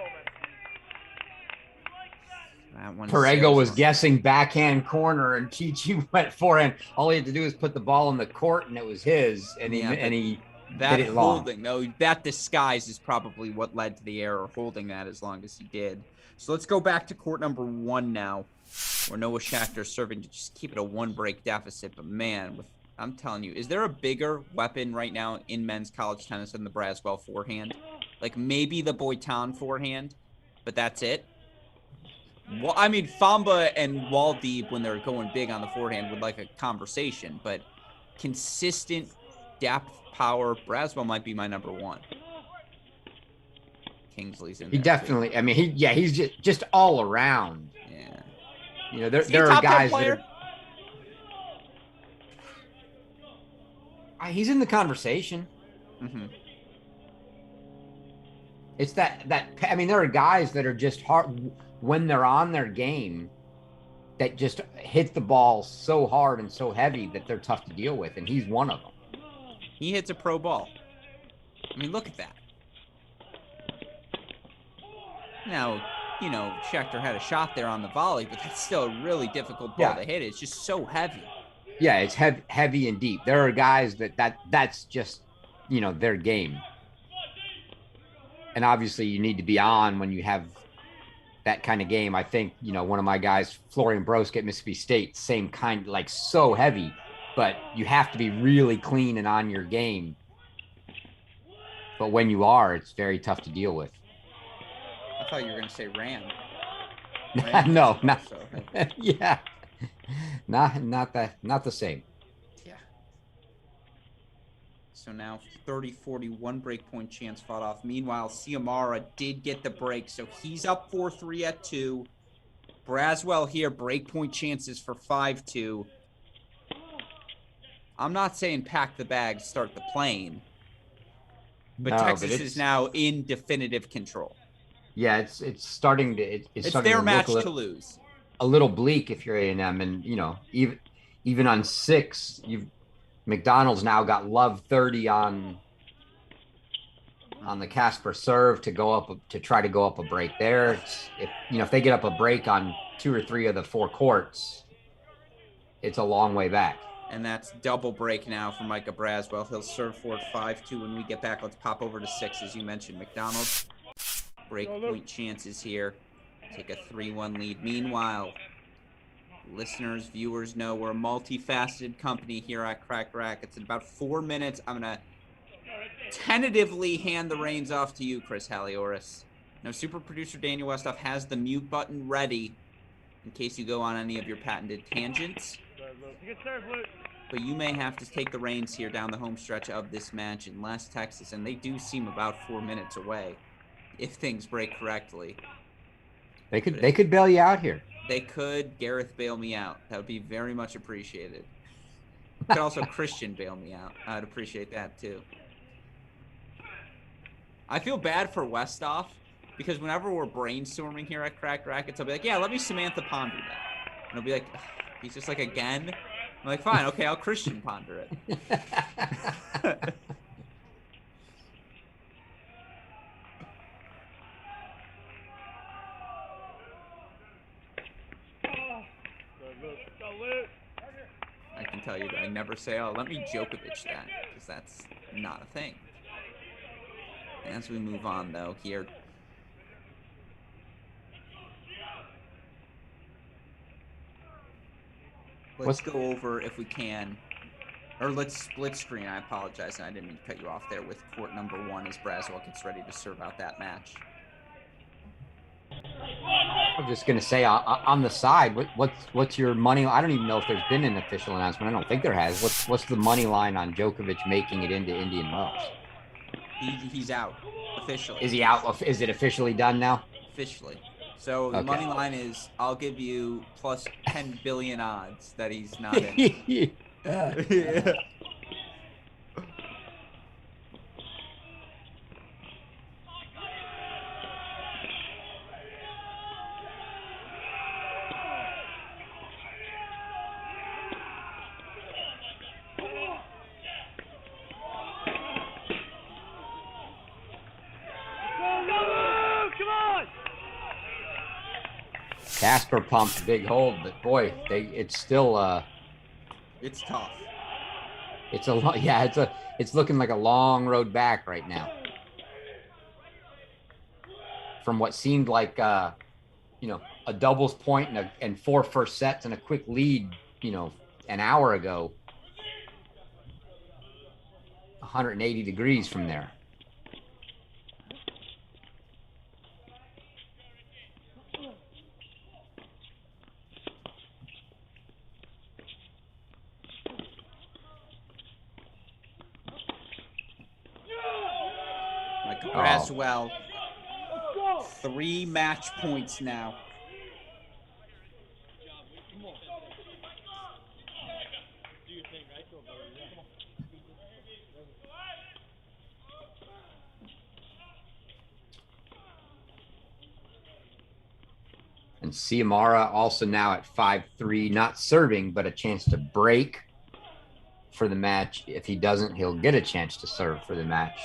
Perego was guessing backhand corner, and Chi went forehand. All he had to do was put the ball in the court, and it was his. And he that hit it long. Holding, though, that disguise is probably what led to the error, holding that as long as he did. So let's go back to court number 1 now, where Noah Schachter's serving to just keep it a 1-break deficit. But man, I'm telling you, is there a bigger weapon right now in men's college tennis than the Braswell forehand? Like maybe the Boitan forehand, but that's it. Well, I mean, Famba and Waldeeb, when they're going big on the forehand, would like a conversation, but consistent depth, power, Braswell might be my number 1. Kingsley's in there. He definitely, too. I mean, he's just all around. Yeah. There are guys that he's in the conversation. Mm-hmm. It's I mean, there are guys that are just hard when they're on their game that just hit the ball so hard and so heavy that they're tough to deal with, and he's one of them. He hits a pro ball. I mean, look at that. Now, Schechter had a shot there on the volley, but that's still a really difficult ball to hit. It's just so heavy. Yeah, it's heavy and deep. There are guys that's just, their game. And obviously you need to be on when you have that kind of game. I think, one of my guys, Florian Brosk at Mississippi State, same kind, like so heavy, but you have to be really clean and on your game. But when you are, it's very tough to deal with. I thought you were going to say Ram. No, not so. Yeah. Not the same. Yeah. So now 30-40, 1 break point chance fought off. Meanwhile, Ciamara did get the break, so he's up 4-3 at 2. Braswell here, break point chances for 5-2. I'm not saying pack the bag, start the plane, but Texas is now in definitive control. Yeah, it's starting to it's starting their to match look to lose. A little bleak if you're A&M, and even on 6, McDonald's now got Love 30 on the Casper serve to try to go up a break there. If they get up a break on 2 or 3 of the 4 courts, it's a long way back. And that's double break now for Micah Braswell. He'll serve for 5-2 when we get back. Let's pop over to 6, as you mentioned. McDonald, break point chances here. Take a 3-1 lead. Meanwhile, listeners, viewers know we're a multifaceted company here at Cracked Racquets. In about 4 minutes, I'm going to tentatively hand the reins off to you, Chris Halioris. Now, super producer Daniel Westhoff has the mute button ready in case you go on any of your patented tangents. But you may have to take the reins here down the home stretch of this match in West Texas, and they do seem about 4 minutes away if things break correctly. They could bail you out here. They could. Gareth bail me out. That would be very much appreciated. Could also Christian bail me out. I'd appreciate that too. I feel bad for Westhoff because whenever we're brainstorming here at Cracked Racquets, I'll be like, yeah, let me Samantha ponder that. And I'll be like, he's just like, again? I'm like, fine, okay, I'll Christian ponder it. I can tell you that I never say, oh, let me Djokovic that, because that's not a thing. As we move on, though, here. Let's go over, if we can, or let's split screen. I apologize, and I didn't mean to cut you off there with court number 1 as Braswell gets ready to serve out that match. I'm just going to say on the side, what's your money? I don't even know if there's been an official announcement. I don't think there has. What's the money line on Djokovic making it into Indian Wells? He's out officially. Is he out? Is it officially done now? Officially. So the money line is, I'll give you plus 10 billion odds that he's not in. Yeah. Casper pumped big hold, but boy, it's still it's tough. It's looking like a long road back right now. From what seemed like a doubles point and 4 first sets and a quick lead, an hour ago. 180 degrees from there. Braswell, 3 match points now. And Ciamara also now at 5-3, not serving, but a chance to break for the match. If he doesn't, he'll get a chance to serve for the match.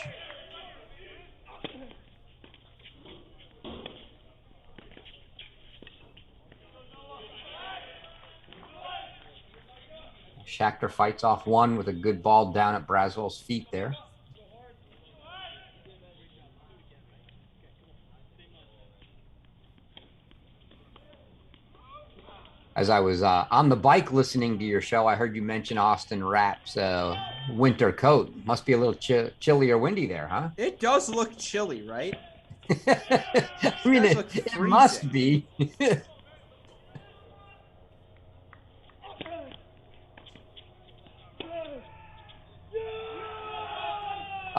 Shakhtar fights off 1 with a good ball down at Braswell's feet there. As I was on the bike listening to your show, I heard you mention Austin Rapp's winter coat. Must be a little chilly or windy there, huh? It does look chilly, right? I mean, it must be.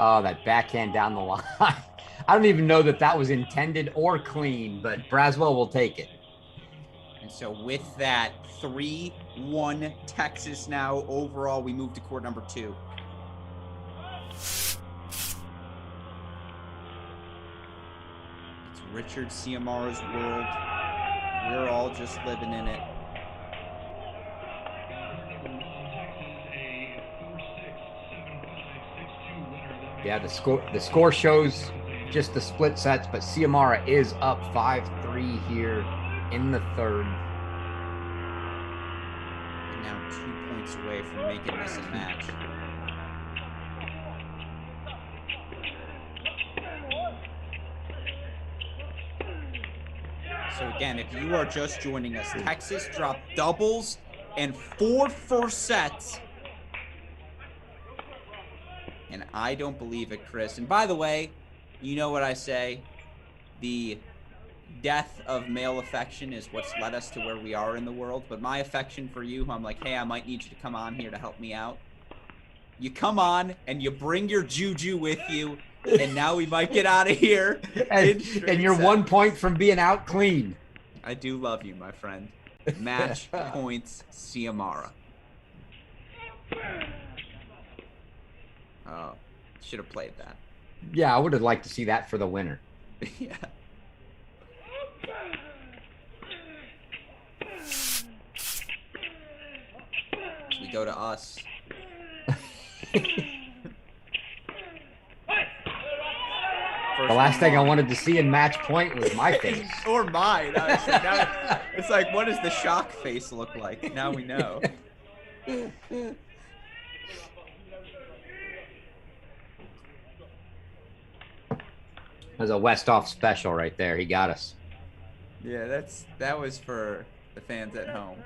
Oh, that backhand down the line. I don't even know that was intended or clean, but Braswell will take it. And so with that, 3-1 Texas now overall. We move to court number 2. It's Richard Ciamara's world. We're all just living in it. Yeah, the score shows just the split sets, but Ciamara is up 5-3 here in the third. And now 2 points away from making this a match. So again, if you are just joining us, Texas dropped doubles and 4 first sets. And I don't believe it, Chris. And by the way, you know what I say? The death of male affection is what's led us to where we are in the world. But my affection for you, I'm like, hey, I might need you to come on here to help me out. You come on and you bring your juju with you. And now we might get out of here. and you're 1 point from being out clean. I do love you, my friend. Match points, Ciamara. Oh, should have played that. Yeah, I would have liked to see that for the winner. Yeah. We go to us. The last thing I wanted to see in match point was my face. Or mine. It's like, what does the shock face look like? Now we know. There's a Westhoff special right there. He got us. Yeah, that was for the fans at home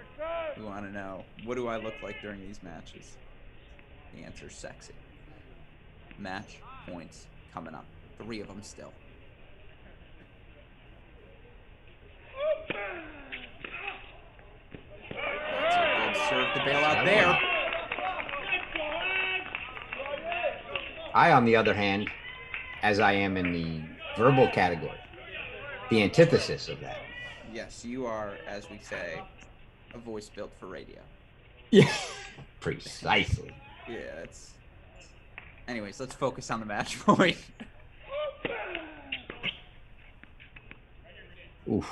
who want to know, what do I look like during these matches? The answer's sexy. Match points coming up. 3 of them still. That's a good serve to bail out there. I, on the other hand, as I am in the verbal category, the antithesis of that. Yes, you are, as we say, a voice built for radio. Yeah, precisely. Yeah, it's... Anyways, let's focus on the match point. Oof.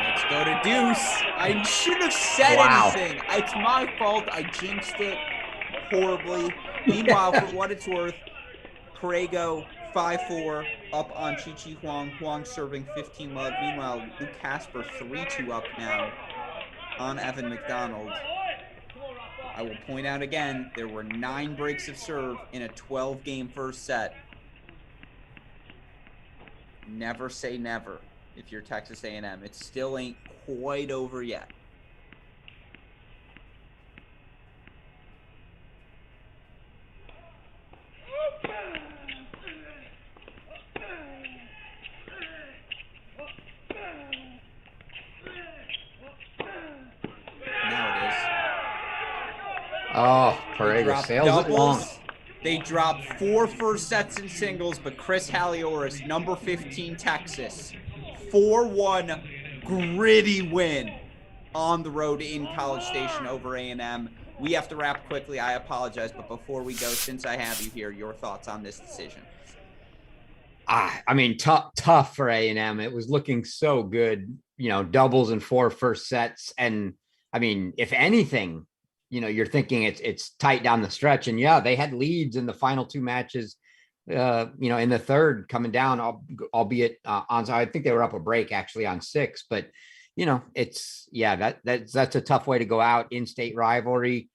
Let's go to deuce. I shouldn't have said anything. It's my fault. I jinxed it horribly. Meanwhile, for what it's worth, Corrego 5-4 up on Chi Huang. Huang serving 15 love. Meanwhile, Luke Casper 3-2 up now on Evan McDonald. I will point out again, there were 9 breaks of serve in a 12-game first set. Never say never if you're Texas A&M. It still ain't quite over yet. Now it is. Oh, Corrego sails it long. They dropped 4 first sets in singles, but Chris Halioris, number 15 Texas, 4-1 gritty win on the road in College Station over A&M. We have to wrap quickly. I apologize, but before we go, since I have you here, your thoughts on this decision? I mean, tough for A&M. It was looking so good, doubles and 4 first sets. And I mean, if anything, you're thinking it's tight down the stretch. And yeah, they had leads in the final 2 matches, in the third coming down, albeit I think they were up a break actually on 6, but that's a tough way to go out. In-state rivalry.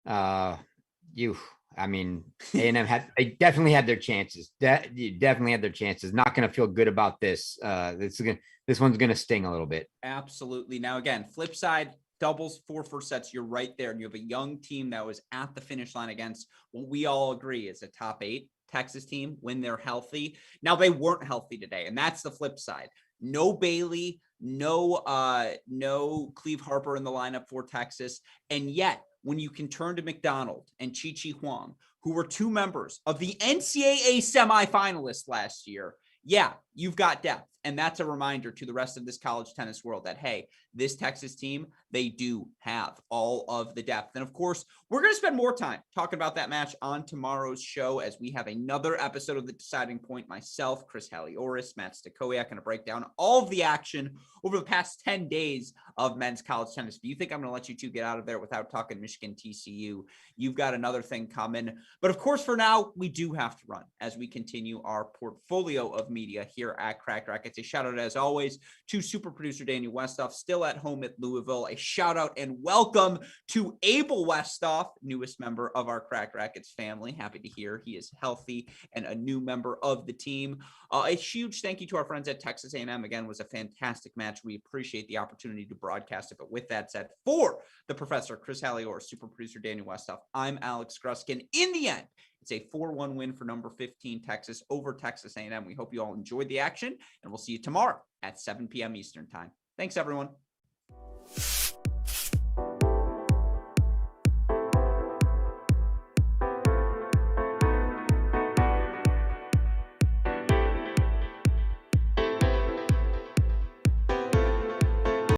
A&M they definitely had their chances. Definitely had their chances. Not going to feel good about this. This one's going to sting a little bit. Absolutely. Now, again, flip side, doubles, 4 first sets. You're right there. And you have a young team that was at the finish line against what we all agree is a top 8 Texas team when they're healthy. Now, they weren't healthy today. And that's the flip side. No Bailey, no Cleve Harper in the lineup for Texas. And yet, when you can turn to McDonald and Chi Huang, who were 2 members of the NCAA semifinalists last year, yeah, you've got depth. And that's a reminder to the rest of this college tennis world that, hey, this Texas team, they do have all of the depth. And of course, we're going to spend more time talking about that match on tomorrow's show as we have another episode of The Deciding Point. Myself, Chris Halioris, Matt Stakoyak, going to break down all of the action over the past 10 days of men's college tennis. If you think I'm going to let you two get out of there without talking Michigan TCU, you've got another thing coming. But of course, for now, we do have to run as we continue our portfolio of media here at Cracked Racquets. A shout out, as always, to super producer Daniel Westoff, still at home at Louisville. A shout out and welcome to Abel Westoff, newest member of our Cracked Racquets family. Happy to hear he is healthy and a new member of the team. A huge thank you to our friends at Texas A&M. Again, was a fantastic match. We appreciate the opportunity to broadcast it. But with that said, for the professor, Chris Hallior, super producer Daniel Westoff, I'm Alex Gruskin. In the end, it's a 4-1 win for number 15 Texas over Texas A&M. We hope you all enjoyed the action, and we'll see you tomorrow at 7 p.m. Eastern time. Thanks, everyone.